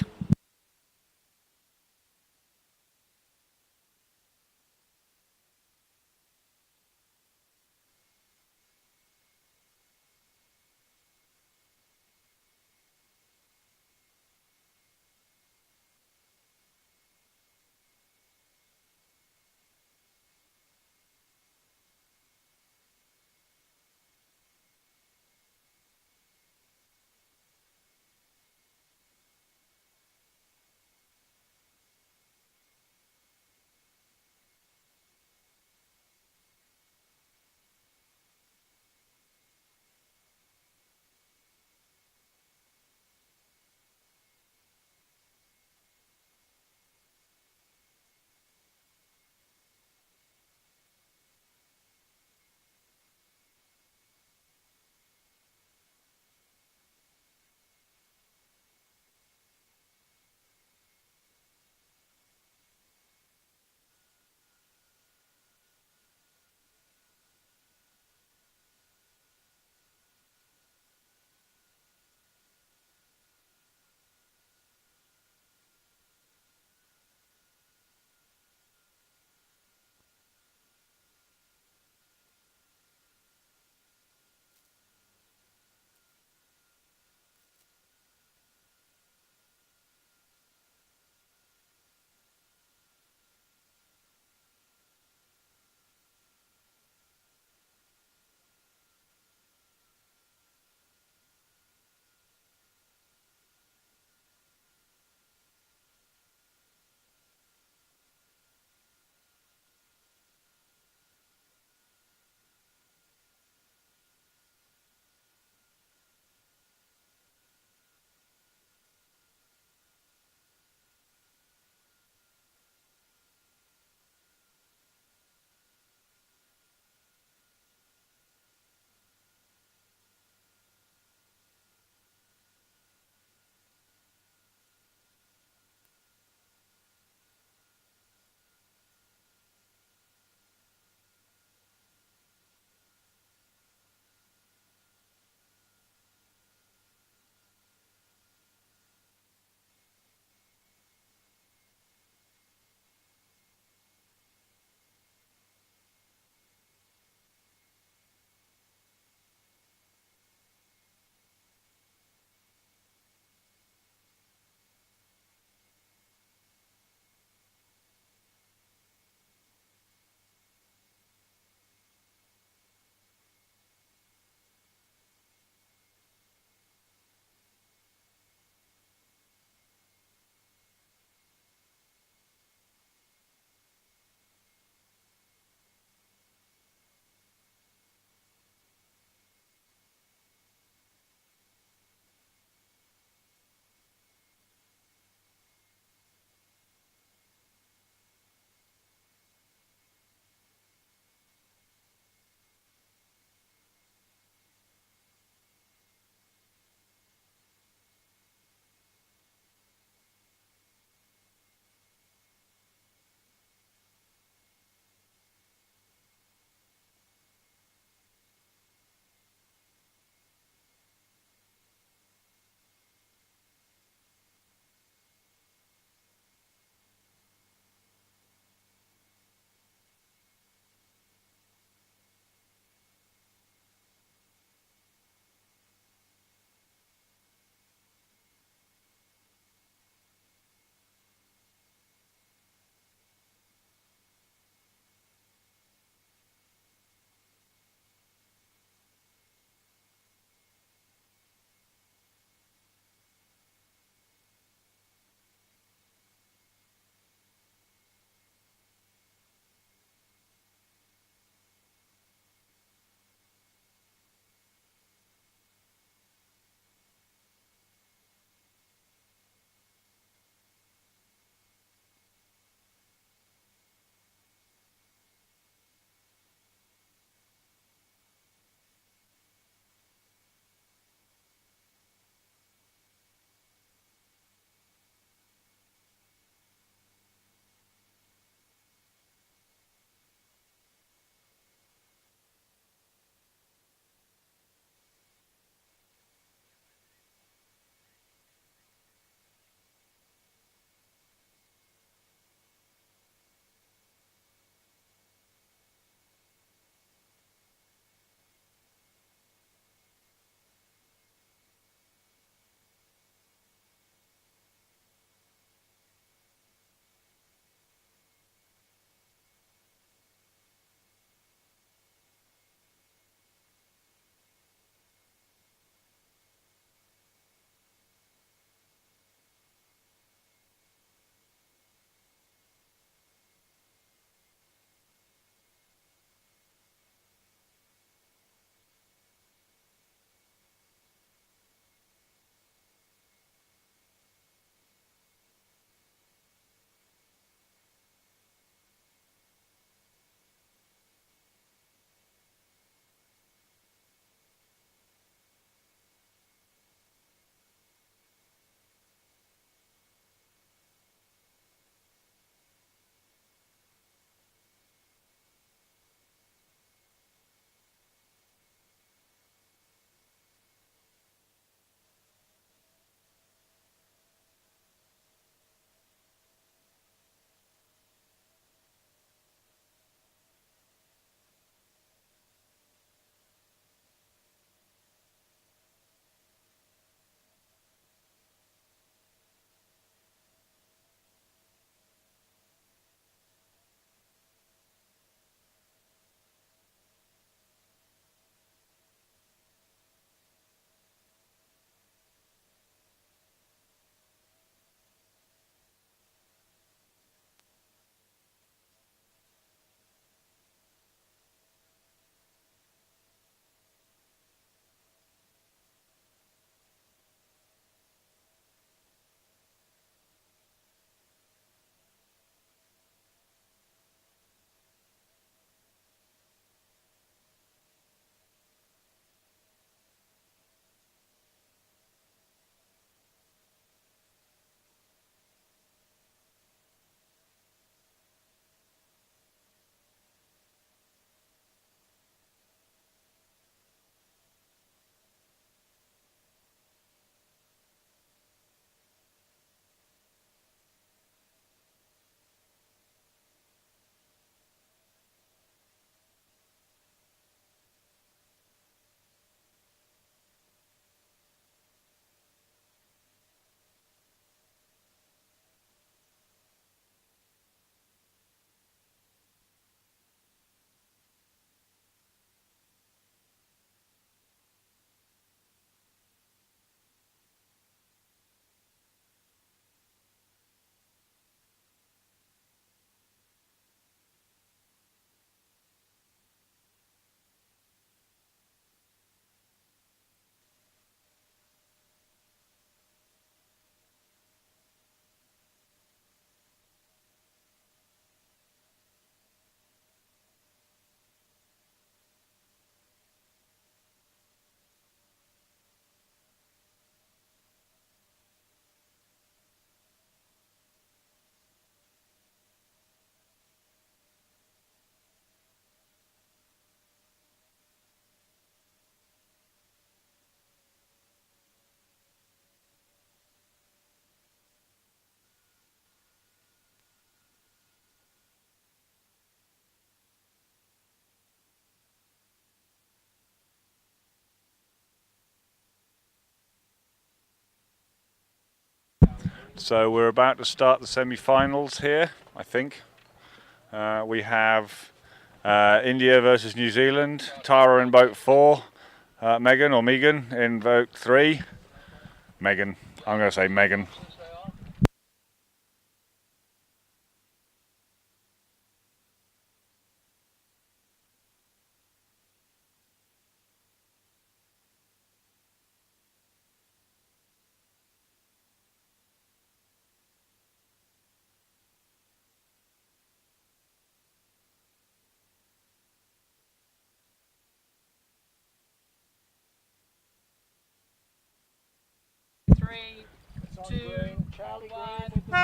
A: So we're about to start the semi-finals here, I think. We have India versus New Zealand, Tara in boat 4, Megan in boat 3. Megan, I'm going to say Megan.
B: Three, two,
D: Charlie
B: one.
D: Green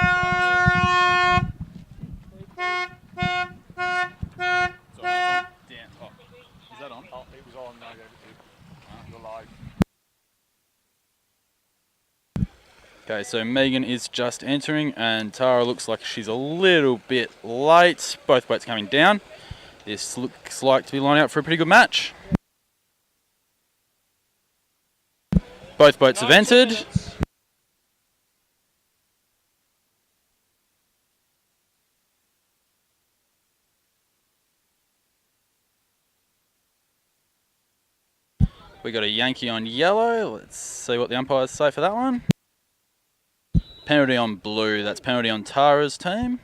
D: with the
A: Is that on? Oh, it was on. I gave it to you. You're live.
J: Okay, so Megan is just entering and Tara looks like she's a little bit late. Both boats coming down. This looks like to be lining up for a pretty good match. Both boats have entered. We got a Yankee on yellow. Let's see what the umpires say for that one. Penalty on blue. That's penalty on Tara's team.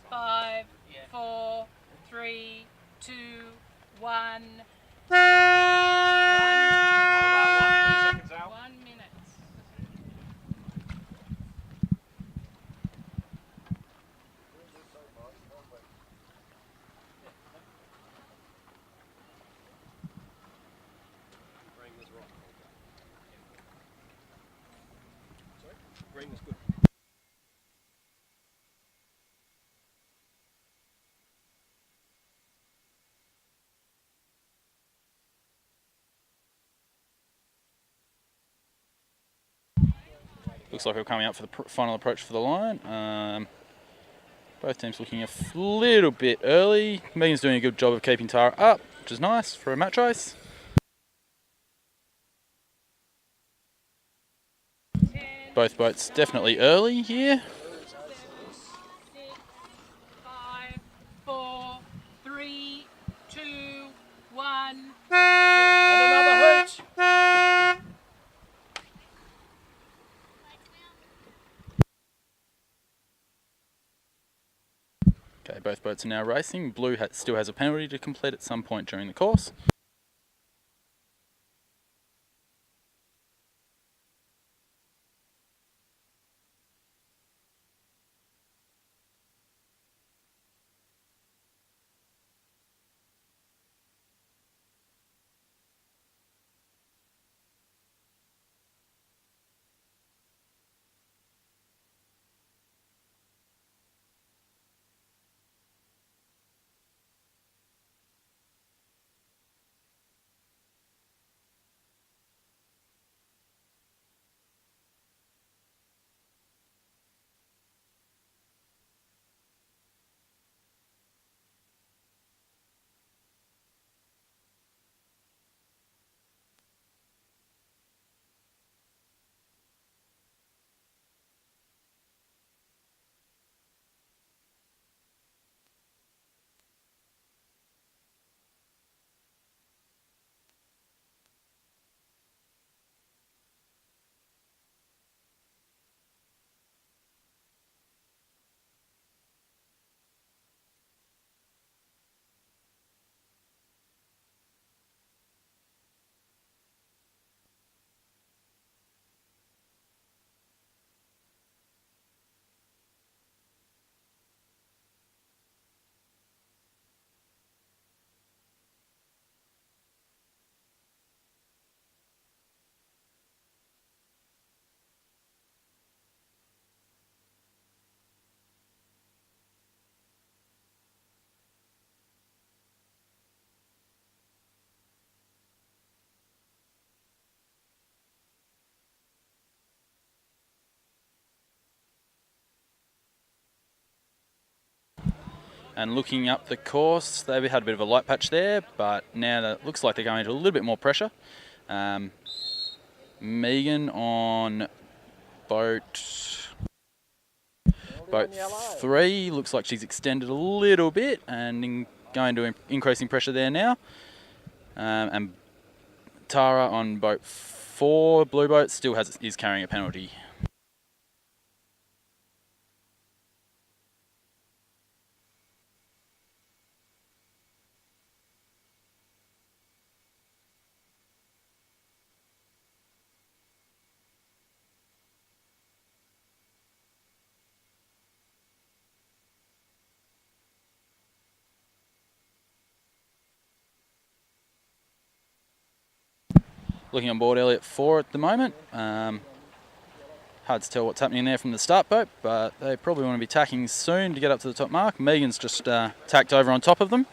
B: Five, four, three, two, one. One minute.
D: green was good.
J: Looks like we're coming up for the final approach for the line. Both teams looking a little bit early. Megan's doing a good job of keeping Tara up, which is nice for a match race. Both boats definitely early here.
B: 5, 4, 3, 2, 1.
D: And another hoot.
J: Okay, both boats are now racing. Blue still has a penalty to complete at some point during the course. And looking up the course, they had a bit of a light patch there, but now that looks like they're going into a little bit more pressure. Megan on boat 3 looks like she's extended a little bit and going to increasing pressure there now. And Tara on boat 4, blue boat, still is carrying a penalty. Looking on board Elliot 4 at the moment. Hard to tell what's happening there from the start boat, but they probably want to be tacking soon to get up to the top mark. Megan's just tacked over on top of them,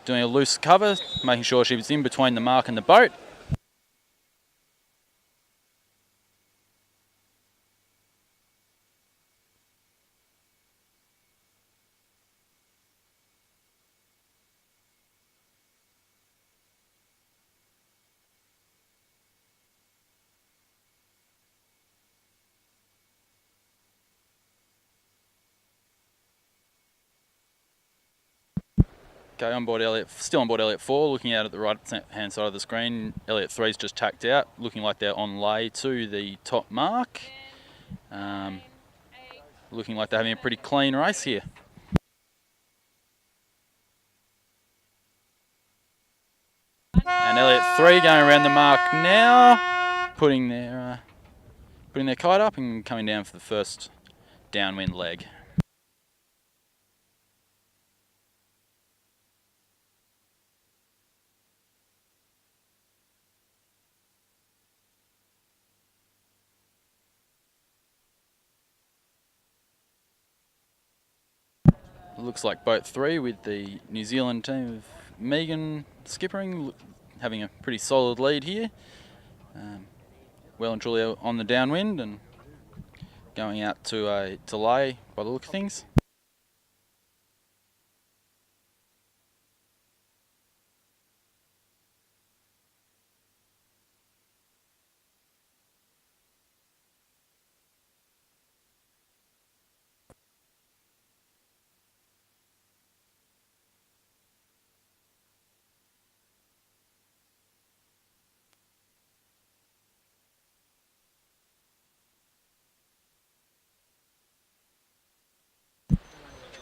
J: doing a loose cover, making sure she was in between the mark and the boat. Okay, still on board Elliot 4, looking out at the right hand side of the screen. Elliot 3's just tacked out, looking like they're on lay to the top mark. Looking like they're having a pretty clean race here. And Elliot 3 going around the mark now, putting their kite up and coming down for the first downwind leg. Looks like boat 3 with the New Zealand team of Megan skippering, having a pretty solid lead here. Well and truly on the downwind and going out to lay by the look of things.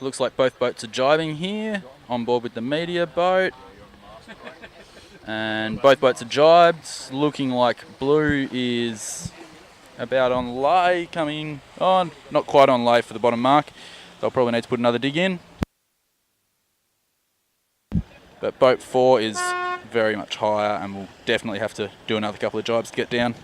J: Looks like both boats are jibing here, on board with the media boat. And both boats are jibed, looking like blue is about on lay, coming on, not quite on lay for the bottom mark. They'll probably need to put another dig in. But boat 4 is very much higher and will definitely have to do another couple of jibes to get down.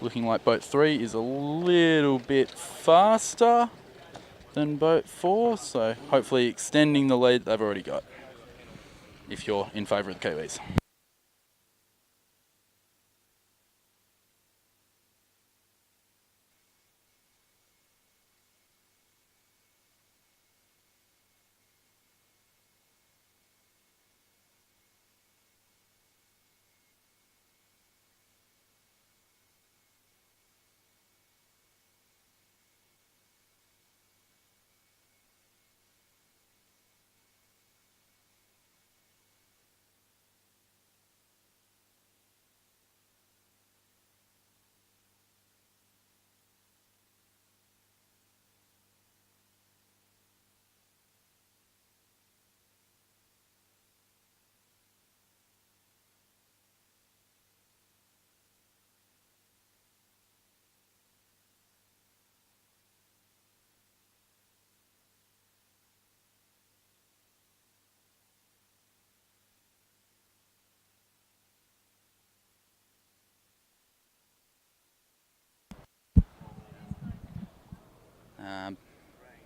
J: Looking like boat 3 is a little bit faster than boat 4, so hopefully extending the lead they've already got, if you're in favour of the Kiwis.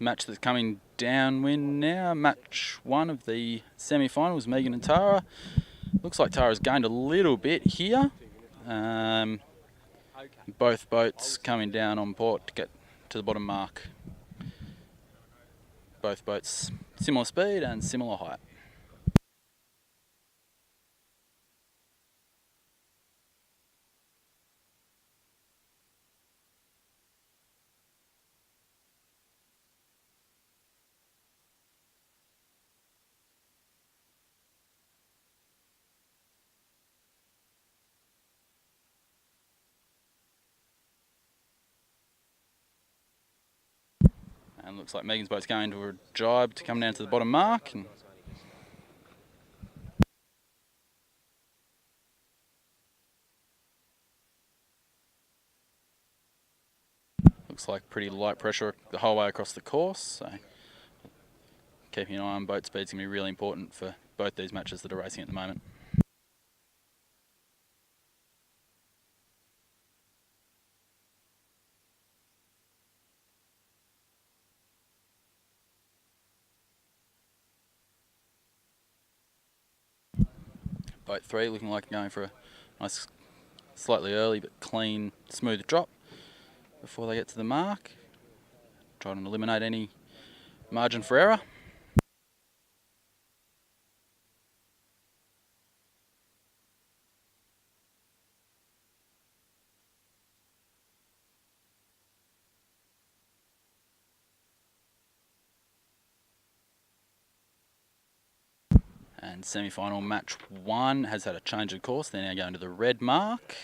J: Match that's coming downwind now. Match 1 of the semi-finals, Megan and Tara. Looks like Tara's gained a little bit here. Both boats coming down on port to get to the bottom mark. Both boats similar speed and similar height. And looks like Megan's boat's going to a jibe to come down to the bottom mark. And looks like pretty light pressure the whole way across the course. So keeping an eye on boat speed's going to be really important for both these matches that are racing at the moment. Boat 3 looking like going for a nice, slightly early but clean, smooth drop before they get to the mark. Trying to eliminate any margin for error. And semi-final match 1 has had a change of course. They're now going to the red mark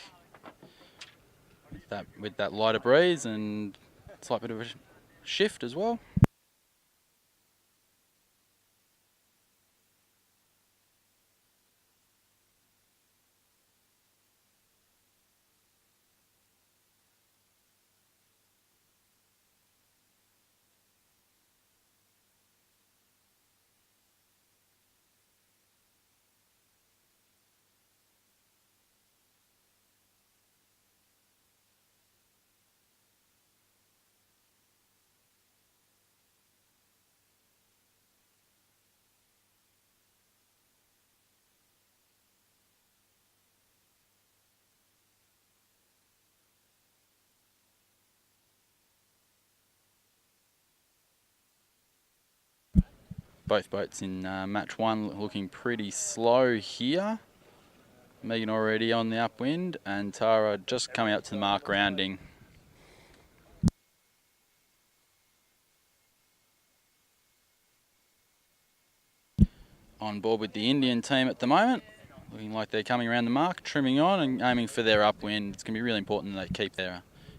J: with that lighter breeze and a slight bit of a shift as well. Both boats in match 1 looking pretty slow here. Megan already on the upwind and Tara just coming up to the mark rounding. On board with the Indian team at the moment. Looking like they're coming around the mark, trimming on and aiming for their upwind. It's going to be really important that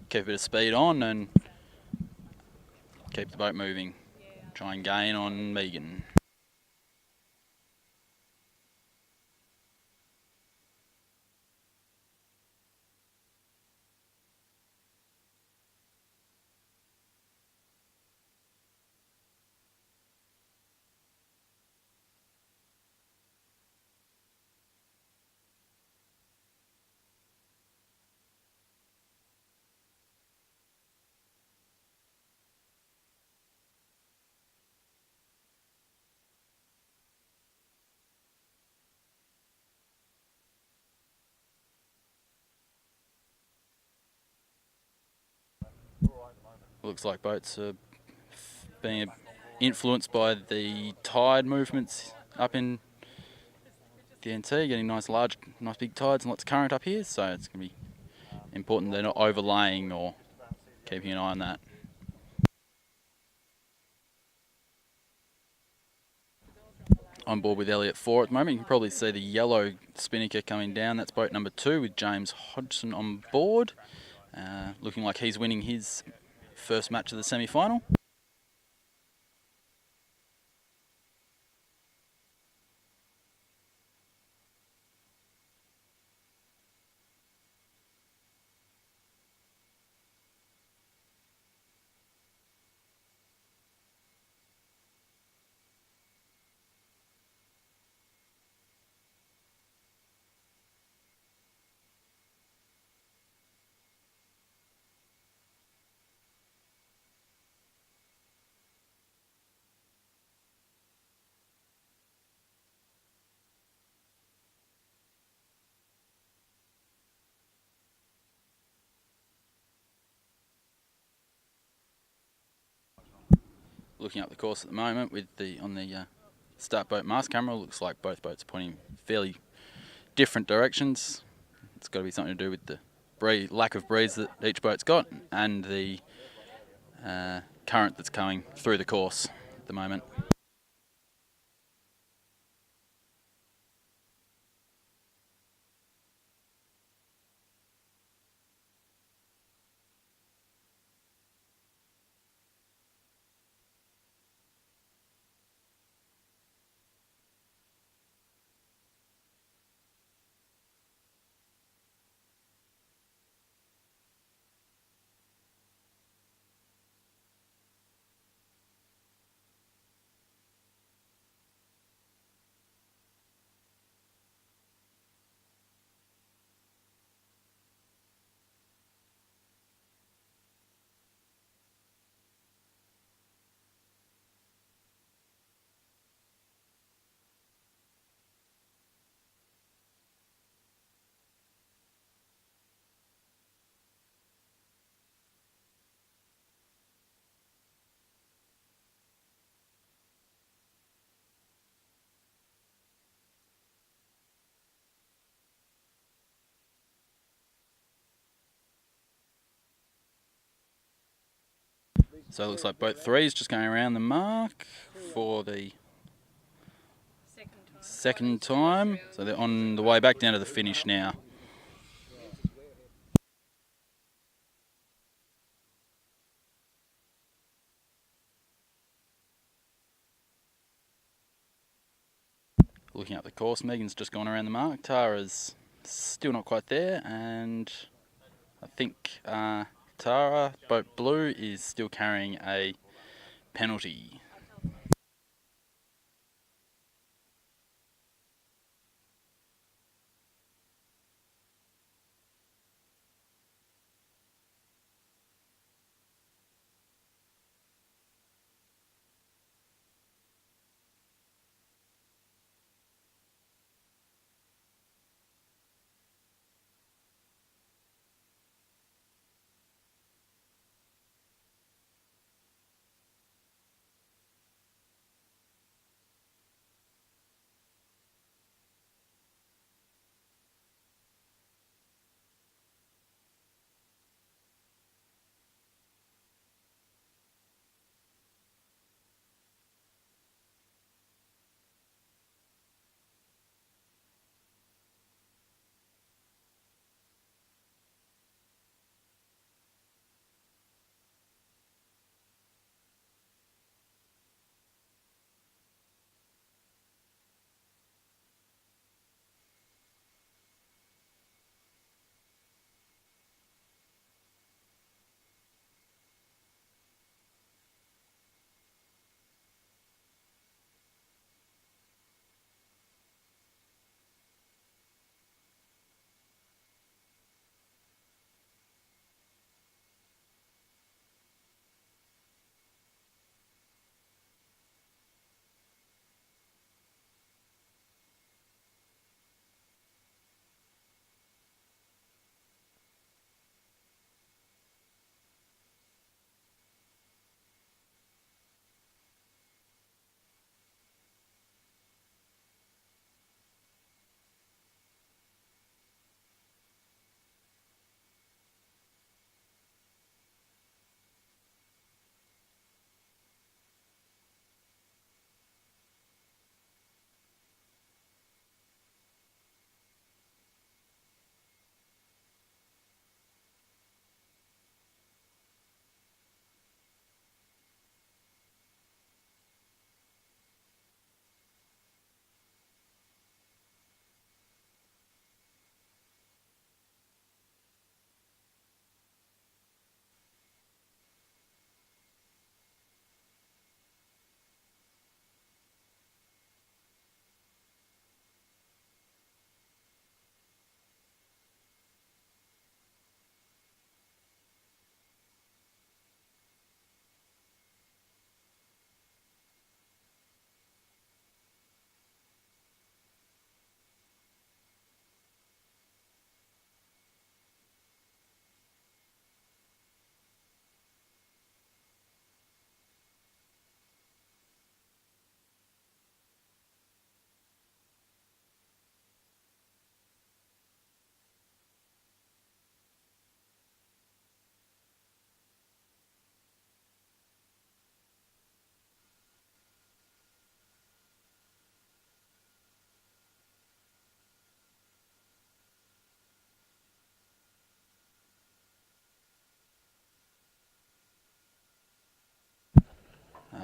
J: they keep a bit of speed on and keep the boat moving. Try and gain on Megan. Looks like boats are being influenced by the tide movements up in the NT, getting nice big tides and lots of current up here, so it's going to be important they're not overlaying or keeping an eye on that. On board with Elliot 4 at the moment. You can probably see the yellow spinnaker coming down. That's boat number 2 with James Hodgson on board. Looking like he's winning his first match of the semi-final. Looking up the course at the moment with on the start boat mast camera, looks like both boats are pointing fairly different directions. It's got to be something to do with the lack of breeze that each boat's got and the current that's coming through the course at the moment. So it looks like boat 3 is just going around the mark for the second time. So they're on the way back down to the finish now. Looking up the course, Megan's just gone around the mark. Tara's still not quite there, and I think Tara, boat blue, is still carrying a penalty.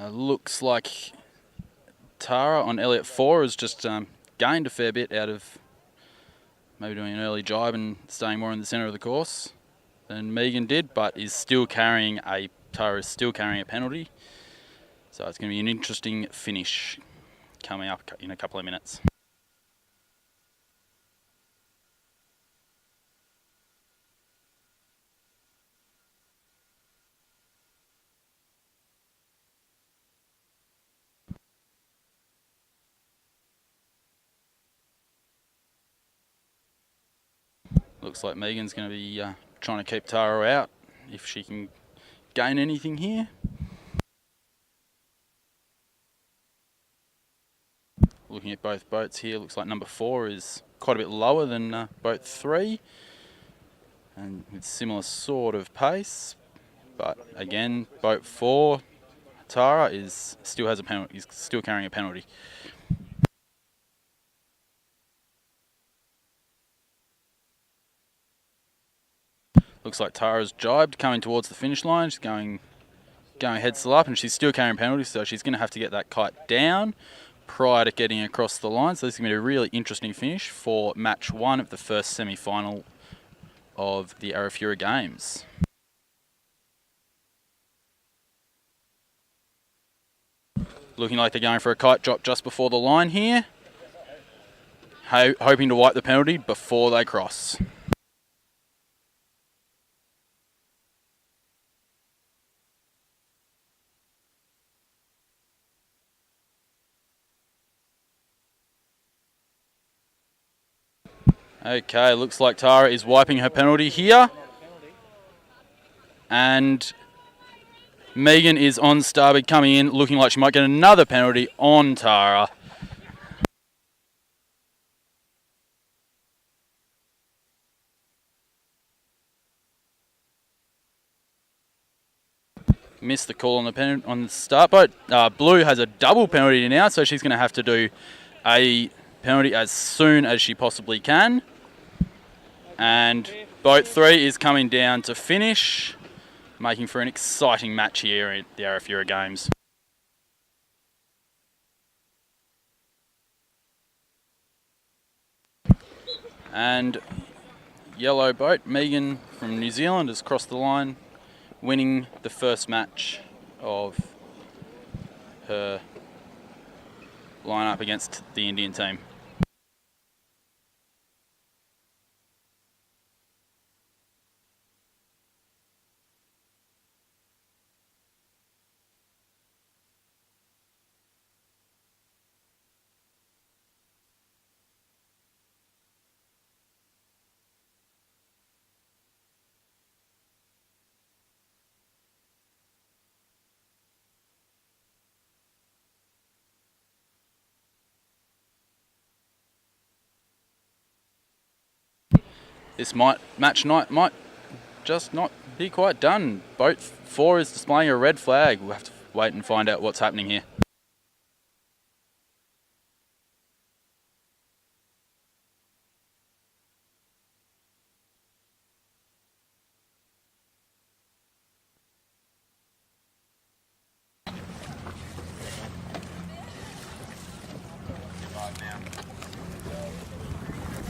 J: Looks like Tara on Elliot 4 has just gained a fair bit out of maybe doing an early jibe and staying more in the centre of the course than Megan did, but Tara is still carrying a penalty. So it's going to be an interesting finish coming up in a couple of minutes. Looks like Megan's going to be trying to keep Tara out if she can gain anything here. Looking at both boats here, looks like number 4 is quite a bit lower than boat 3 and with similar sort of pace. But again, boat 4, Tara, still has a penalty. Is still carrying a penalty. Looks like Tara's jibed, coming towards the finish line. She's going head still up, and she's still carrying penalty, so she's going to have to get that kite down prior to getting across the line. So this is going to be a really interesting finish for match 1 of the first semi-final of the Arafura Games. Looking like they're going for a kite drop just before the line here, hoping to wipe the penalty before they cross. Okay, looks like Tara is wiping her penalty here. And Megan is on starboard coming in, looking like she might get another penalty on Tara. Missed the call on the start boat. Blue has a double penalty now, so she's going to have to do a penalty as soon as she possibly can. And boat 3 is coming down to finish, making for an exciting match here at the Arafura Games. And yellow boat, Megan from New Zealand, has crossed the line, winning the first match of her line-up against the Indian team. This match night might just not be quite done. Boat 4 is displaying a red flag. We'll have to wait and find out what's happening here.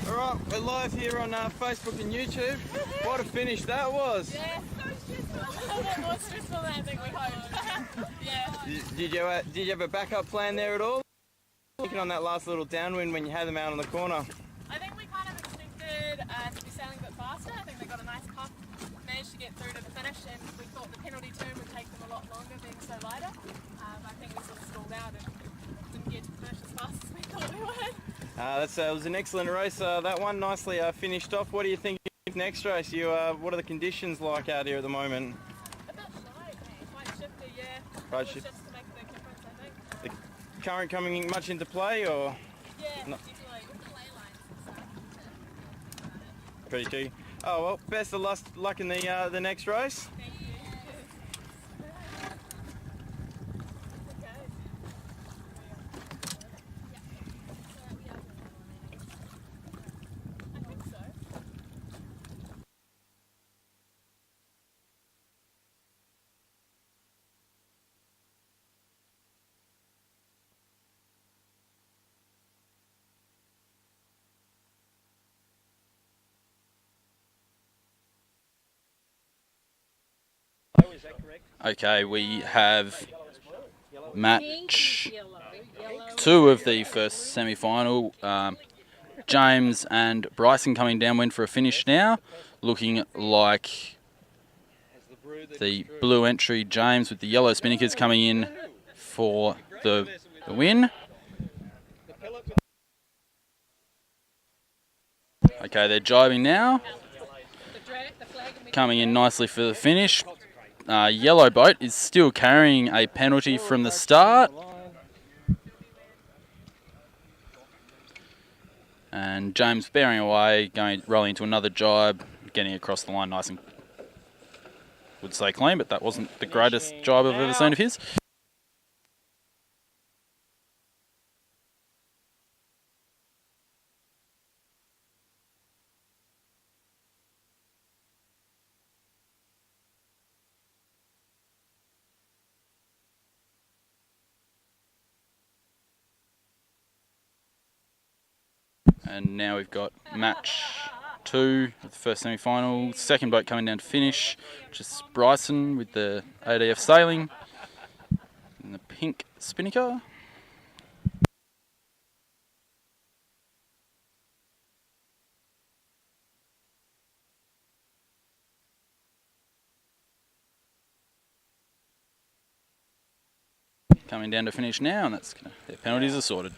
F: Alright, we're live here on Facebook and YouTube. What a finish that was!
B: Yeah, so stressful. A lot more stressful than I think we hoped. Yeah.
F: Did you have a backup plan there at all? Looking on that last little downwind when you had them out on the corner.
B: I think we kind of expected to be sailing a bit faster. I think they got a nice cup, managed to get through to the finish, and we thought the penalty turn would take them a lot longer being so lighter. I think we sort of stalled out and didn't get to the finish as fast as we thought we would.
F: It was an excellent race. That one nicely finished off. What do you think of next race? What are the conditions like out here at the moment?
B: A bit shy, quite shifty, yeah.
F: Right,
B: Shifts to make a big difference, I think.
F: The current coming much into play, or?
B: Yeah,
F: No.
B: definitely. With the ley lines and stuff.
F: Pretty key. Oh well, best of luck in the next race.
B: Thank you.
J: Okay, we have match 2 of the first semi-final. James and Bryson coming downwind for a finish now. Looking like the blue entry, James, with the yellow spinnakers coming in for the win. Okay, they're jibing now. Coming in nicely for the finish. Yellow boat is still carrying a penalty from the start. And James bearing away, rolling into another jibe, getting across the line nice and, would say clean, but that wasn't the greatest jibe I've ever seen of his. And now we've got match 2 of the first semi-final. Second boat coming down to finish, which is Bryson with the ADF Sailing and the pink spinnaker. Coming down to finish now, and their penalties are sorted.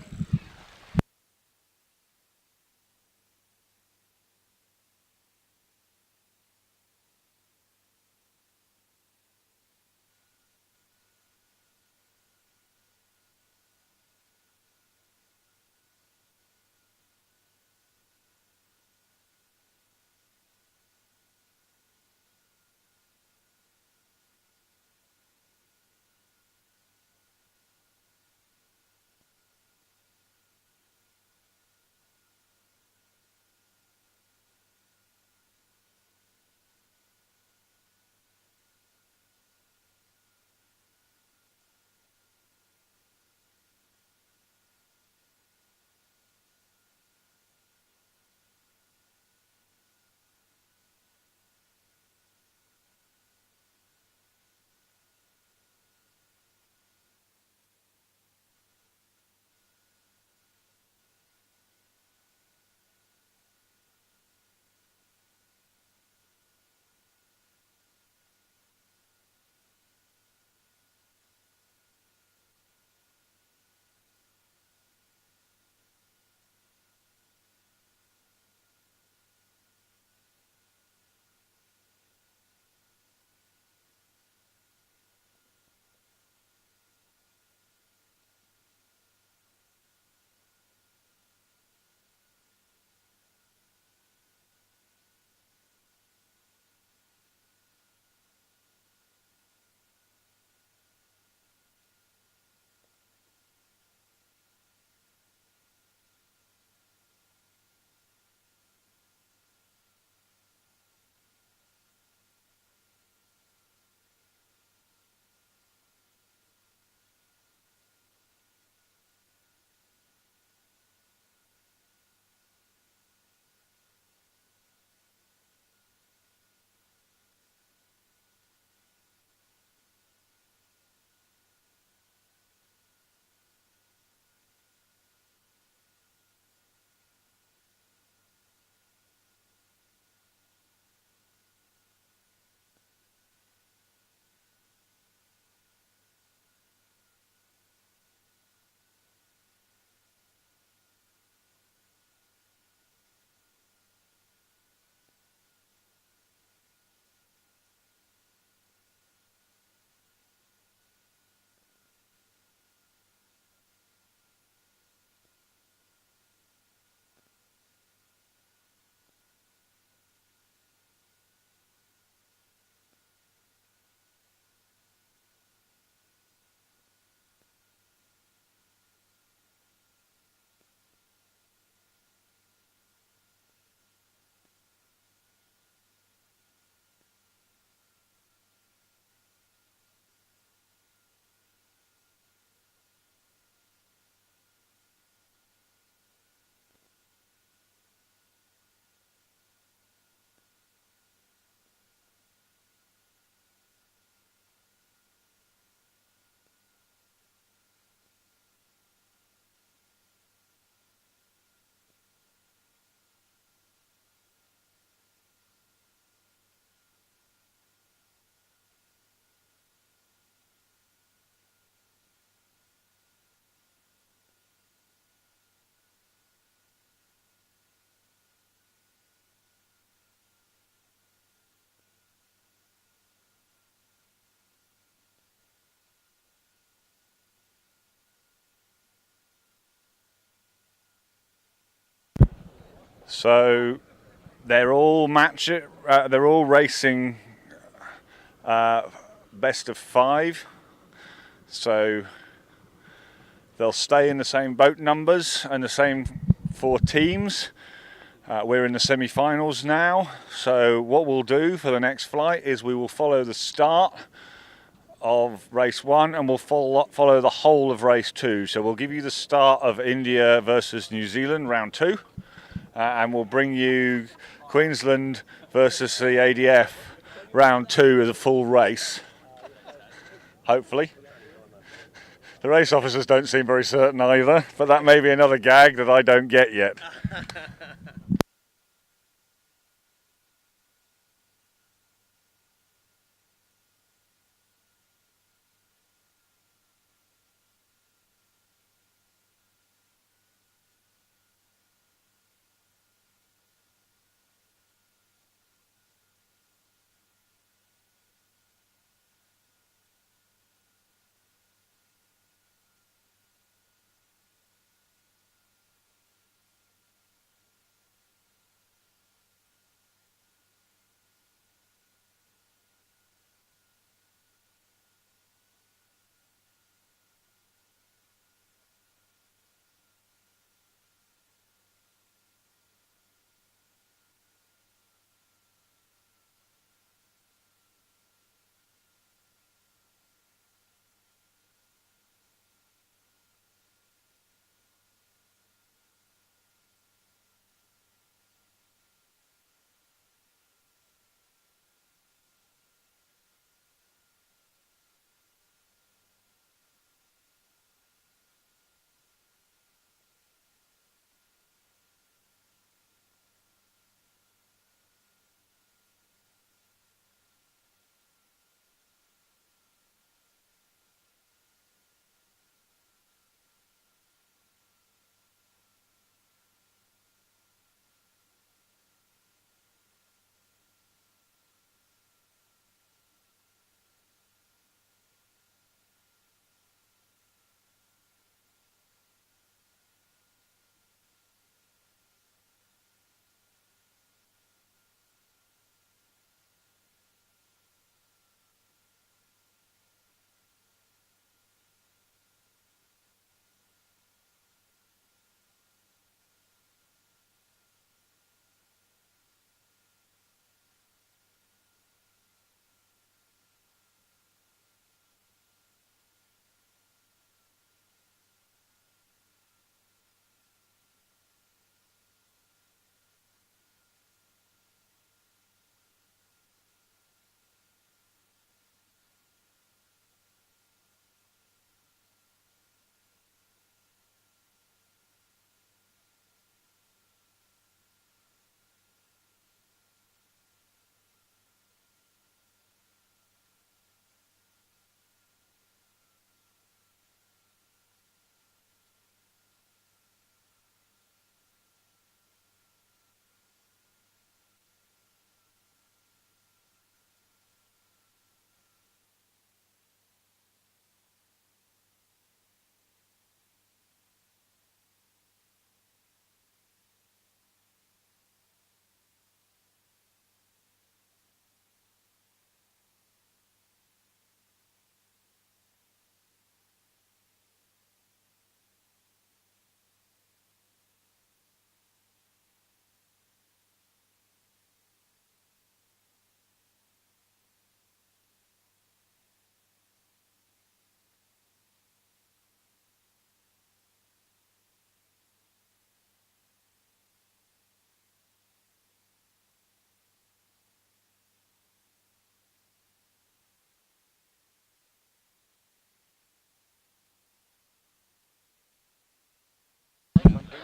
A: So they're all they're all racing best of 5. So they'll stay in the same boat numbers and the same 4 teams. We're in the semi-finals now. So what we'll do for the next flight is we will follow the start of race 1 and we'll follow the whole of race 2. So we'll give you the start of India versus New Zealand round 2, and we'll bring you Queensland versus the ADF round 2 as a full race, hopefully. The race officers don't seem very certain either, but that may be another gag that I don't get yet.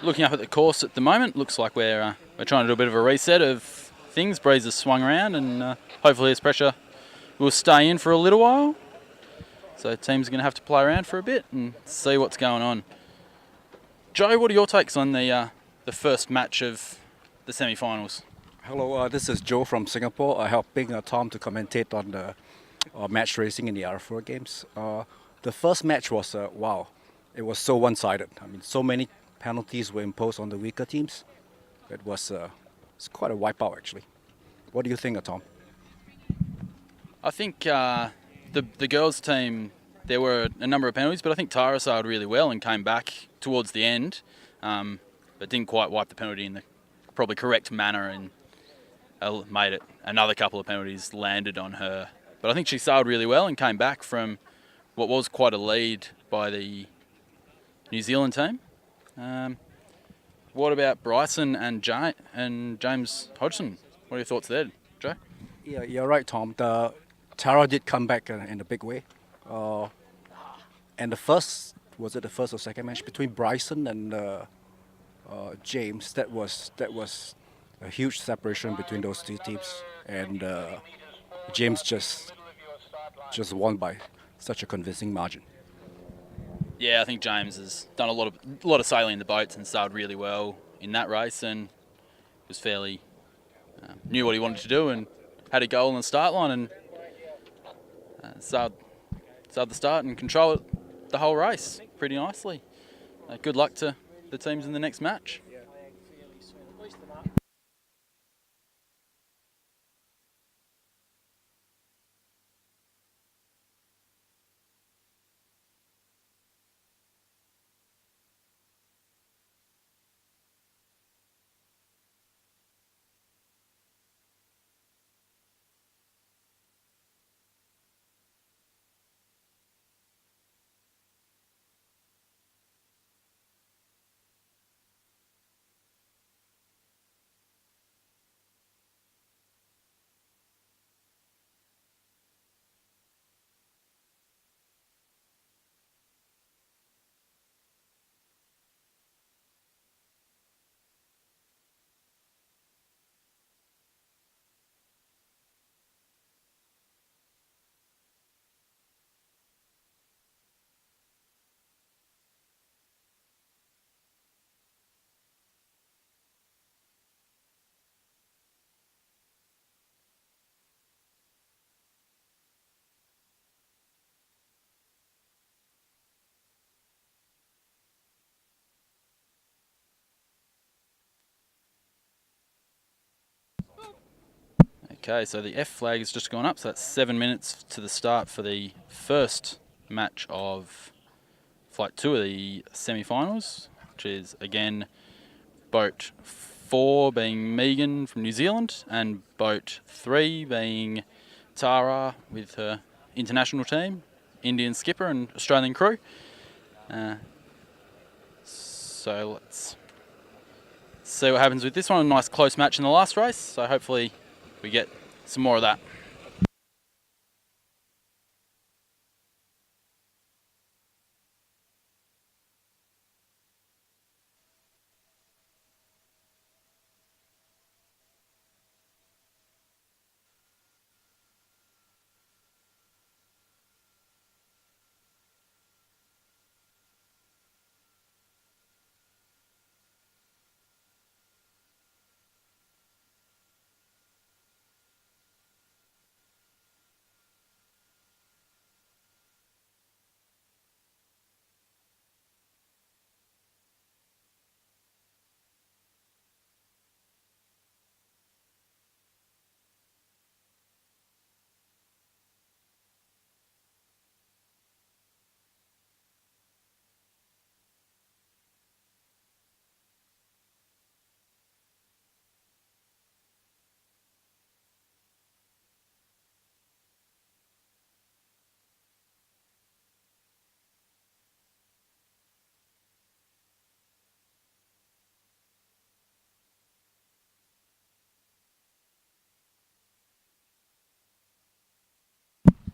J: Looking up at the course at the moment, looks like we're trying to do a bit of a reset of things. Breeze has swung around, and hopefully this pressure will stay in for a little while. So teams are going to have to play around for a bit and see what's going on. Joe, what are your takes on the first match of the semi-finals?
K: Hello, this is Joe from Singapore, helping Tom to commentate on the match racing in the Arafura Games. The first match was, wow, it was so one-sided. I mean, so many penalties were imposed on the weaker teams. It was it's quite a wipeout actually. What do you think, Tom?
J: I think the girls' team, there were a number of penalties, but I think Tara sailed really well and came back towards the end, but didn't quite wipe the penalty in the probably correct manner, and made it. Another couple of penalties landed on her. But I think she sailed really well and came back from what was quite a lead by the New Zealand team. What about Bryson and James Hodgson? What are your thoughts there, Joe?
K: Yeah, you're right, Tom. The Tara did come back in a big way. And the first, was it the first or second match between Bryson and James? That was a huge separation between those two teams, and James just won by such a convincing margin.
J: Yeah, I think James has done a lot of sailing in the boats and sailed really well in that race, and was fairly knew what he wanted to do and had a goal on the start line, and sailed the start and controlled the whole race pretty nicely. Good luck to the teams in the next match. Okay, so the F flag has just gone up, so that's 7 minutes to the start for the first match of Flight 2 of the semi-finals, which is, again, Boat 4 being Megan from New Zealand, and Boat 3 being Tara with her international team, Indian skipper and Australian crew. So let's see what happens with this one. A nice close match in the last race, so hopefully we get some more of that.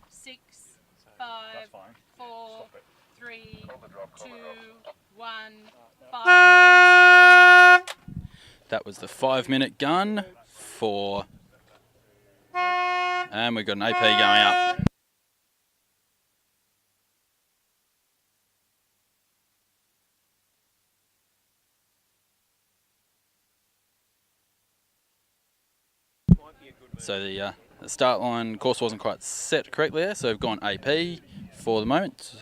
B: Six, 5, 4, 3, 2, 1, 5.
J: That was the 5-minute gun for, and we've got an AP going up. So the start line course wasn't quite set correctly there, so we've gone AP for the moment,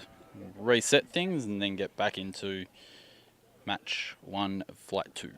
J: reset things, and then get back into match 1 of Flight 2.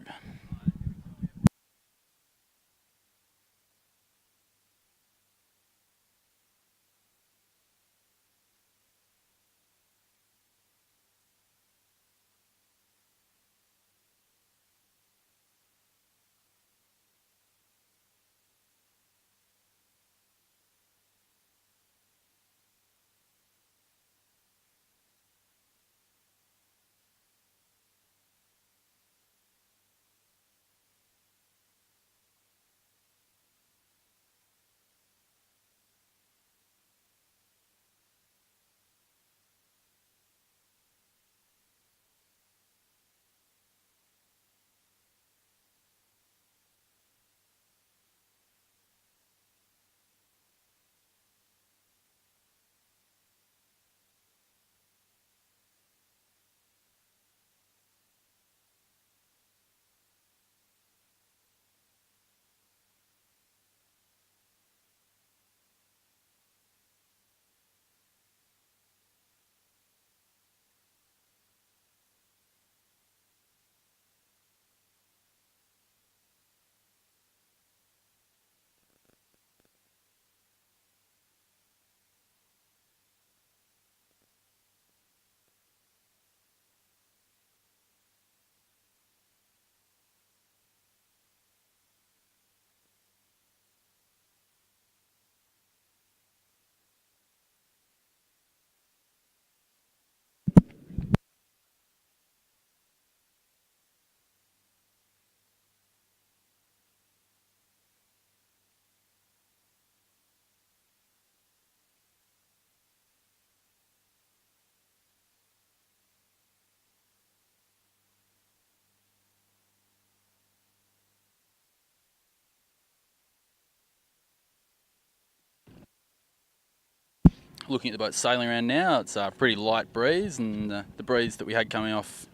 J: looking at the boat sailing around now, it's a pretty light breeze, and the breeze that we had coming off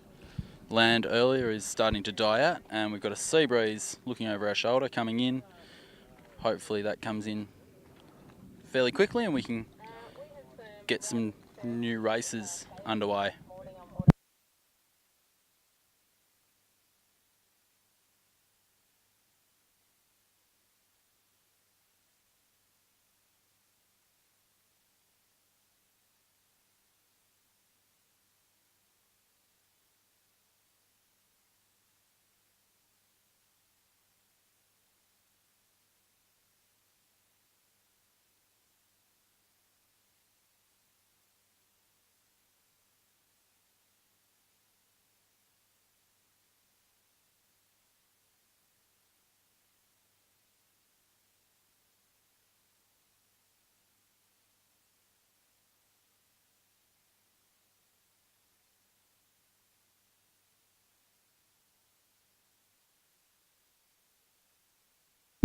J: land earlier is starting to die out, and we've got a sea breeze looking over our shoulder coming in. Hopefully that comes in fairly quickly and we can get some new races underway.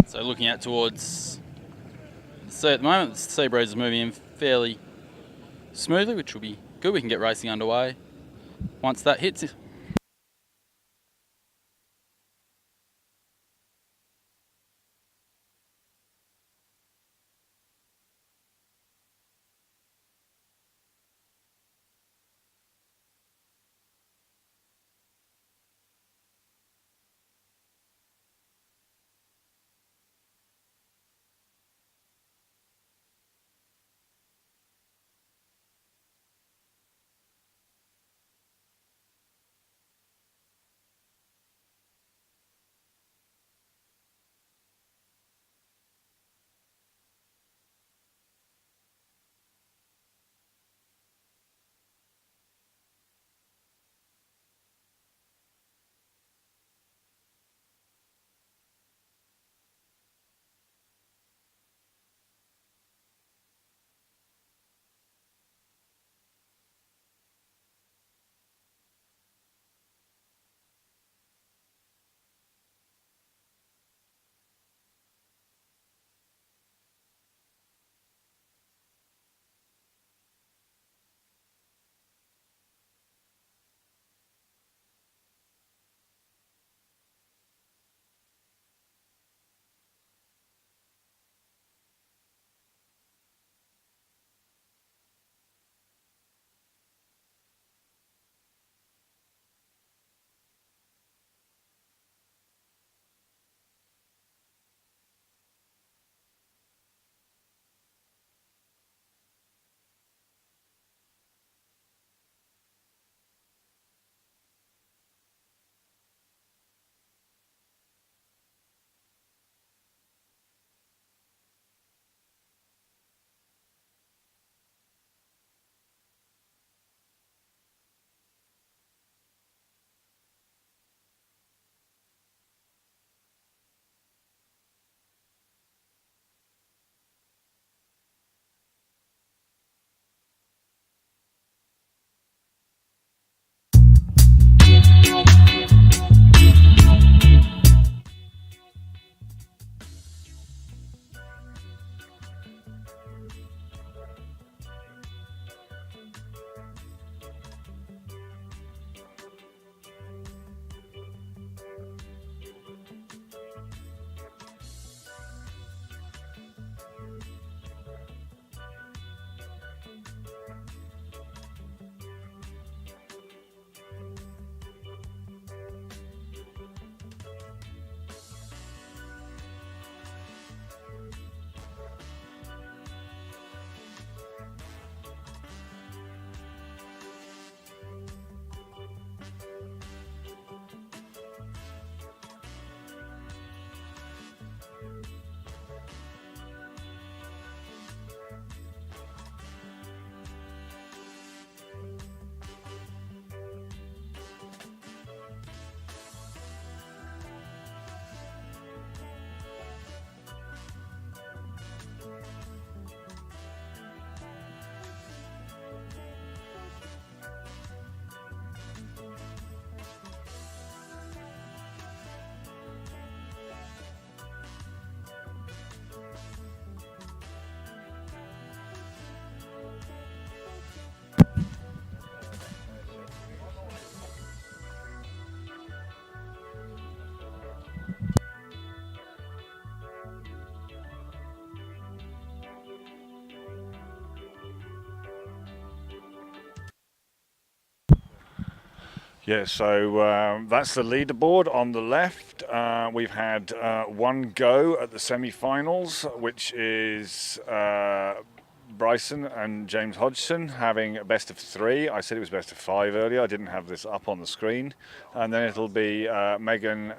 J: So looking out towards the sea at the moment, the sea breeze is moving in fairly smoothly, which will be good. We can get racing underway once that hits.
A: Yeah, so that's the leaderboard on the left. We've had one go at the semi-finals, which is Bryson and James Hodgson having a best of 3. I said it was best of 5 earlier. I didn't have this up on the screen. And then it'll be Megan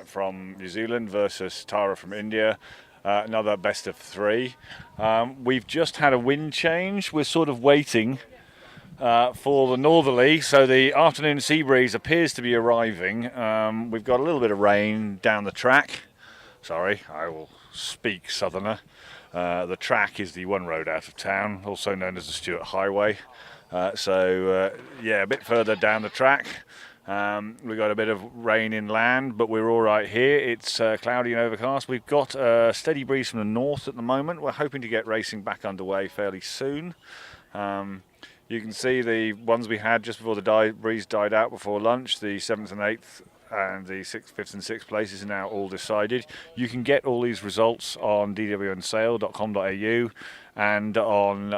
A: from New Zealand versus Tara from India. Another best of 3. We've just had a wind change. We're sort of waiting for the northerly, so the afternoon sea breeze appears to be arriving. We've got a little bit of rain down the track. Sorry, I will speak southerner. The track is the one road out of town, also known as the Stuart Highway. Yeah, a bit further down the track. We've got a bit of rain inland, but we're all right here. It's cloudy and overcast. We've got a steady breeze from the north at the moment. We're hoping to get racing back underway fairly soon. You can see the ones we had just before the breeze died out before lunch, the 7th and 8th and the 6th, 5th and 6th places are now all decided. You can get all these results on dwnsail.com.au and on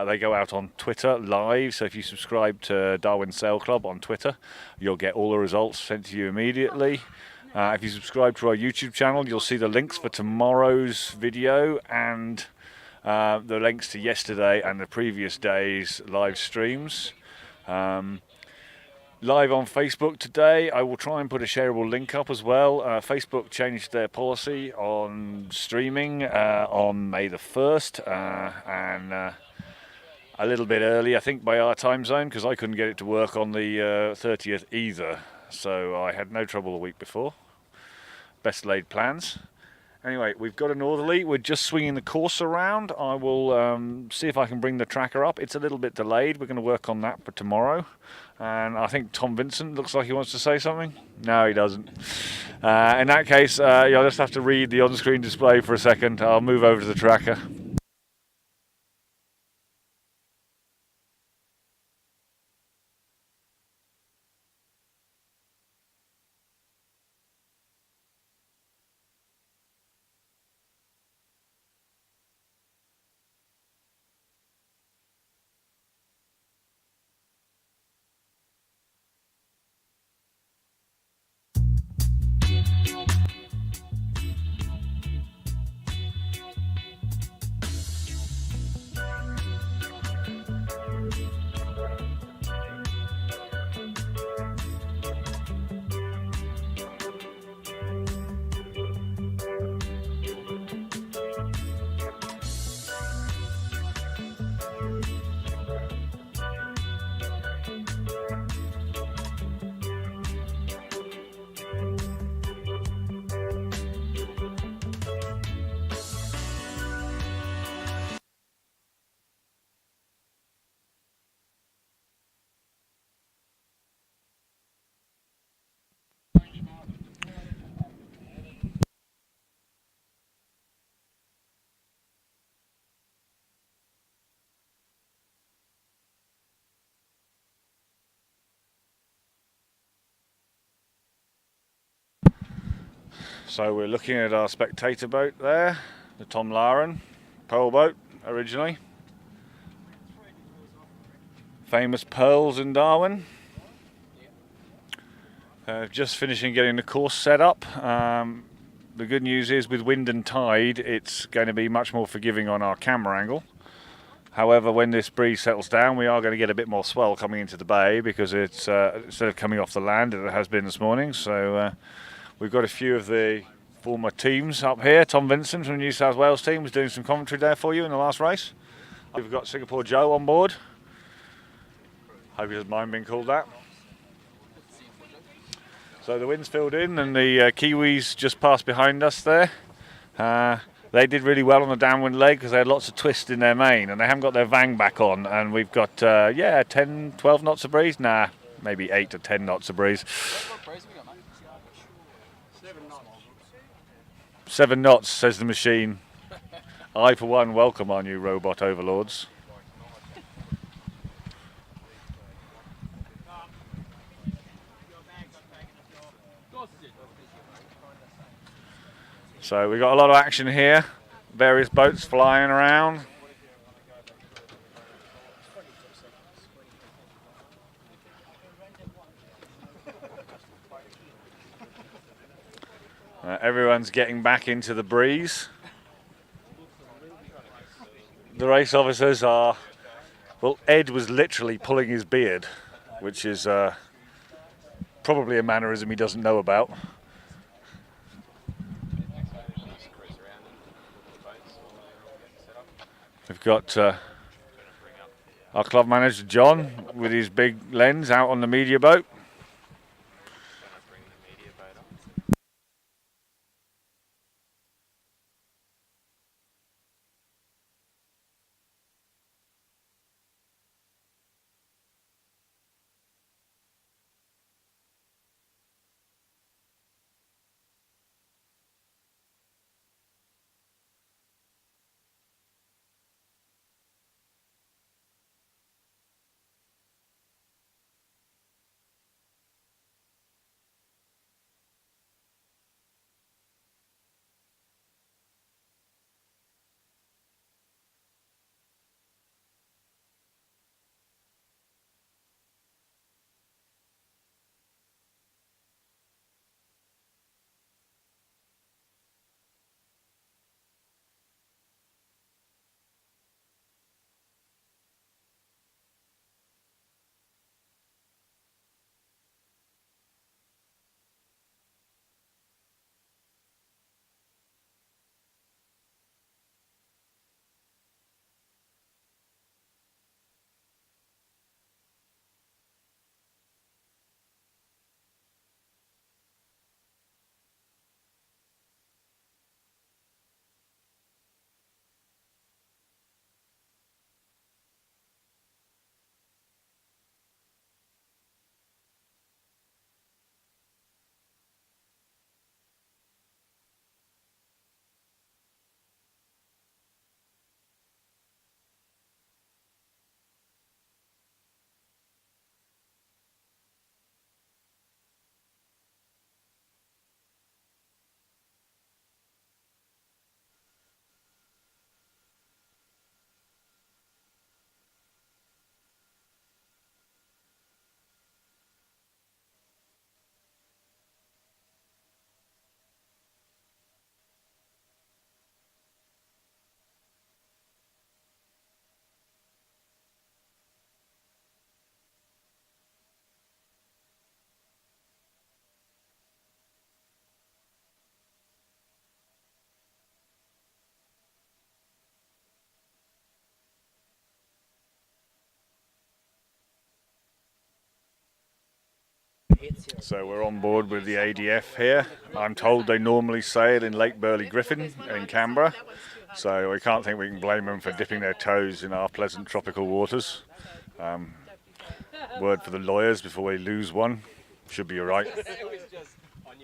A: they go out on Twitter live, so if you subscribe to Darwin Sail Club on Twitter, you'll get all the results sent to you immediately. If you subscribe to our YouTube channel, you'll see the links for tomorrow's video and the links to yesterday and the previous day's live streams. Live on Facebook today, I will try and put a shareable link up as well. Facebook changed their policy on streaming on May the 1st and a little bit early, I think, by our time zone, because I couldn't get it to work on the 30th either. So I had no trouble the week before. Best laid plans. Anyway, we've got a northerly. We're just swinging the course around. I will see if I can bring the tracker up. It's a little bit delayed. We're going to work on that for tomorrow. And I think Tom Vincent looks like he wants to say something. No, he doesn't. In that case, you'll just have to read the on-screen display for a second. I'll move over to the tracker. So we're looking at our spectator boat there, the Tom Laren pearl boat originally. Famous pearls in Darwin. Just finishing getting the course set up. The good news is with wind and tide it's going to be much more forgiving on our camera angle. However, when this breeze settles down, we are going to get a bit more swell coming into the bay because it's instead of coming off the land as it has been this morning. So we've got a few of the former teams up here. Tom Vincent from the New South Wales team was doing some commentary there for you in the last race. We've got Singapore Joe on board. Hope he doesn't mind being called that. So the wind's filled in and the Kiwis just passed behind us there. They did really well on the downwind leg because they had lots of twist in their main and they haven't got their vang back on, and we've got 10, 12 knots of breeze. Nah, maybe 8 to 10 knots of breeze. 7 knots, says the machine. I, for one, welcome our new robot overlords. So we've got a lot of action here. Various boats flying around. Everyone's getting back into the breeze. The race officers are, well, Ed was literally pulling his beard, which is probably a mannerism he doesn't know about. We've got our club manager John with his big lens out on the media boat. So we're on board with the ADF here. I'm told they normally sail in Lake Burley Griffin in Canberra, so we can't think we can blame them for dipping their toes in our pleasant tropical waters. Word for the lawyers before we lose one. Should be alright.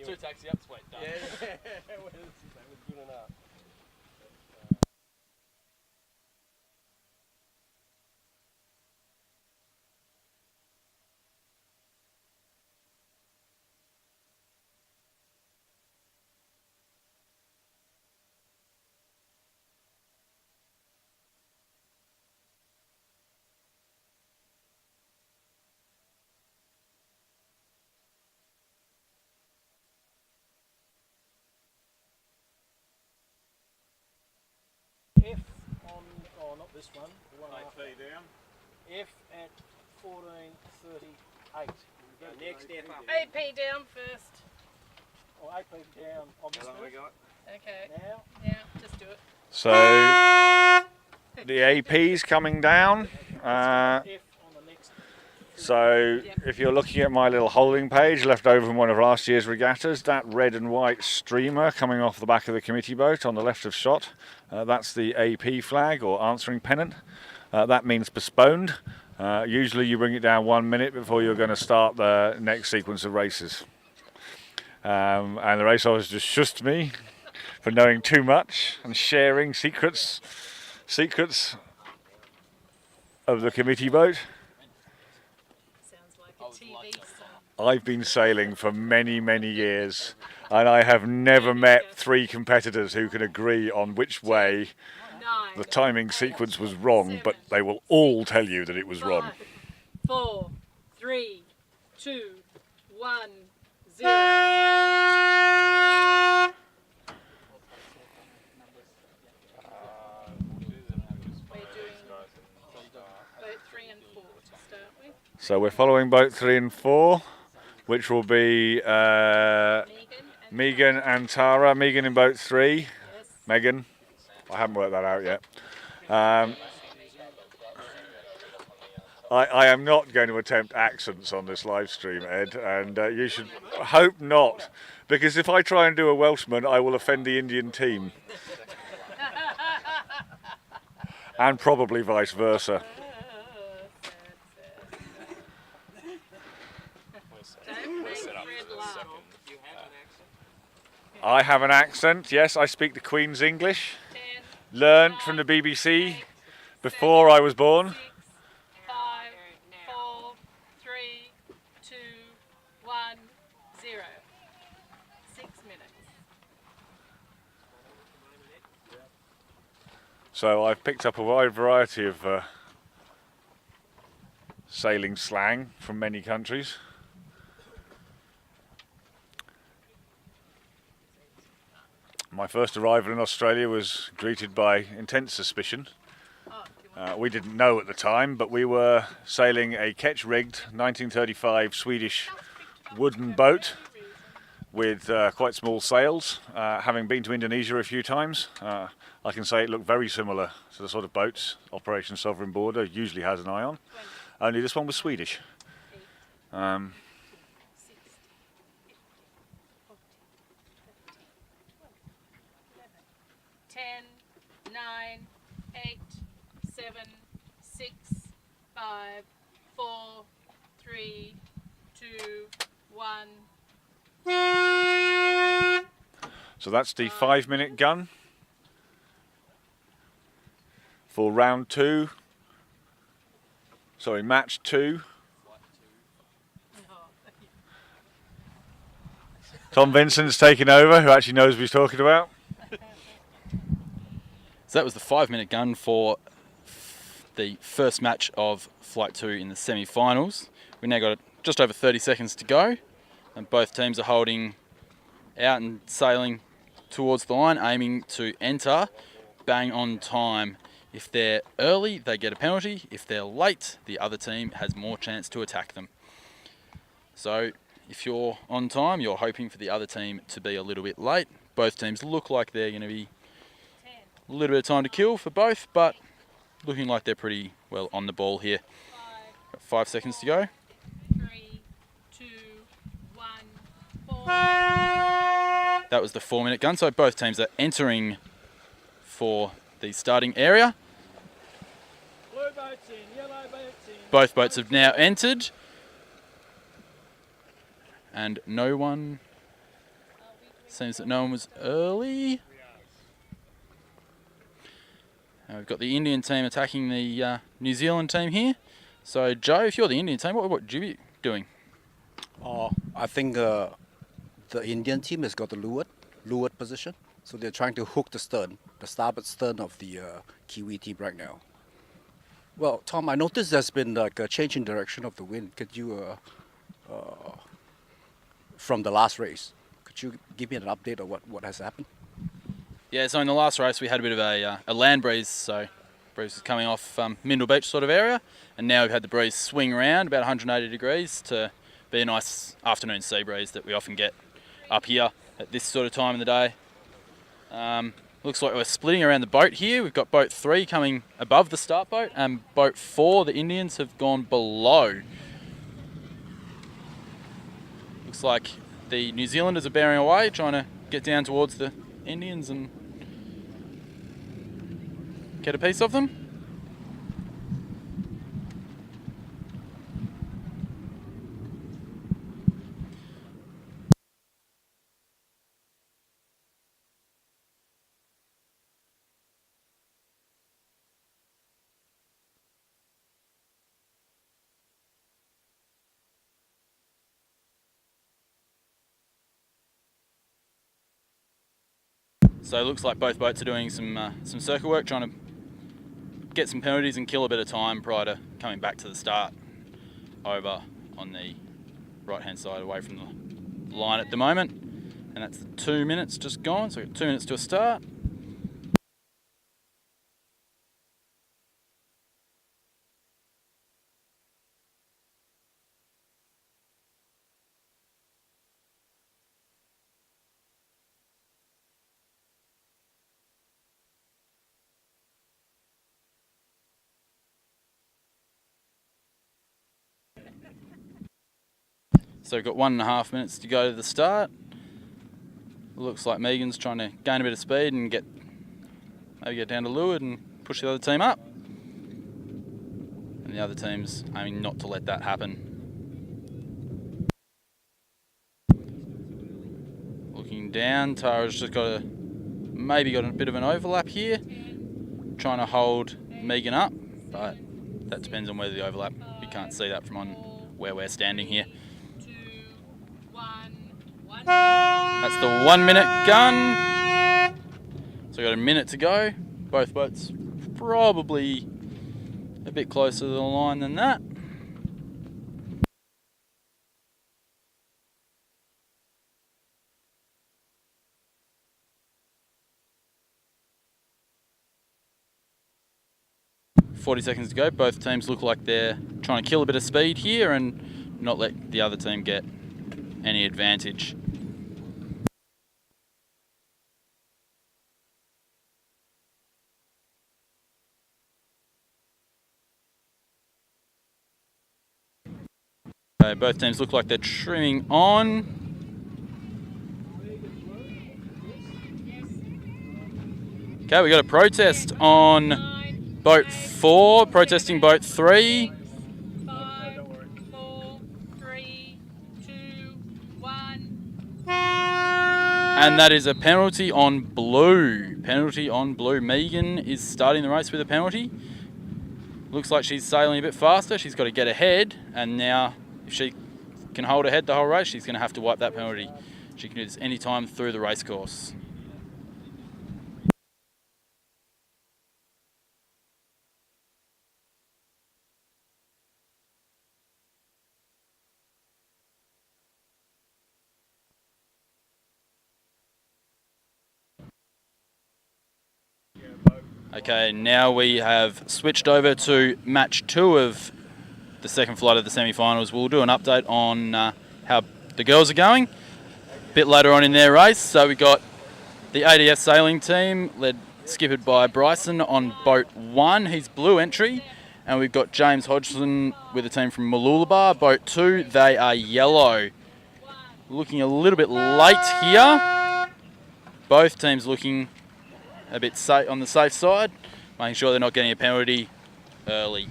I: Two taxi ups, wait, done.
D: F on, oh not this one, the one after.
A: down.
D: F at 14:38.
E: Next F up.
G: AP down first.
D: Or AP down on this one.
G: Okay.
D: Now,
G: Yeah, just do it.
A: So the AP's coming down.
D: F on the next.
A: So if you're looking at my little holding page left over from one of last year's regattas, that red and white streamer coming off the back of the committee boat on the left of shot, that's the AP flag or answering pennant. That means postponed. Usually you bring it down 1 minute before you're going to start the next sequence of races. And the race officer just shushed me for knowing too much and sharing secrets of the committee boat.
G: Sounds like a TV song.
A: I've been sailing for many, many years, and I have never met three competitors who can agree on which way the timing sequence was wrong, but they will all tell you that it was wrong.
G: 4, 3, 2, 1,
B: boat 3 and 4 to start with.
A: So we're following boat 3 and 4, which will be Megan and Tara. Megan in boat 3.
B: Yes.
A: Megan, I haven't worked that out yet. I am not going to attempt accents on this live stream, Ed, and you should hope not, because if I try and do a Welshman, I will offend the Indian team. And probably vice versa. I have an accent, yes, I speak the Queen's English. Learned from the BBC before I was born.
B: 5, 4, 3, 2, 1, 0. 6 minutes.
A: So I've picked up a wide variety of sailing slang from many countries. My first arrival in Australia was greeted by intense suspicion. We didn't know at the time, but we were sailing a ketch-rigged 1935 Swedish wooden boat with quite small sails. Having been to Indonesia a few times, I can say it looked very similar to the sort of boats Operation Sovereign Border usually has an eye on. Only this one was Swedish.
B: 10, 9, 8, 7, 6, 5, 4, 3, 2, 1.
A: So that's the 5-minute gun for round 2. Sorry, match 2. Tom Vincent's taking over, who actually knows what he's talking about.
J: So that was the 5-minute gun for the first match of Flight 2 in the semi-finals. We've now got just over 30 seconds to go, and both teams are holding out and sailing towards the line, aiming to enter bang on time. If they're early, they get a penalty. If they're late, the other team has more chance to attack them. So if you're on time, you're hoping for the other team to be a little bit late. Both teams look like they're going to be a little bit of time to kill for both, but looking like they're pretty well on the ball here. Got 5 seconds to go.
B: 3, 2, 1, 4.
J: That was the 4-minute gun, so both teams are entering for the starting area.
D: Blue boats in, yellow boats in.
J: Both boats have now entered. And no one, seems that no one was early. We've got the Indian team attacking the New Zealand team here. So Joe, if you're the Indian team, what would you be doing?
K: I think the Indian team has got the leeward position. So they're trying to hook the stern, the starboard stern of the Kiwi team right now. Well, Tom, I noticed there's been like a change in direction of the wind. Could you, from the last race, could you give me an update of what has happened?
J: Yeah, so in the last race we had a bit of a land breeze, so breeze was coming off Mindle Beach sort of area, and now we've had the breeze swing around about 180 degrees to be a nice afternoon sea breeze that we often get up here at this sort of time of the day. Looks like we're splitting around the boat here. We've got boat 3 coming above the start boat, and boat 4, the Indians, have gone below. Looks like the New Zealanders are bearing away, trying to get down towards the Indians and get a piece of them. So it looks like both boats are doing some circle work, trying to get some penalties and kill a bit of time prior to coming back to the start over on the right hand side away from the line at the moment, and that's 2 minutes just gone, so we've got 2 minutes to a start. So we've got 1.5 minutes to go to the start. Looks like Megan's trying to gain a bit of speed and maybe get down to leeward and push the other team up. And the other team's aiming not to let that happen. Looking down, Tara's just maybe got a bit of an overlap here. Trying to hold Megan up, but that depends on whether the overlap, you can't see that from on where we're standing here. That's the 1 minute gun. So we've got a minute to go. Both boats probably a bit closer to the line than that. .40 seconds to go. Both teams look like they're trying to kill a bit of speed here and not let the other team get any advantage. Both teams look like they're trimming on. Okay, we got a protest on boat 4, protesting boat 3.
B: 5, 4, 3, 2, 1.
J: And that is a penalty on blue. Penalty on blue. Megan is starting the race with a penalty. Looks like she's sailing a bit faster. She's got to get ahead, and now if she can hold her head the whole race, she's going to have to wipe that penalty. She can do this any time through the race course. Okay, now we have switched over to match 2 of the second flight of the semi-finals. We'll do an update on how the girls are going a bit later on in their race. So we got the ADF sailing team skippered by Bryson on boat 1. He's blue entry. And we've got James Hodgson with a team from Mooloolaba, boat 2. They are yellow. Looking a little bit late here. Both teams looking a bit safe on the safe side, making sure they're not getting a penalty early.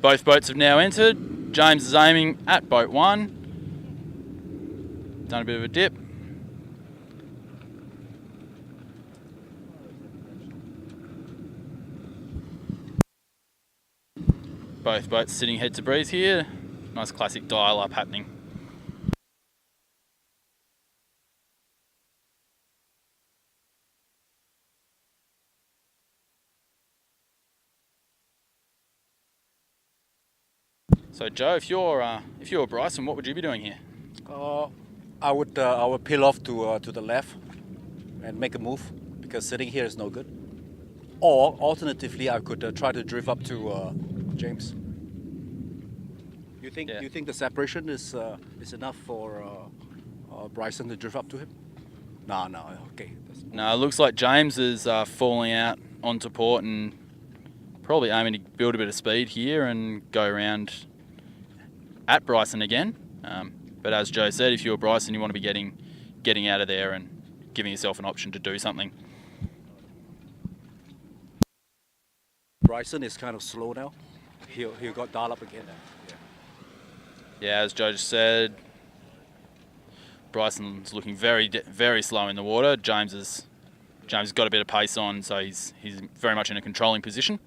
J: Both boats have now entered. James is aiming at boat 1. Done a bit of a dip. Both boats sitting head to breeze here. Nice classic dial up happening. So Joe, if you're Bryson, what would you be doing here?
K: I would peel off to the left and make a move, because sitting here is no good. Or alternatively, I could try to drift up to James. You think the separation is enough for Bryson to drift up to him? No, okay.
J: No, it looks like James is falling out onto port and probably aiming to build a bit of speed here and go around at Bryson again. But as Joe said, if you're Bryson, you want to be getting out of there and giving yourself an option to do something.
K: Bryson is kind of slow now. He got dialed up again.
J: Yeah, as Joe just said, Bryson's looking very, very slow in the water. James has got a bit of pace on, so he's very much in a controlling position.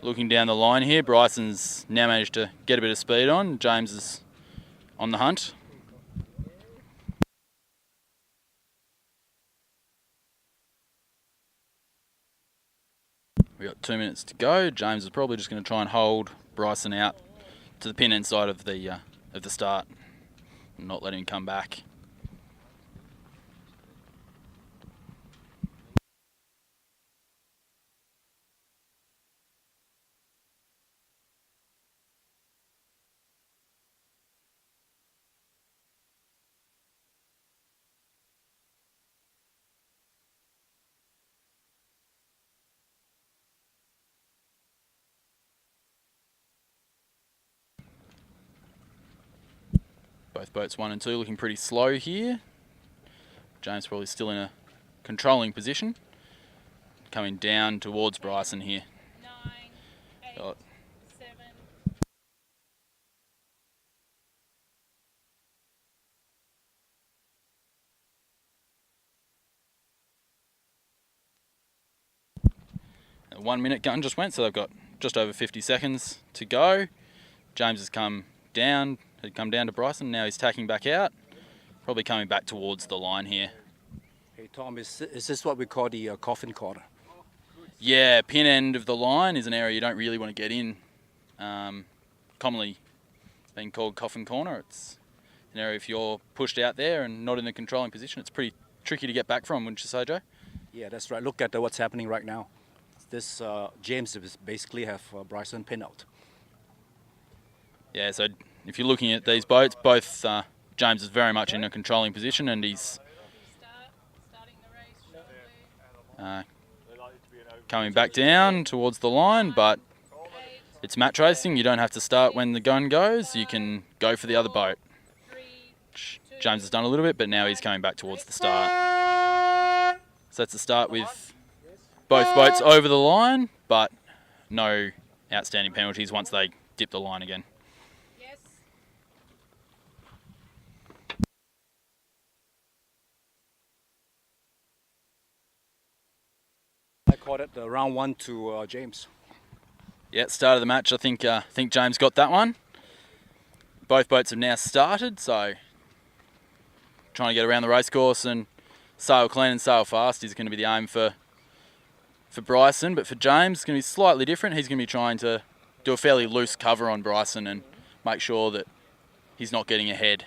J: Looking down the line here, Bryson's now managed to get a bit of speed on. James is on the hunt. We've got 2 minutes to go. James is probably just going to try and hold Bryson out to the pin end side of the start and not let him come back. Both boats 1 and 2 looking pretty slow here. James probably still in a controlling position. Coming down towards Bryson here.
B: 9, 8,
J: Oh.
B: 7.
J: A 1 minute gun just went, so they've got just over 50 seconds to go. James has come down to Bryson, now he's tacking back out. Probably coming back towards the line here.
K: Hey Tom, is this what we call the coffin corner?
J: Yeah, pin end of the line is an area you don't really want to get in. Commonly being called coffin corner. It's an area if you're pushed out there and not in the controlling position, it's pretty tricky to get back from, wouldn't you say, Joe?
K: Yeah, that's right. Look at what's happening right now. This James basically have Bryson pinned out.
J: Yeah, so if you're looking at these boats, both James is very much in a controlling position and he's coming back down towards the line, but it's match racing. You don't have to start when the gun goes. You can go for the other boat. James has done a little bit, but now he's coming back towards the start. So that's the start with both boats over the line, but no outstanding penalties once they dip the line again.
K: I called it the round 1 to James.
J: Yeah, start of the match. I think James got that one. Both boats have now started, so trying to get around the race course and sail clean and sail fast is going to be the aim for Bryson. But for James, it's going to be slightly different. He's going to be trying to do a fairly loose cover on Bryson and make sure that he's not getting ahead.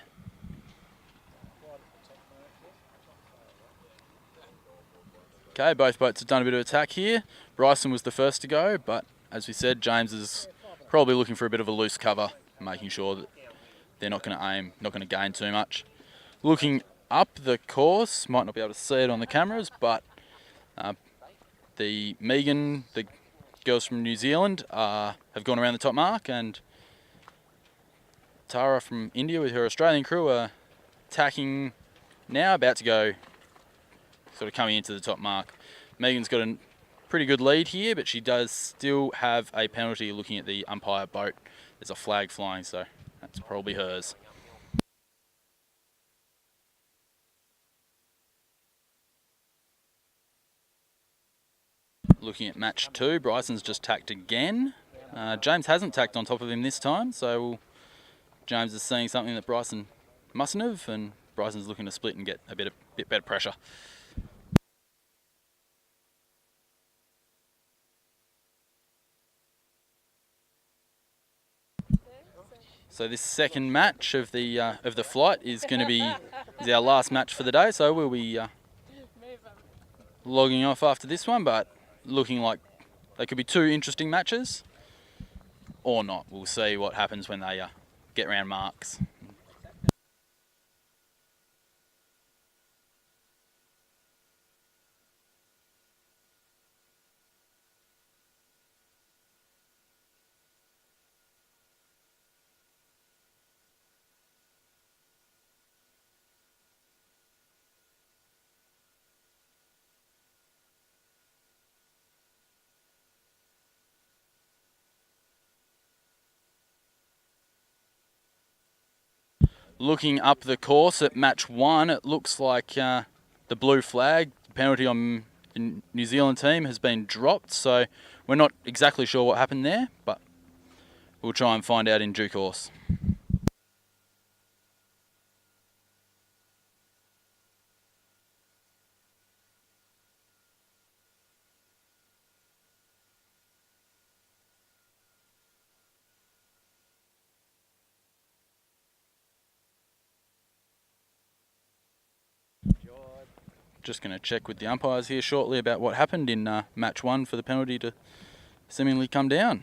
J: Okay, both boats have done a bit of attack here. Bryson was the first to go, but as we said, James is probably looking for a bit of a loose cover, making sure that they're not going to gain too much. Looking up the course, might not be able to see it on the cameras, but the Megan, the girls from New Zealand, have gone around the top mark, and Tara from India with her Australian crew are tacking now, about to go, sort of coming into the top mark. Megan's got a pretty good lead here, but she does still have a penalty looking at the umpire boat. There's a flag flying, so that's probably hers. Looking at match 2, Bryson's just tacked again. James hasn't tacked on top of him this time, so James is seeing something that Bryson mustn't have, and Bryson's looking to split and get a bit better pressure. So this second match of the flight is going to be our last match for the day. So we'll be logging off after this one, but looking like they could be 2 interesting matches, or not. We'll see what happens when they get round marks. Looking up the course at match 1, it looks like the blue flag, the penalty on the New Zealand team, has been dropped. So we're not exactly sure what happened there, but we'll try and find out in due course. just going to check with the umpires here shortly about what happened in match 1 for the penalty to seemingly come down.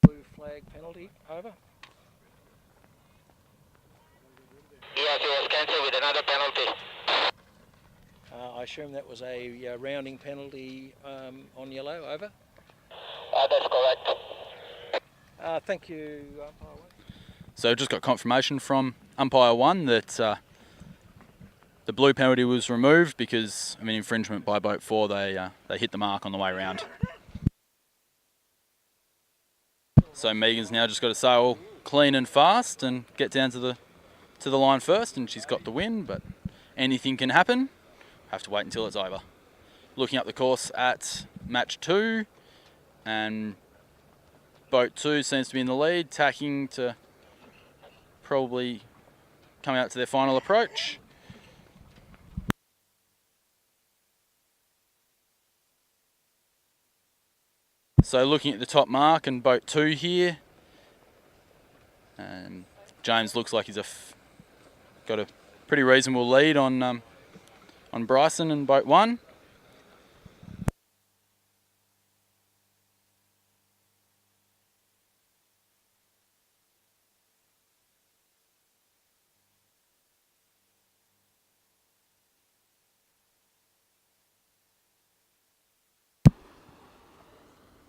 D: Blue flag penalty, over.
C: Yes, he was cancelled with another penalty.
D: I assume that was a rounding penalty on yellow, over.
C: That's correct.
D: Thank you, umpire.
J: So just got confirmation from umpire 1 that the blue penalty was removed because of an infringement by boat 4. They hit the mark on the way round. So Megan's now just got to sail clean and fast and get down to the line first, and she's got the win, but anything can happen. Have to wait until it's over. Looking up the course at match 2, and boat 2 seems to be in the lead, tacking to probably come out to their final approach. So looking at the top mark and boat 2 here, James looks like he's got a pretty reasonable lead on Bryson and boat 1.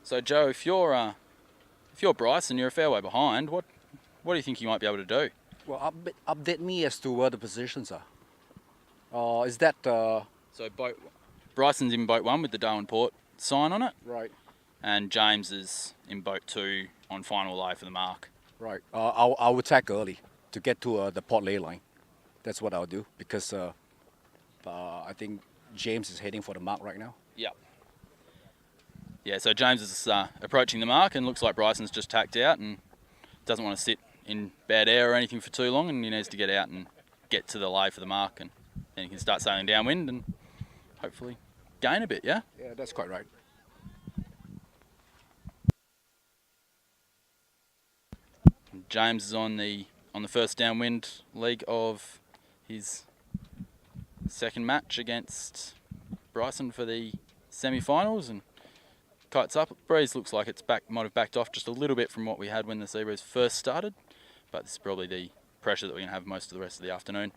J: So Joe, if you're Bryson, you're a fair way behind. What do you think you might be able to do?
K: Well, update me as to where the positions are. Is that...
J: So Bryson's in boat 1 with the Darwin Port sign on it.
K: Right.
J: And James is in boat 2 on final lay for the mark.
K: Right. I will tack early to get to the port lay line. That's what I'll do, because I think James is heading for the mark right now.
J: Yep. Yeah, so James is approaching the mark, and looks like Bryson's just tacked out and doesn't want to sit in bad air or anything for too long, and he needs to get out and get to the lay for the mark, and then he can start sailing downwind and hopefully gain a bit, yeah?
K: Yeah, that's quite right.
J: James is on the first downwind leg of his second match against Bryson for the semi-finals, and kites up. Breeze looks like it's might have backed off just a little bit from what we had when the sea breeze first started, but this is probably the pressure that we're going to have most of the rest of the afternoon.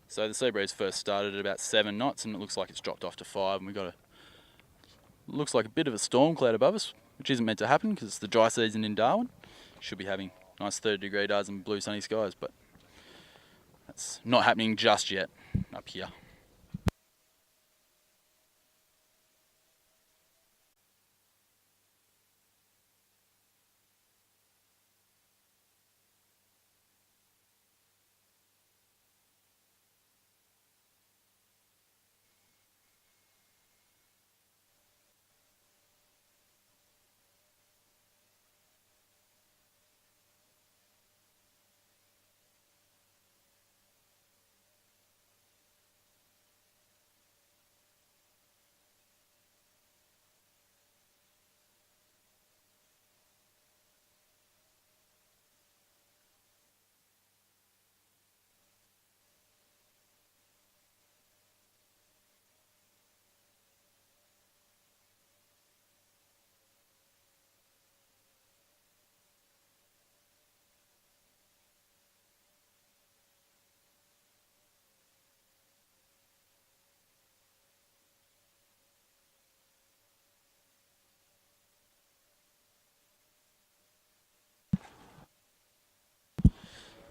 J: So the sea breeze first started at about 7 knots, and it looks like it's dropped off to 5, and we've got looks like a bit of a storm cloud above us, which isn't meant to happen because it's the dry season in Darwin. Should be having nice 30-degree days and blue sunny skies, but that's not happening just yet up here.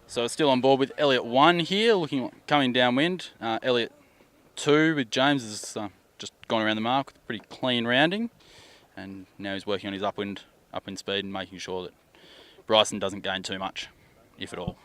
J: So it's still on board with Elliot 1 here, coming downwind. Elliot 2 with James has just gone around the mark with a pretty clean rounding, and now he's working on his upwind upwind speed and making sure that Bryson doesn't gain too much, if at all.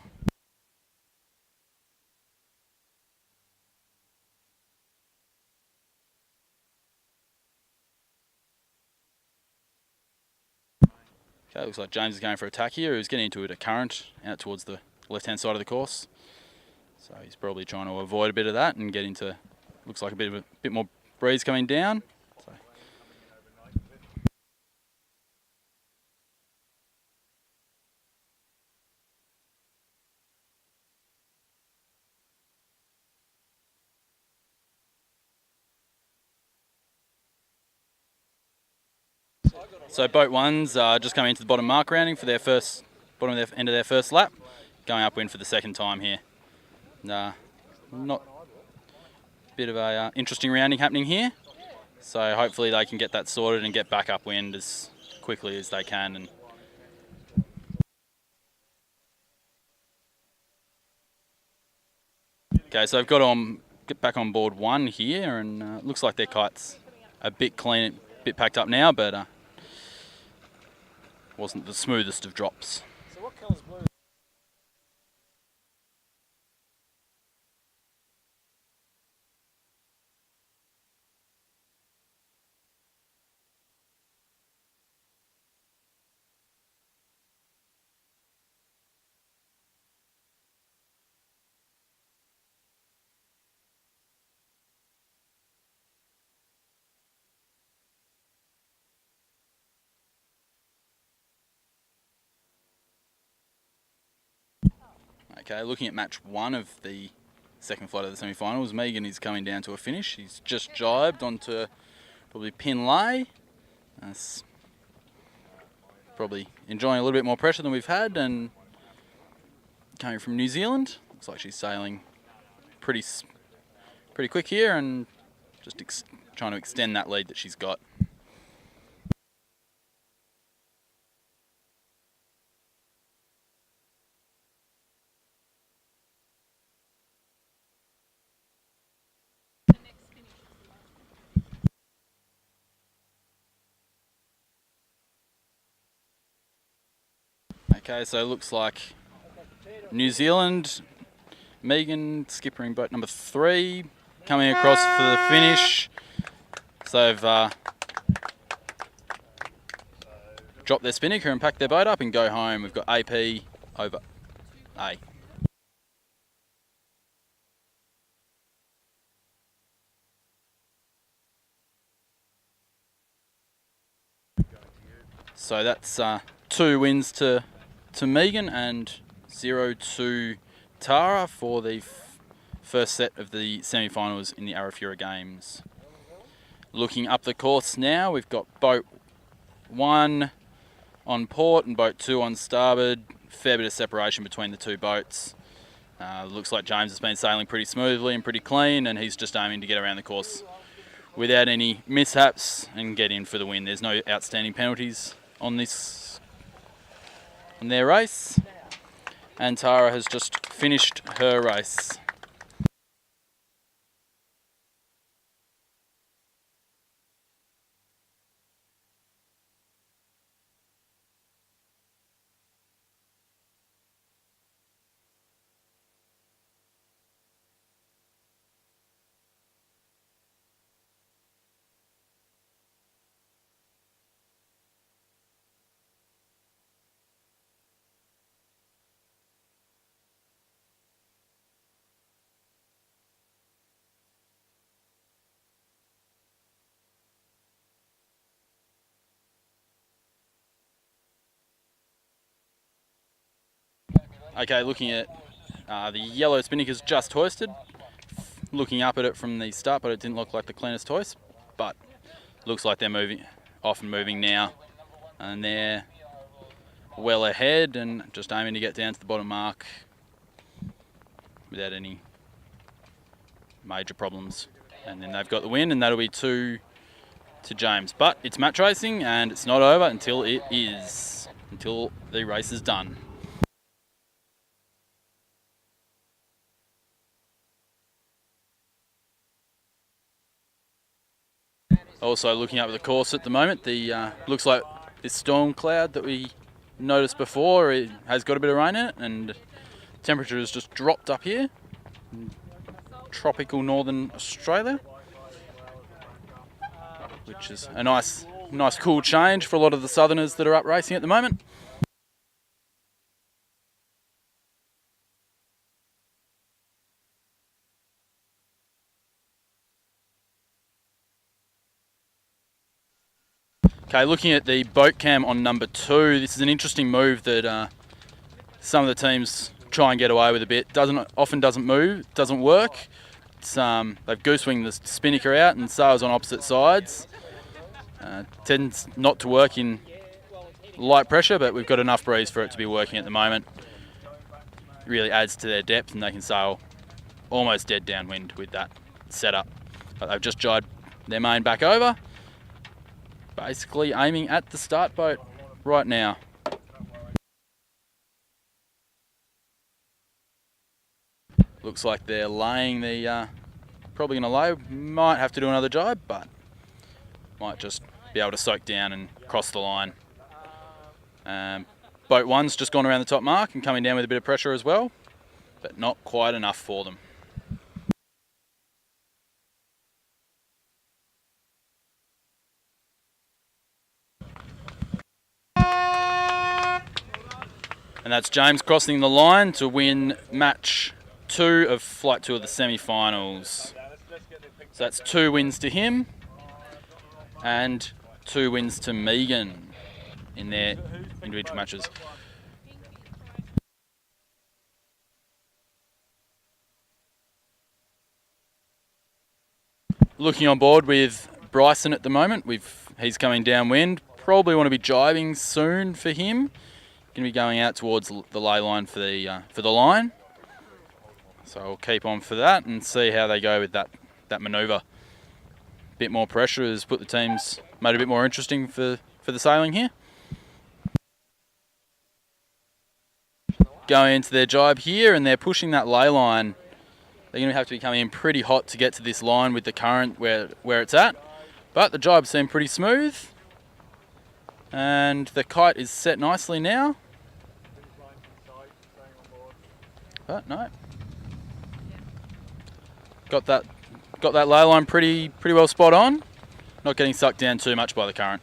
J: Okay, looks like James is going for attack here. He's getting into it at current out towards the left-hand side of the course. So he's probably trying to avoid a bit of that and get into, looks like a bit more breeze coming down. So boat one's just coming into the bottom mark rounding for their end of their first lap, going upwind for the second time here. Not bit of a interesting rounding happening here. So hopefully they can get that sorted and get back upwind as quickly as they can. And okay, so I've got get back on board one here, and looks like their kite's a bit clean, a bit packed up now, but wasn't the smoothest of drops.
D: So what colour's blue?
J: Okay, looking at match one of the second flight of the semi-finals, Megan is coming down to a finish. He's just jibed onto probably pin lay. That's probably enjoying a little bit more pressure than we've had, and coming from New Zealand. Looks like she's sailing pretty quick here and just trying to extend that lead that she's got. Okay, so it looks like New Zealand, Megan skippering boat number 3, coming across for the finish. So they've dropped their spinnaker and packed their boat up and go home. We've got AP over A. So that's 2 wins to Megan and 0 to Tara for the first set of the semi-finals in the Arafura Games. Looking up the course now, we've got boat 1 on port and boat 2 on starboard. Fair bit of separation between the two boats. Looks like James has been sailing pretty smoothly and pretty clean, and he's just aiming to get around the course without any mishaps and get in for the win. There's no outstanding penalties on their race, and Tara has just finished her race. Okay, looking at the yellow spinnaker's just hoisted. Looking up at it from the start, but it didn't look like the cleanest hoist. But looks like they're moving now, and they're well ahead and just aiming to get down to the bottom mark without any major problems. And then they've got the win, and that'll be 2 to James. But it's match racing, and it's not over until the race is done. Also looking up at the course at the moment, looks like this storm cloud that we noticed before, it has got a bit of rain in it, and temperature has just dropped up here in tropical northern Australia, which is a nice cool change for a lot of the southerners that are up racing at the moment. Okay, looking at the boat cam on number 2, this is an interesting move that some of the teams try and get away with a bit. Often doesn't work. It's, they've goose winged the spinnaker out and sails on opposite sides. Tends not to work in light pressure, but we've got enough breeze for it to be working at the moment. It really adds to their depth, and they can sail almost dead downwind with that setup. But they've just jied their main back over, basically aiming at the start boat right now. Looks like they're laying the, probably going to lay, might have to do another jibe, but might just be able to soak down and cross the line. Boat 1's just gone around the top mark and coming down with a bit of pressure as well, but not quite enough for them. And that's James crossing the line to win match 2 of flight 2 of the semi-finals. So that's 2 wins to him and 2 wins to Megan in their individual matches. Looking on board with Bryson at the moment, he's coming downwind. Probably want to be jibing soon for him. Going to be going out towards the lay line for the line. So we'll keep on for that and see how they go with that manoeuvre. Bit more pressure has put the teams, made it a bit more interesting for the sailing here. Going into their jibe here, and they're pushing that lay line. They're going to have to be coming in pretty hot to get to this line with the current where it's at. But the jibe seemed pretty smooth. And the kite is set nicely now. But no. Got that lay line pretty well spot on. Not getting sucked down too much by the current.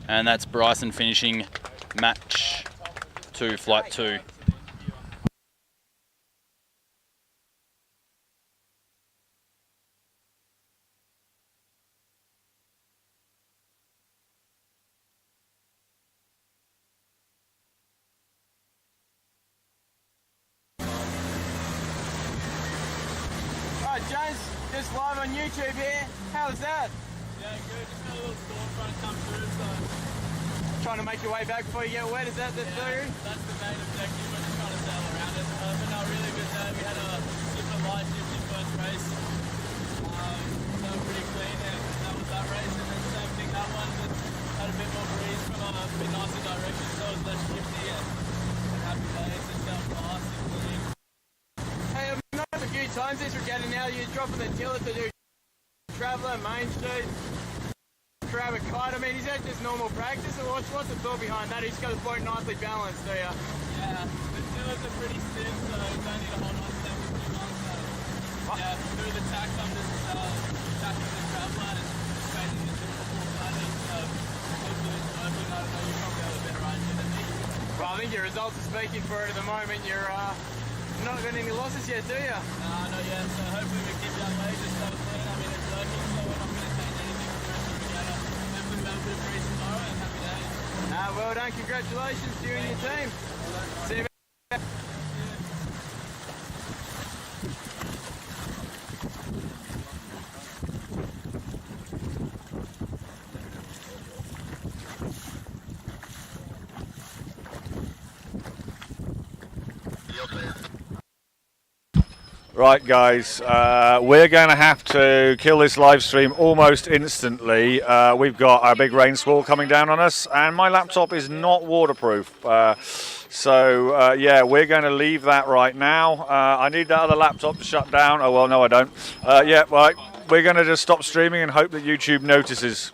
J: And that's Bryson finishing match 2, flight 2.
F: James, just live on YouTube here. How's that?
I: Yeah, good. Just got a little storm trying to come through, so...
F: Trying to make your way back before you get wet, is that the theory?
I: That's the main objective. We're just trying to sail around it. But no, really good day. We had a different light shift in first race. So pretty clean, and that was that race. And then same thing, that one just had a bit more breeze from a bit nicer direction, so it was less shifty and happy days and sailed fast and clean.
F: Hey, I've noticed a few times as we're getting out, you're dropping the tiller to do Traveller, Main Street, grab a kite. I mean, is that just normal practice, or what's the thought behind that? He's got the boat nicely balanced, do you?
I: Yeah, the tillers are pretty stiff, so you don't need to hold on to them for too long. So, yeah, through the tack, I'm just tacking the Traveller and straight into the before landing. So, hopefully it's working. I don't know, you probably have a better idea than me.
F: Well, I think your results are speaking for it at the moment. You're not got any losses yet, do you?
I: No, not yet. So hopefully we keep that way, just so clean. I mean, it's working, so we're not going to change anything for the rest of the regatta. Hopefully we'll have a bit of breeze tomorrow and happy days.
F: Well done. Congratulations to you and your team. See you back.
A: Right, guys, we're going to have to kill this live stream almost instantly. We've got a big rain squall coming down on us, and my laptop is not waterproof. Yeah, we're going to leave that right now. I need that other laptop to shut down. Oh, well, no, I don't. Yeah, right, we're going to just stop streaming and hope that YouTube notices.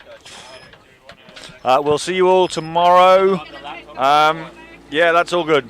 A: We'll see you all tomorrow. Yeah, that's all good.